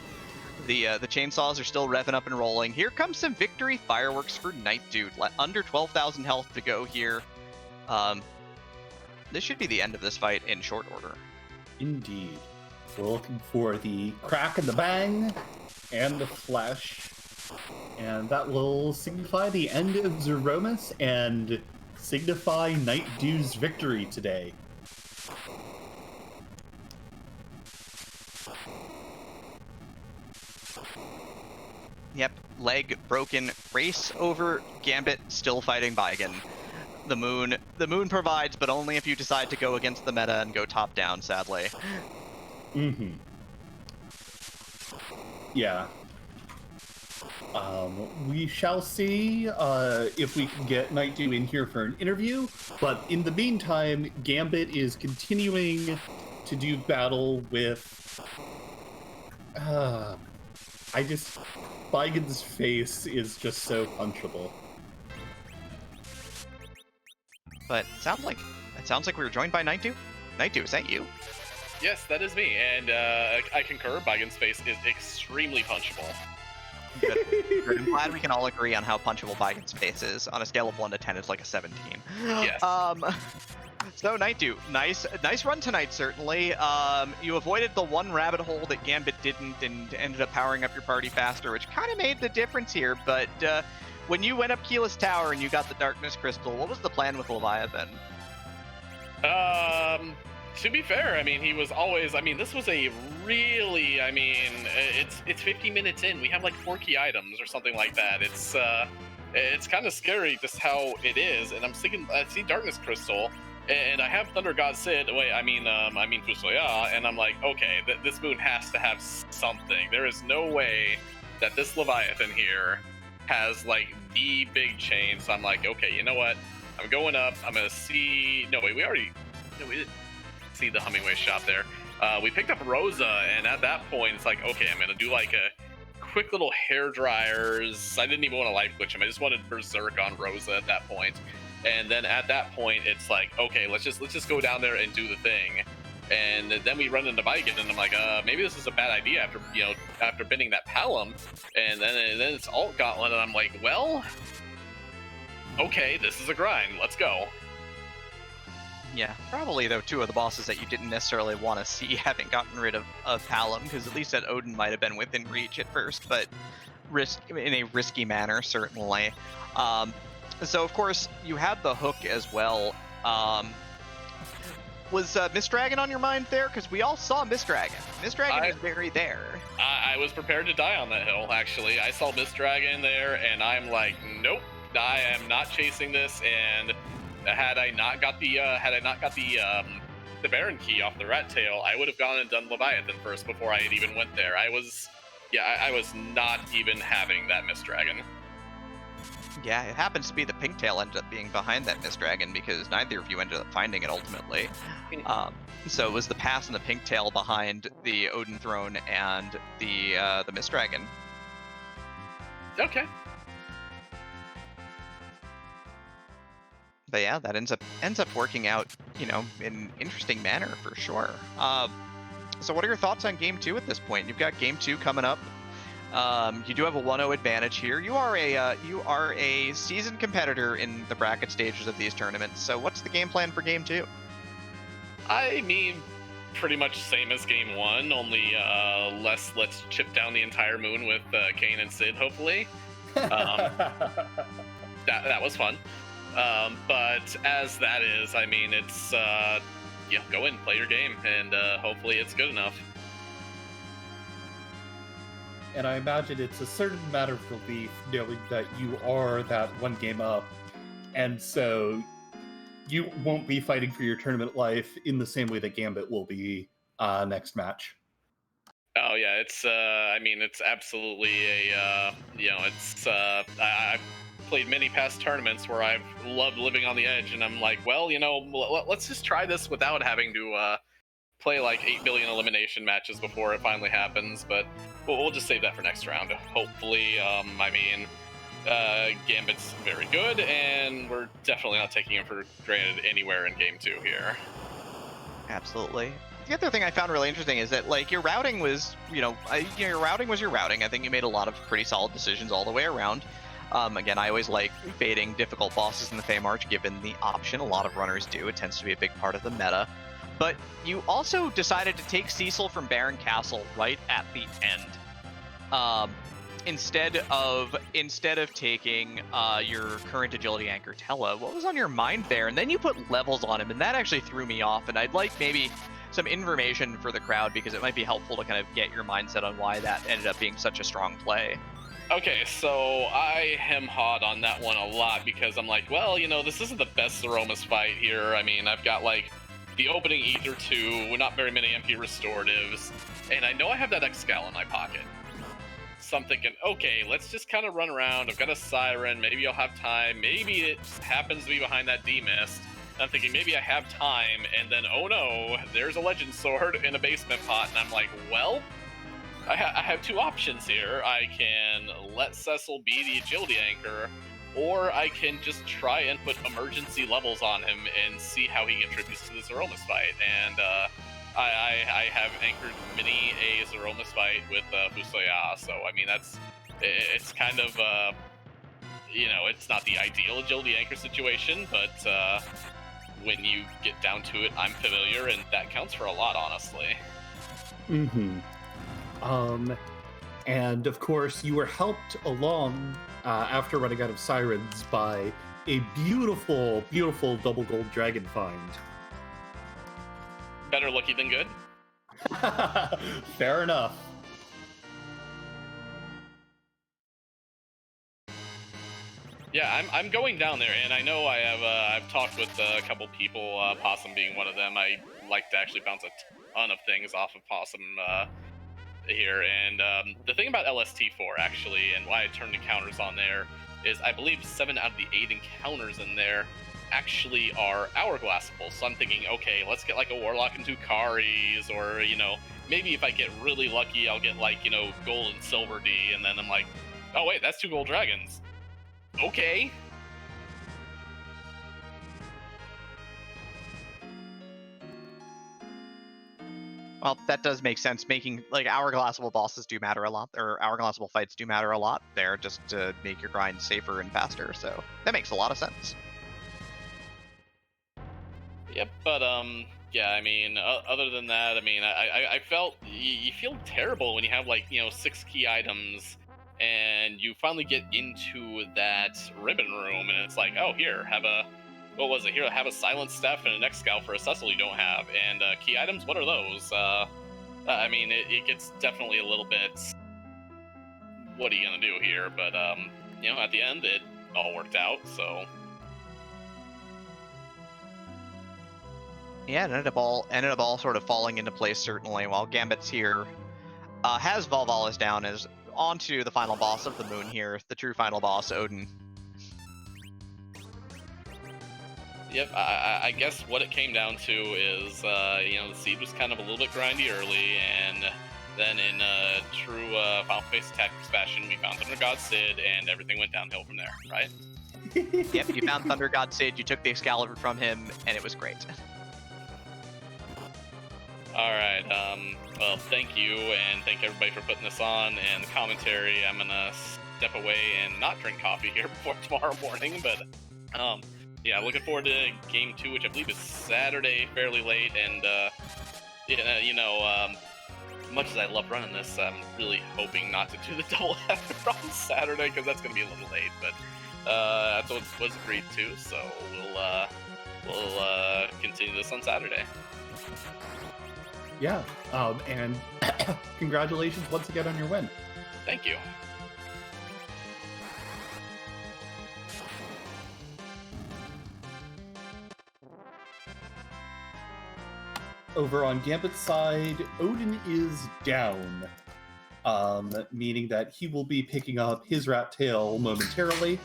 The chainsaws are still revving up and rolling. Here comes some victory fireworks for Nightdew. Under 12,000 health to go here. This should be the end of this fight in short order. Indeed. We're looking for the crack and the bang and the flash. And that will signify the end of Zeromus and signify Nightdew's victory today. Yep, leg broken, race over, Gambit still fighting Baigen. The moon provides, but only if you decide to go against the meta and go top down, sadly. Mm-hmm. Yeah. We shall see if we can get Nightdew in here for an interview, but in the meantime, Gambit is continuing to do battle with... Bigan's face is just so punchable. But it sounds like we were joined by Nightdew. Nightdew, is that you? Yes, that is me, and I concur. Bigan's face is extremely punchable. Good. Good. I'm glad we can all agree on how punchable Bigan's face is. On a scale of 1 to 10, it's like a 17. Yes. So Nightdew, nice run tonight, certainly. You avoided the one rabbit hole that Gambit didn't, and ended up powering up your party faster, which kind of made the difference here. But when you went up Keyless Tower and you got the Darkness Crystal, what was the plan with Leviathan? To be fair, I mean, he was always, I mean, this was a really, I mean, it's 50 minutes in. We have like 4 key items or something like that. It's kind of scary just how it is. And I'm thinking, I see Darkness Crystal, and I have Thunder God Sid. Wait, I mean Fusoya, and I'm like, okay, this moon has to have something. There is no way that this Leviathan here has like the big chain. So I'm like, okay, you know what? I'm going up. I'm gonna see. No, wait, we didn't see the Hummingway shop there. We picked up Rosa, and at that point, it's like, okay, I'm gonna do like a quick little hair dryers. I didn't even want to life glitch him. I just wanted Berserk on Rosa at that point. And then at that point, it's like, okay, let's just go down there and do the thing. And then we run into Bigan, and I'm like, maybe this is a bad idea after bending that Palom. And then it's Alt Gauntlet, and I'm like, well, okay, this is a grind. Let's go. Yeah, probably, though, 2 of the bosses that you didn't necessarily want to see having gotten rid of Palom, because at least that Odin might have been within reach at first, but in a risky manner, certainly. So, of course, you had the hook as well. Was Mist Dragon on your mind there? Because we all saw Mist Dragon. Mist Dragon is very there. I was prepared to die on that hill, actually. I saw Mist Dragon there, and I'm like, nope, I am not chasing this, and... Had I not got the Baron key off the rat tail, I would have gone and done Leviathan first before I had even went there. I was not even having that Mist Dragon. Yeah, it happens to be the pink tail ended up being behind that Mist Dragon because neither of you ended up finding it ultimately. So it was the pass and the pink tail behind the Odin Throne and the Mist Dragon. Okay. But yeah, that ends up working out, in an interesting manner for sure. So what are your thoughts on Game 2 at this point? You've got Game 2 coming up. You do have a 1-0 advantage here. You are a seasoned competitor in the bracket stages of these tournaments. So what's the game plan for Game 2? I mean, pretty much same as Game 1, only let's chip down the entire moon with Kane and Sid, hopefully. That was fun. But as that is, I mean, it's, go in, play your game, and hopefully it's good enough. And I imagine it's a certain matter of relief knowing that you are that 1 game up, and so you won't be fighting for your tournament life in the same way that Gambit will be next match. Oh yeah, it's, I mean, it's absolutely a, I've played many past tournaments where I've loved living on the edge, and I'm like, well, let's just try this without having to play like 8 billion elimination matches before it finally happens, but we'll just save that for next round. Hopefully, Gambit's very good, and we're definitely not taking him for granted anywhere in Game 2 here. Absolutely. The other thing I found really interesting is that, like, your routing was, your routing was your routing. I think you made a lot of pretty solid decisions all the way around. Again, I always like fading difficult bosses in the Fey March, given the option. A lot of runners do. It tends to be a big part of the meta. But you also decided to take Cecil from Baron Castle right at the end. Instead of taking your current agility anchor Tella. What was on your mind there? And then you put levels on him, and that actually threw me off. And I'd like maybe some information for the crowd, because it might be helpful to kind of get your mindset on why that ended up being such a strong play. Okay, so I hem-hawed on that one a lot, because I'm like, well, this isn't the best Zeromus fight here. I mean, I've got, like, the opening Ether 2, not very many MP restoratives, and I know I have that Excal in my pocket. So I'm thinking, okay, let's just kind of run around. I've got a Siren, maybe I'll have time, maybe it happens to be behind that D-Mist, I'm thinking maybe I have time, and then oh no, there's a legend sword in a basement pot, and I'm like, well, I have two options here. I can let Cecil be the agility anchor, or I can just try and put emergency levels on him and see how he contributes to the Zeromus fight. And I have anchored many a Zeromus fight with Fusoya, so I mean it's kind of it's not the ideal agility anchor situation, but when you get down to it, I'm familiar, and that counts for a lot, honestly. Mm-hmm. And of course, you were helped along after running out of sirens by a beautiful, beautiful double gold dragon find. Better lucky than good. Fair enough. Yeah, I'm going down there, and I know I've talked with a couple people, Possum being one of them. I like to actually bounce a ton of things off of Possum here, and the thing about LST4 actually, and why I turned encounters on there, is I believe 7 out of the 8 encounters in there actually are hourglassable. So I'm thinking, okay, let's get like a Warlock and 2 Karis, or maybe if I get really lucky, I'll get like gold and silver D, and then I'm like, oh wait, that's 2 gold dragons. Okay. Well, that does make sense. Making like hourglassable bosses do matter a lot, or hourglassable fights do matter a lot there, just to make your grind safer and faster. So that makes a lot of sense. Yep, but yeah, I mean, other than that, I mean, I felt you feel terrible when you have like 6 key items, and you finally get into that ribbon room, and it's like, oh, here, have a have a silent staff and an X scout for a Cecil you don't have, and key items, what are those? I mean, it gets definitely a little bit, what are you gonna do here? But at the end, it all worked out, so. Yeah, it ended up all sort of falling into place, certainly, while Gambit's here. Has Volvalis down, is onto the final boss of the moon here, the true final boss, Odin. Yep, I guess what it came down to is, the seed was kind of a little bit grindy early, and then in true Final Face Tactics fashion, we found Thunder God Sid, and everything went downhill from there, right? Yep, you found Thunder God Sid, you took the Excalibur from him, and it was great. Alright, well, thank you, and thank everybody for putting this on, and the commentary. I'm gonna step away and not drink coffee here before tomorrow morning, but, yeah, looking forward to Game 2, which I believe is Saturday, fairly late, and, much as I love running this, I'm really hoping not to do the double header on Saturday, because that's gonna be a little late, but, that's what was agreed to, so we'll continue this on Saturday. Yeah, and congratulations once again on your win. Thank you. Over on Gambit's side, Odin is down, meaning that he will be picking up his rat tail momentarily,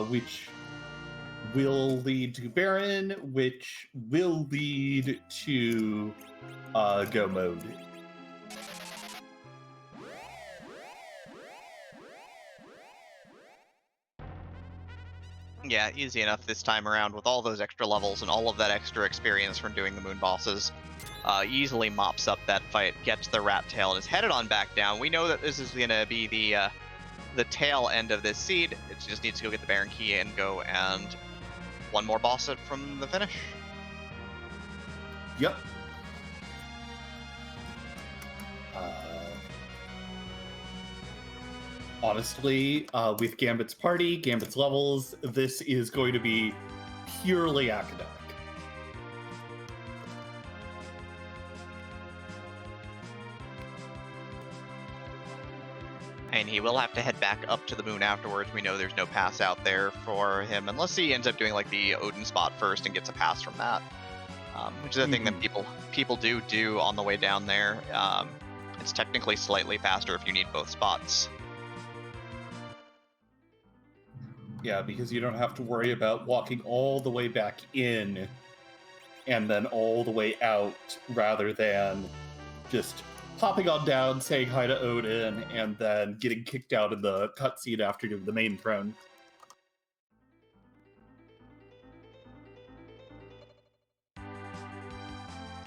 which will lead to Baron, which will lead to go mode. Yeah, easy enough this time around with all those extra levels and all of that extra experience from doing the moon bosses. Easily mops up that fight, gets the rat tail, and is headed on back down. We know that this is going to be the tail end of this seed. It just needs to go get the Baron Key and go and one more boss from the finish. Yep. Honestly, with Gambit's party, Gambit's levels, this is going to be purely academic. And he will have to head back up to the moon afterwards. We know there's no pass out there for him, unless he ends up doing like the Odin spot first and gets a pass from that, which is a thing that people do on the way down there. It's technically slightly faster if you need both spots. Yeah, because you don't have to worry about walking all the way back in and then all the way out, rather than just popping on down, saying hi to Odin, and then getting kicked out of the cutscene after doing the main throne.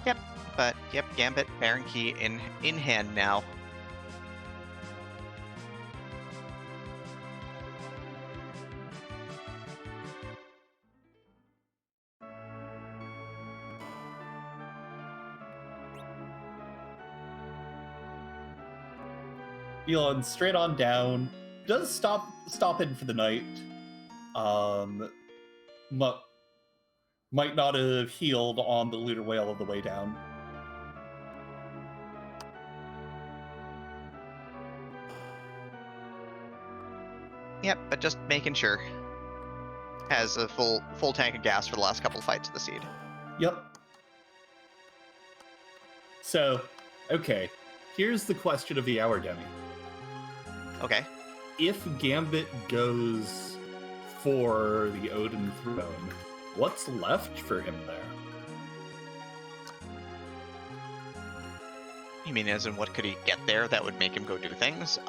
Yep, but yep, Gambit, Baron Key in hand now. Elon straight on down, does stop in for the night. Might not have healed on the looter whale on the way down. Yep, but just making sure. Has a full tank of gas for the last couple fights of the seed. Yep. So, okay. Here's the question of the hour, Demi. Okay. If Gambit goes for the Odin throne, what's left for him there? You mean as in what could he get there that would make him go do things?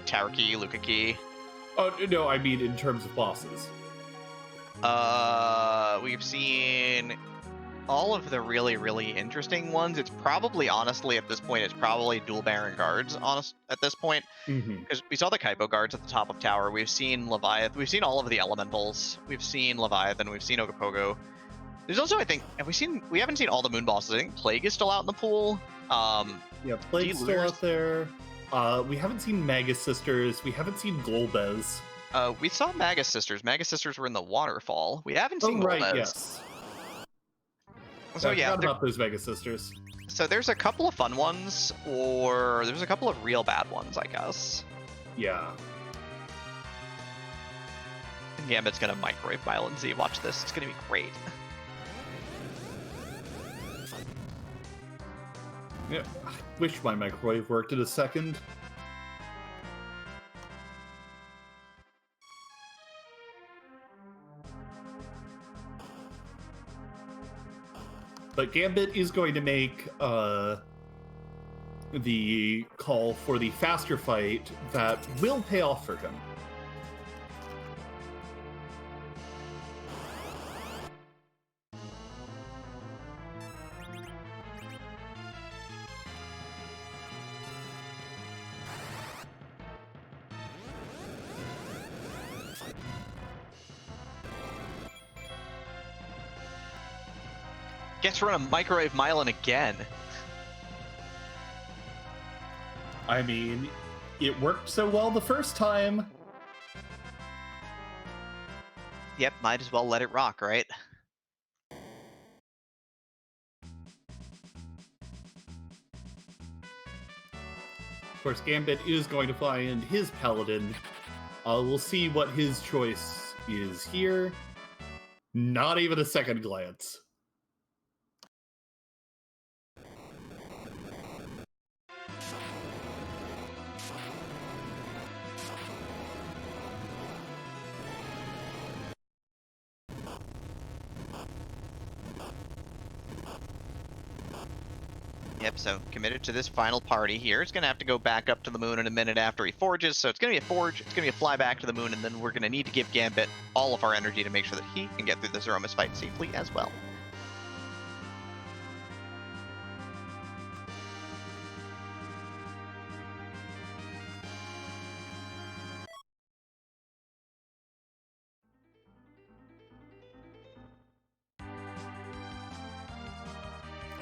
Tower key, Luca key. Oh, no, I mean in terms of bosses. We've seen all of the really, really interesting ones. It's probably, honestly, at this point, it's probably dual Baron guards, at this point. Because we saw the Kaipo guards at the top of tower. We've seen Leviathan. We've seen all of the elementals. We've seen Leviathan. We've seen Ogopogo. There's also, I think, we haven't seen all the moon bosses. I think Plague is still out in the pool. Yeah, Plague's still out there. We haven't seen Magus Sisters. We haven't seen Golbez. We saw Magus Sisters. Magus Sisters were in the waterfall. We haven't seen right, Golbez. yes. So I yeah, forgot about those Magus Sisters. so there's a couple of fun ones, or there's a couple of real bad ones, I guess. Yeah. And Gambit's gonna microwave Mile Z. Watch this. It's gonna be great. Yeah. I wish my microwave worked in a second. But Gambit is going to make the call for the faster fight that will pay off for him. Gets to run a microwave Mylan again. I mean, it worked so well the first time. Yep, might as well let it rock, right? Of course, Gambit is going to fly in his Paladin. We'll see what his choice is here. Not even a second glance. Yep, so committed to this final party here. It's going to have to go back up to the moon in a minute after he forges, so it's going to be a forge, it's going to be a fly back to the moon, and then we're going to need to give Gambit all of our energy to make sure that he can get through this Zeromus fight safely as well.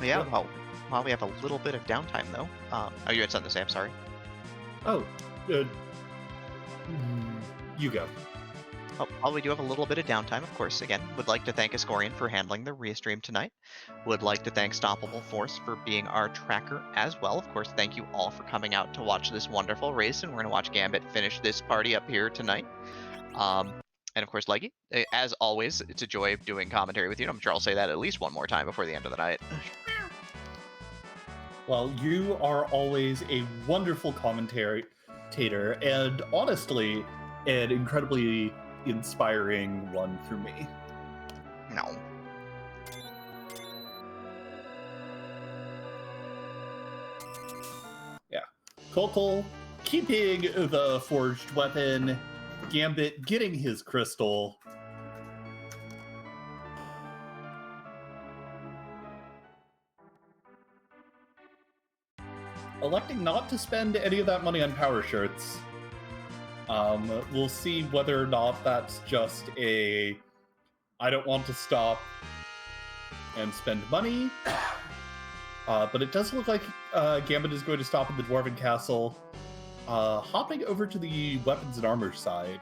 Yeah, well, while we have a little bit of downtime, though. Oh, you had something to say, I'm sorry. Oh, you go. Oh, while we do have a little bit of downtime, of course, again, would like to thank Ascorian for handling the restream tonight. Would like to thank Stoppable Force for being our tracker as well. Of course, thank you all for coming out to watch this wonderful race, and we're going to watch Gambit finish this party up here tonight. And of course, Leggy, as always, it's a joy doing commentary with you. I'm sure I'll say that at least one more time before the end of the night. Well, you are always a wonderful commentator, and honestly, an incredibly inspiring one for me. No. Kokol keeping the forged weapon, Gambit getting his crystal. Electing not to spend any of that money on power shirts. We'll see whether or not that's just a I don't want to stop and spend money. But it does look like Gambit is going to stop at the Dwarven Castle, hopping over to the weapons and armor side.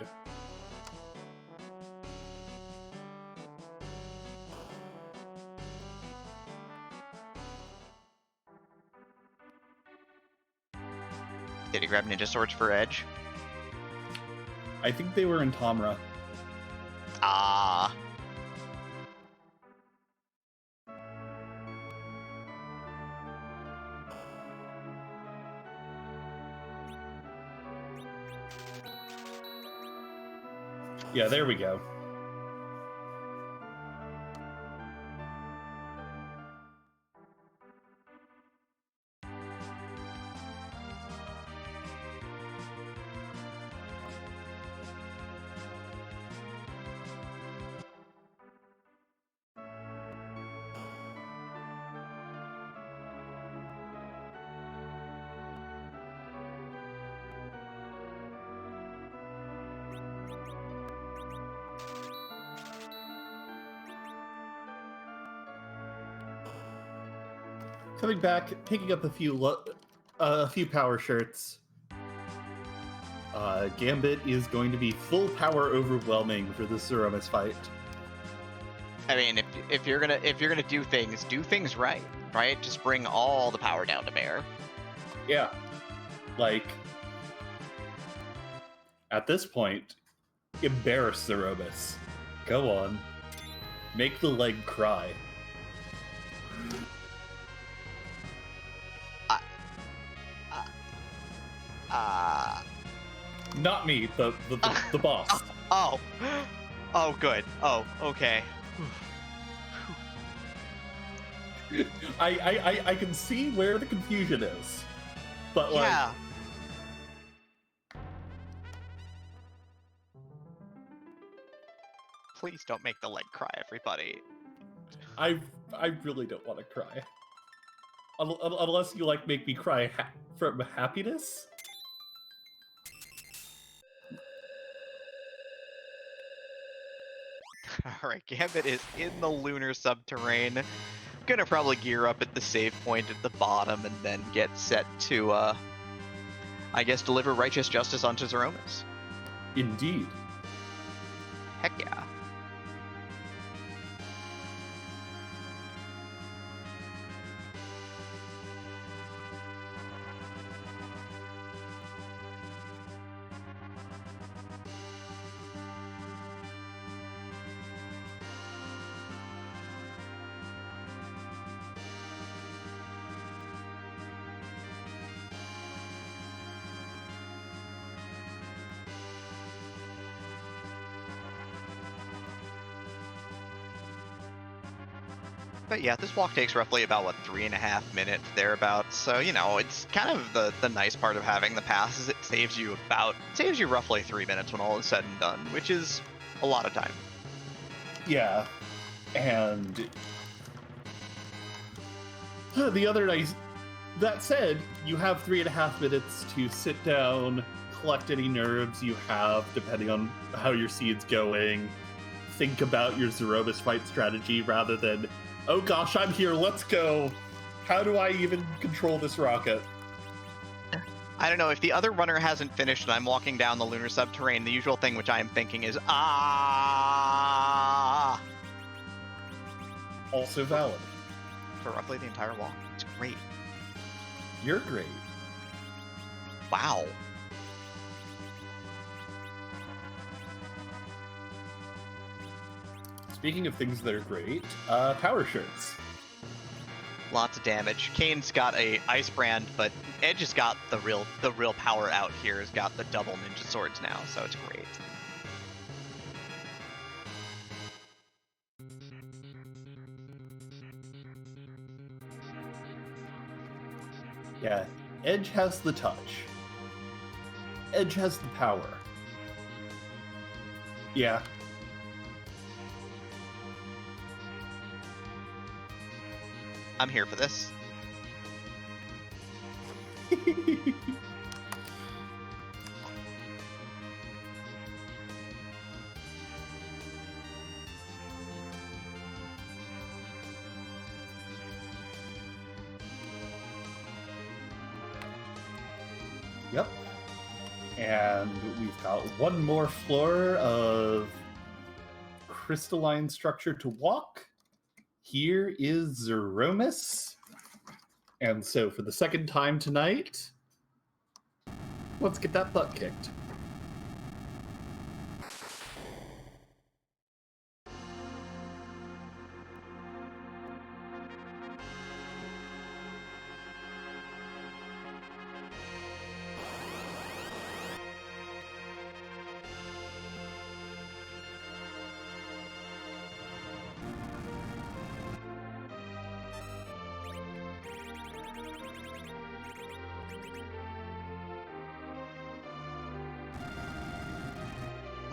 Did he grab ninja swords for Edge? I think they were in Tamra. Ah. Yeah, there we go. Coming back, picking up a few power shirts. Gambit is going to be full power overwhelming for this Zeromus fight. I mean, if you're gonna do things right, right? Just bring all the power down to bear. Yeah, like at this point, embarrass Zeromus. Go on, make the leg cry. Not me, the boss. Oh, good. Oh, okay. I can see where the confusion is, but like, Yeah. Please don't make the leg cry, everybody. I really don't want to cry, unless you like make me cry from happiness. Alright, Gambit is in the lunar subterrane. Gonna probably gear up at the save point at the bottom and then get set to, I guess, deliver righteous justice onto Zeromus. Indeed. Heck yeah. But yeah, this walk takes roughly about, what, 3.5 minutes, thereabouts. So, you know, it's kind of the nice part of having the pass is it saves you roughly 3 minutes when all is said and done, which is a lot of time. Yeah, and the other nice. That said, you have 3.5 minutes to sit down, collect any nerves you have, depending on how your seed's going. Think about your Zeromus fight strategy rather than, oh gosh, I'm here, let's go. How do I even control this rocket? I don't know, if the other runner hasn't finished and I'm walking down the lunar subterrane, the usual thing which I am thinking is, ah! Also valid. For roughly the entire walk. It's great. You're great. Wow. Speaking of things that are great, power shirts. Lots of damage. Kane's got a ice brand, but Edge has got the real power out here. Has got the double ninja swords now, so it's great. Yeah, Edge has the touch. Edge has the power. Yeah. I'm here for this. Yep. And we've got one more floor of crystalline structure to walk. Here is Zeromus. And so for the second time tonight, let's get that butt kicked.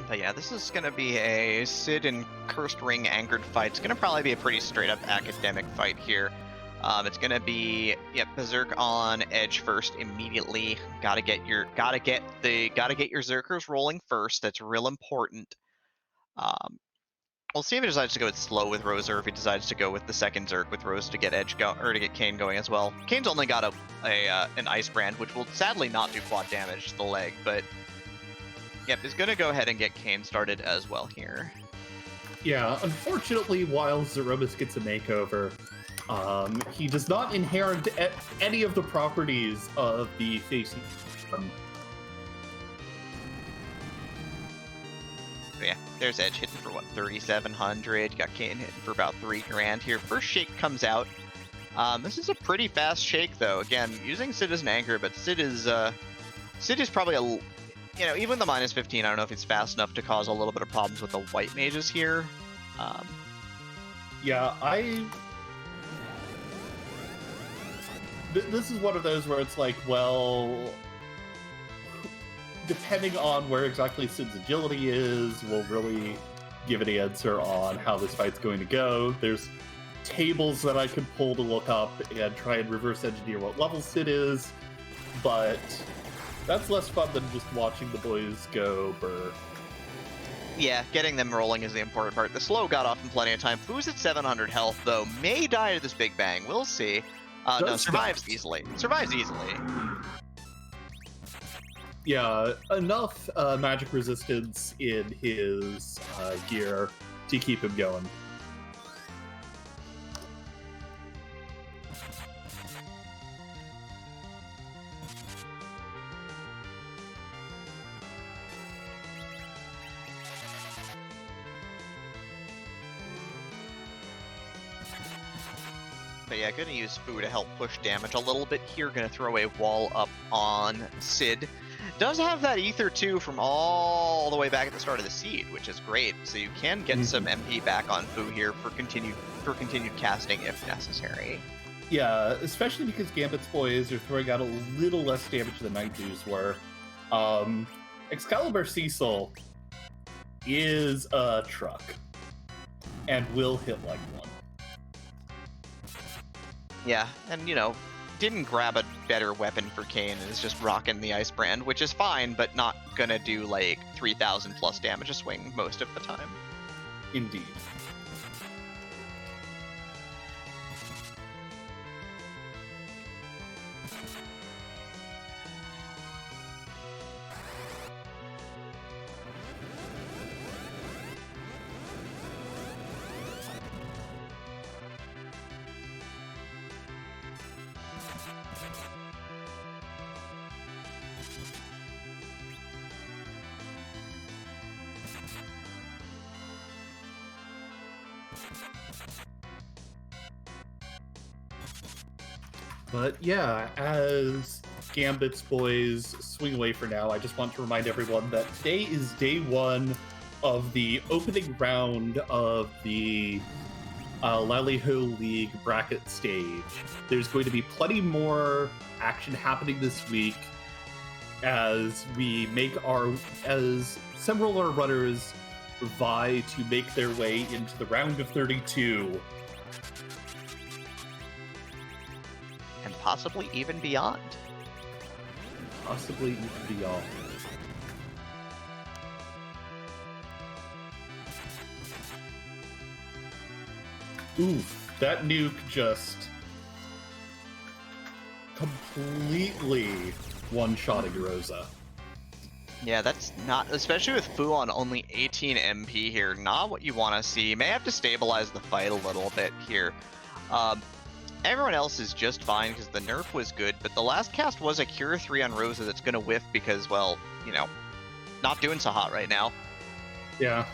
But yeah, this is going to be a Sid and Cursed Ring anchored fight. It's going to probably be a pretty straight up academic fight here. It's going to be Berserk on Edge first immediately. Gotta get your Zerkers rolling first. That's real important. We'll see if he decides to go with slow with Rose, or if he decides to go with the second Zerk with Rose to get to get Kane going as well. Kane's only got an Ice Brand, which will sadly not do quad damage to the leg, but yep, is going to go ahead and get Kane started as well here. Yeah, unfortunately, while Zeromus gets a makeover, he does not inherit any of the properties of the facing. Yeah, there's Edge hitting for what, 3,700. You got Kane hitting for about 3 grand here. First shake comes out. This is a pretty fast shake though. Again, using Sid as an anchor, but Sid is probably even the minus 15, I don't know if it's fast enough to cause a little bit of problems with the white mages here. Yeah, this is one of those where it's like, well, depending on where exactly Sid's agility is, will really give an answer on how this fight's going to go. There's tables that I could pull to look up and try and reverse engineer what level Sid is, but that's less fun than just watching the boys go burr. Yeah, getting them rolling is the important part. The slow got off in plenty of time. Fu's at 700 health, though. May die to this big bang. We'll see. No, survives easily. Survives easily. Yeah, enough magic resistance in his gear to keep him going. But yeah, gonna use Fu to help push damage a little bit here. Gonna throw a wall up on Sid. Does have that ether too from all the way back at the start of the seed, which is great. So you can get some MP back on Fu here for continued casting if necessary. Yeah, especially because Gambit's boys are throwing out a little less damage than Nightdew's were. Excalibur Cecil is a truck and will hit like one. Yeah, and didn't grab a better weapon for Kane and is just rocking the Ice Brand, which is fine, but not gonna do like 3,000 plus damage a swing most of the time. Indeed. But yeah, as Gambit's boys swing away for now, I just want to remind everyone that today is day one of the opening round of the Lali-Ho League bracket stage. There's going to be plenty more action happening this week as several of our runners vie to make their way into the round of 32. And possibly even beyond. Possibly even beyond. Oof, that nuke just completely one-shotting Rosa. Yeah, that's not, especially with Fu on only 18 MP here, not what you want to see. May have to stabilize the fight a little bit here. Everyone else is just fine because the nerf was good, but the last cast was a Cure 3 on Rosa that's going to whiff because, well, you know, not doing so hot right now. Yeah.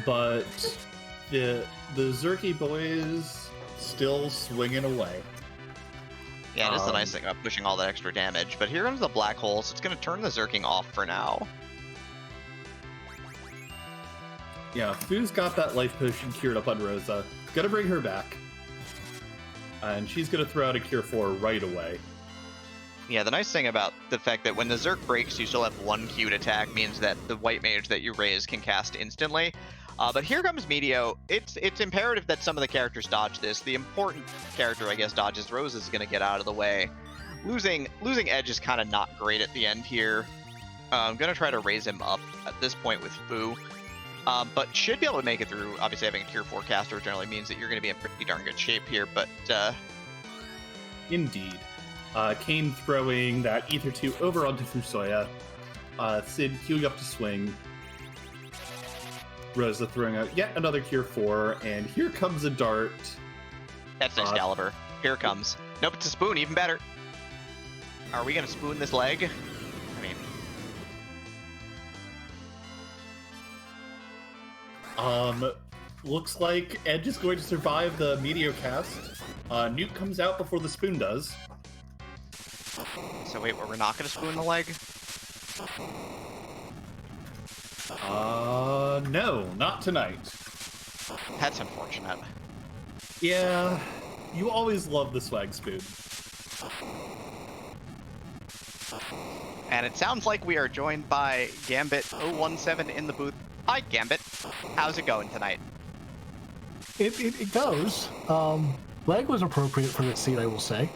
But the Zerky boys still swinging away. Yeah, it is the nice thing about pushing all that extra damage. But here comes the black hole, so it's going to turn the Zerking off for now. Yeah, Fu's got that life potion cured up on Rosa. Gonna bring her back. And she's gonna throw out a Cure 4 right away. Yeah, the nice thing about the fact that when the Zerk breaks, you still have one queued attack means that the white mage that you raise can cast instantly. But here comes Meteo. It's imperative that some of the characters dodge this. The important character, I guess, dodges. Rose is going to get out of the way. Losing Edge is kind of not great at the end here. I'm going to try to raise him up at this point with Fu. But should be able to make it through. Obviously, having a Tier 4 caster generally means that you're going to be in pretty darn good shape here. But Indeed. Kane throwing that Ether 2 over onto Fusoya. Sid queuing up to swing. Rosa throwing out yet another Cure 4, and here comes a dart. That's Excalibur. Here it comes. Nope, it's a spoon, even better. Are we going to spoon this leg? I mean... Looks like Edge is going to survive the Meteo cast. Nuke comes out before the spoon does. So wait, we're not going to spoon the leg? No, not tonight. That's unfortunate. Yeah, you always love the swag spoon. And it sounds like we are joined by Gambit017 in the booth. Hi, Gambit. How's it going tonight? It goes. Leg was appropriate for this seat, I will say.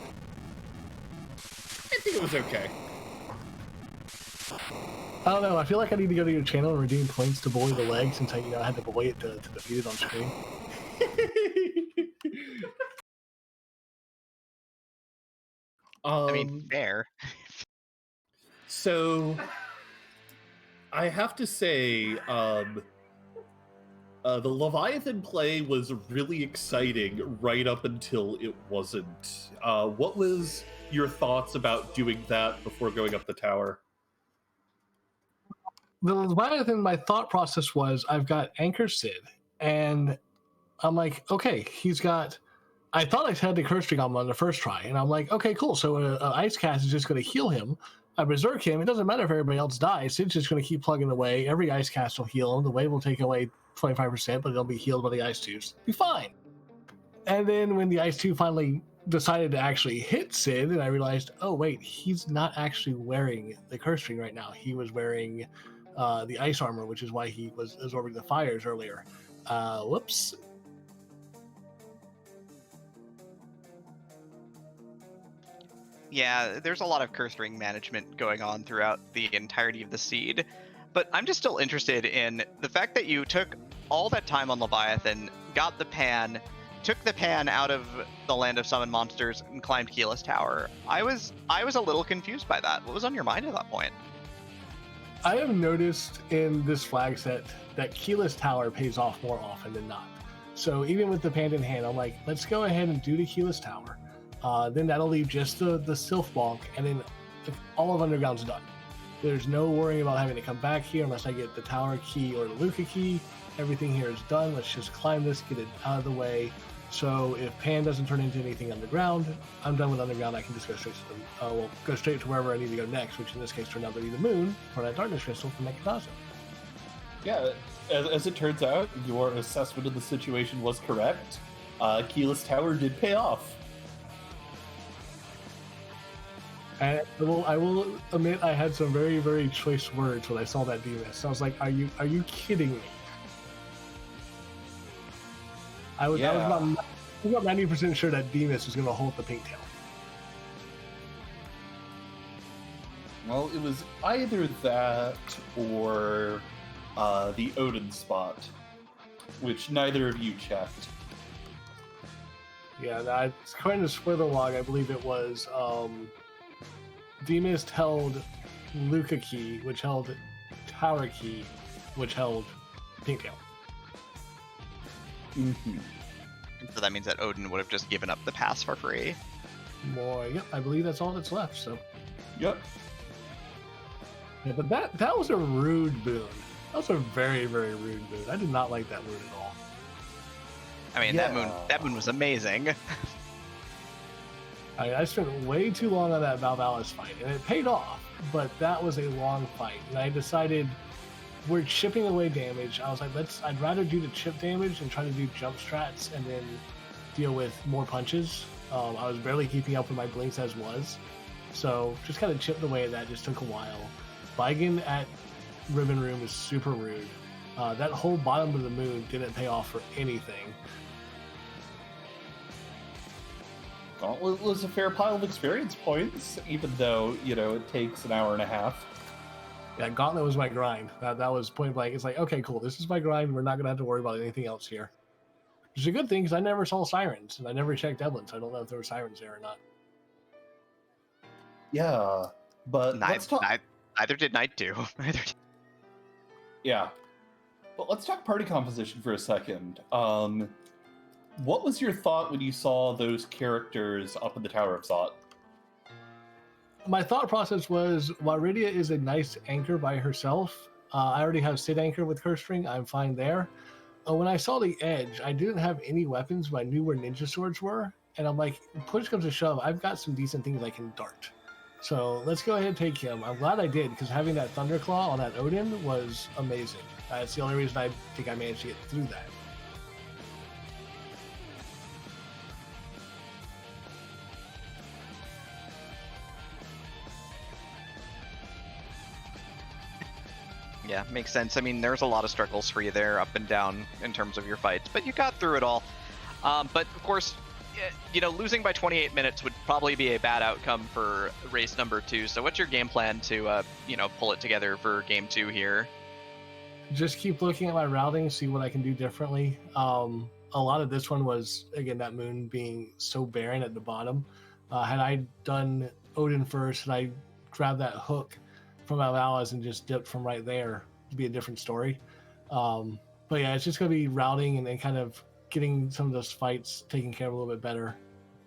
I think it was okay. I don't know. I feel like I need to go to your channel and redeem points to bully the leg since I had to bully it to defeat it on screen. I mean, fair. So, I have to say, the Leviathan play was really exciting right up until it wasn't. What was your thoughts about doing that before going up the tower? The Leviathan, my thought process was, I've got Anchor Sid, and I'm like, okay, he's got... I thought I had the curse string on him on the first try, and I'm like, okay, cool, so an Ice Cast is just going to heal him. I Berserk him, it doesn't matter if everybody else dies, Sid's just going to keep plugging away, every Ice Cast will heal him, the wave will take away 25%, but it'll be healed by the Ice 2s. Be fine. And then when the Ice 2 finally decided to actually hit Sid, and I realized, oh wait, he's not actually wearing the curse string right now. He was wearing the ice armor, which is why he was absorbing the fires earlier. Whoops. Yeah, there's a lot of curse ring management going on throughout the entirety of the seed, but I'm just still interested in the fact that you took all that time on Leviathan, got the pan, took the pan out of the Land of Summon Monsters, and climbed Keyless Tower. I was a little confused by that. What was on your mind at that point? I have noticed in this flag set that Keyless Tower pays off more often than not. So even with the pan in hand, I'm like, let's go ahead and do the Keyless Tower. Then that'll leave just the Sylph Bonk, and then all of Underground's done. There's no worrying about having to come back here unless I get the Tower Key or the Luca Key. Everything here is done. Let's just climb this, get it out of the way. So if Pan doesn't turn into anything underground, I'm done with Underground. I can just go straight to go straight to wherever I need to go next, which in this case turned out to be the Moon for that Darkness Crystal from Nekatazo. Yeah, as it turns out, your assessment of the situation was correct. Keyless Tower did pay off. And I will admit I had some very, very choice words when I saw that Demas. I was like, are you kidding me? I was about 90% sure that Demas was going to hold the pink tail. Well, it was either that or the Odin spot, which neither of you checked. Yeah, according to spoiler log, I believe it was Demas held Luca key, which held Tower key, which held pink tail. Mm-hmm. So that means that Odin would have just given up the pass for free. Boy, yep, I believe that's all that's left. So. Yep. Yeah, but that was a rude boon. That was a very, very rude boon. I did not like that boon at all. I mean, that moon was amazing. I spent way too long on that Valvalis fight, and it paid off, but that was a long fight. And I decided we're chipping away damage. I was like, I'd rather do the chip damage and try to do jump strats and then deal with more punches. I was barely keeping up with my blinks as was. So just kind of chipped away at that, just took a while. Bigen at Ribbon Room is super rude. That whole bottom of the moon didn't pay off for anything. Gauntlet was a fair pile of experience points, even though, it takes an hour and a half. Yeah, Gauntlet was my grind. That was point blank. It's like, okay, cool, this is my grind. We're not going to have to worry about anything else here. Which is a good thing, because I never saw sirens, and I never checked Evelyn, so I don't know if there were sirens there or not. Yeah, but let's talk... Neither did Nightdew. Yeah. But let's talk party composition for a second. What was your thought when you saw those characters up in the Tower of Thought? My thought process was, while Rydia is a nice anchor by herself, I already have Sid anchor with Curse String. I'm fine there. When I saw the Edge, I didn't have any weapons, but I knew where Ninja Swords were. And I'm like, push comes to shove, I've got some decent things I can dart. So let's go ahead and take him. I'm glad I did, because having that Thunderclaw on that Odin was amazing. That's the only reason I think I managed to get through that. Yeah, makes sense. I mean, there's a lot of struggles for you there, up and down in terms of your fights, but you got through it all. But of course, losing by 28 minutes would probably be a bad outcome for race number 2. So what's your game plan to, pull it together for game 2 here? Just keep looking at my routing, see what I can do differently. A lot of this one was, again, that moon being so barren at the bottom. Had I done Odin first, and I grabbed that hook from Valvalis and just dipped from right there, it'd be a different story. But yeah, it's just going to be routing and then kind of getting some of those fights taken care of a little bit better.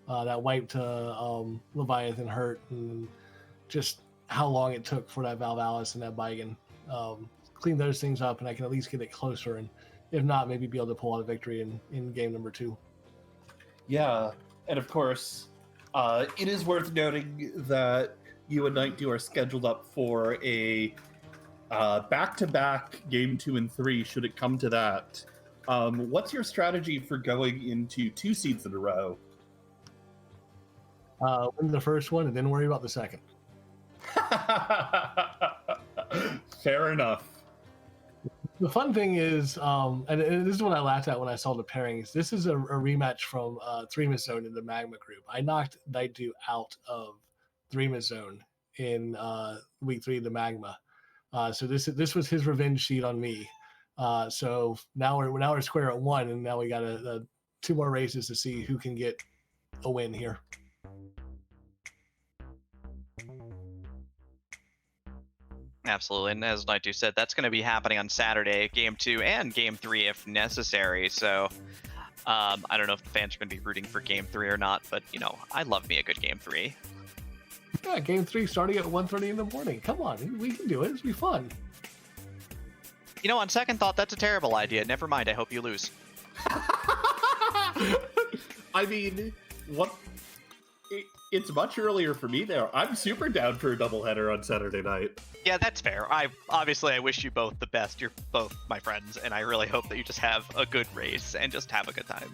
That wipe to Leviathan hurt, and just how long it took for that Valvalis and that Bigen. Clean those things up, and I can at least get it closer, and if not, maybe be able to pull out a victory in game number 2. Yeah, and of course, it is worth noting that you and Nightdew are scheduled up for a back-to-back game 2 and 3, should it come to that. What's your strategy for going into 2 seeds in a row? Win the first one and then worry about the second. Fair enough. The fun thing is, and this is what I laughed at when I saw the pairings, this is a rematch from Threema Zone in the Magma group. I knocked Nightdew out of Threema Zone in week 3 of the Magma. So this was his revenge sheet on me. So now we're square at 1, and now we got 2 more races to see who can get a win here. Absolutely, and as Nightdew said, that's going to be happening on Saturday, game 2 and game 3 if necessary. So I don't know if the fans are going to be rooting for game 3 or not, but I love me a good game 3. Yeah, game 3 starting at 1:30 in the morning. Come on, we can do it. It'll be fun. On second thought, that's a terrible idea. Never mind, I hope you lose. I mean, what? it's much earlier for me there. I'm super down for a doubleheader on Saturday night. Yeah, that's fair. I wish you both the best. You're both my friends, and I really hope that you just have a good race and just have a good time.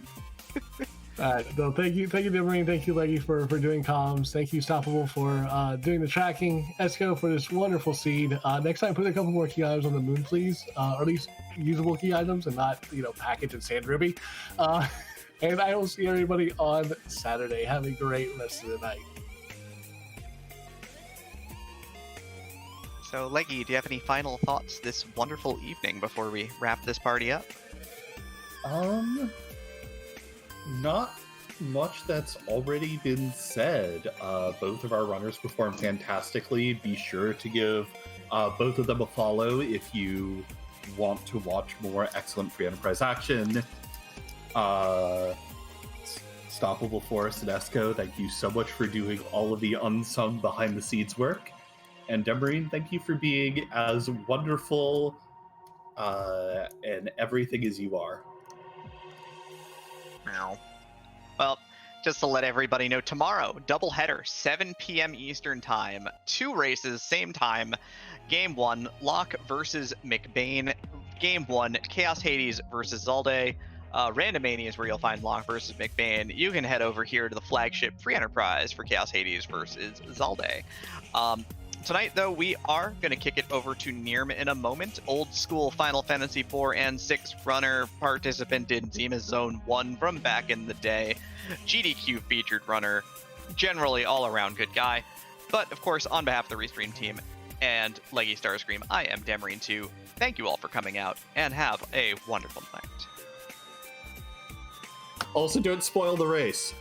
All right. No, thank you, Demarine. Thank you, Leggy, for doing comms. Thank you, Stoppable, for doing the tracking. Esco for this wonderful seed. Next time, put a couple more key items on the moon, please, or at least usable key items, and not package and sand ribby. And I will see everybody on Saturday. Have a great rest of the night. So, Leggy, do you have any final thoughts this wonderful evening before we wrap this party up? Not much that's already been said. Both of our runners performed fantastically. Be sure to give both of them a follow if you want to watch more excellent free enterprise action. Stoppable Forest and Esco, thank you so much for doing all of the unsung behind the scenes work. And Demarine, thank you for being as wonderful and everything as you are. Well, just to let everybody know, tomorrow, doubleheader, 7 p.m. Eastern Time. 2 races, same time. Game 1, Locke versus McBain. Game 1, Chaos Hades versus Zalde. Randomania is where you'll find Locke versus McBain. You can head over here to the flagship Free Enterprise for Chaos Hades versus Zalde. Tonight, though, we are going to kick it over to Nirm in a moment. Old school Final Fantasy 4 and 6 runner, participant in Zima's Zone 1 from back in the day. GDQ featured runner, generally all around good guy. But, of course, on behalf of the Restream team and Leggy Starscream, I am Demarine 2. Thank you all for coming out, and have a wonderful night. Also, don't spoil the race.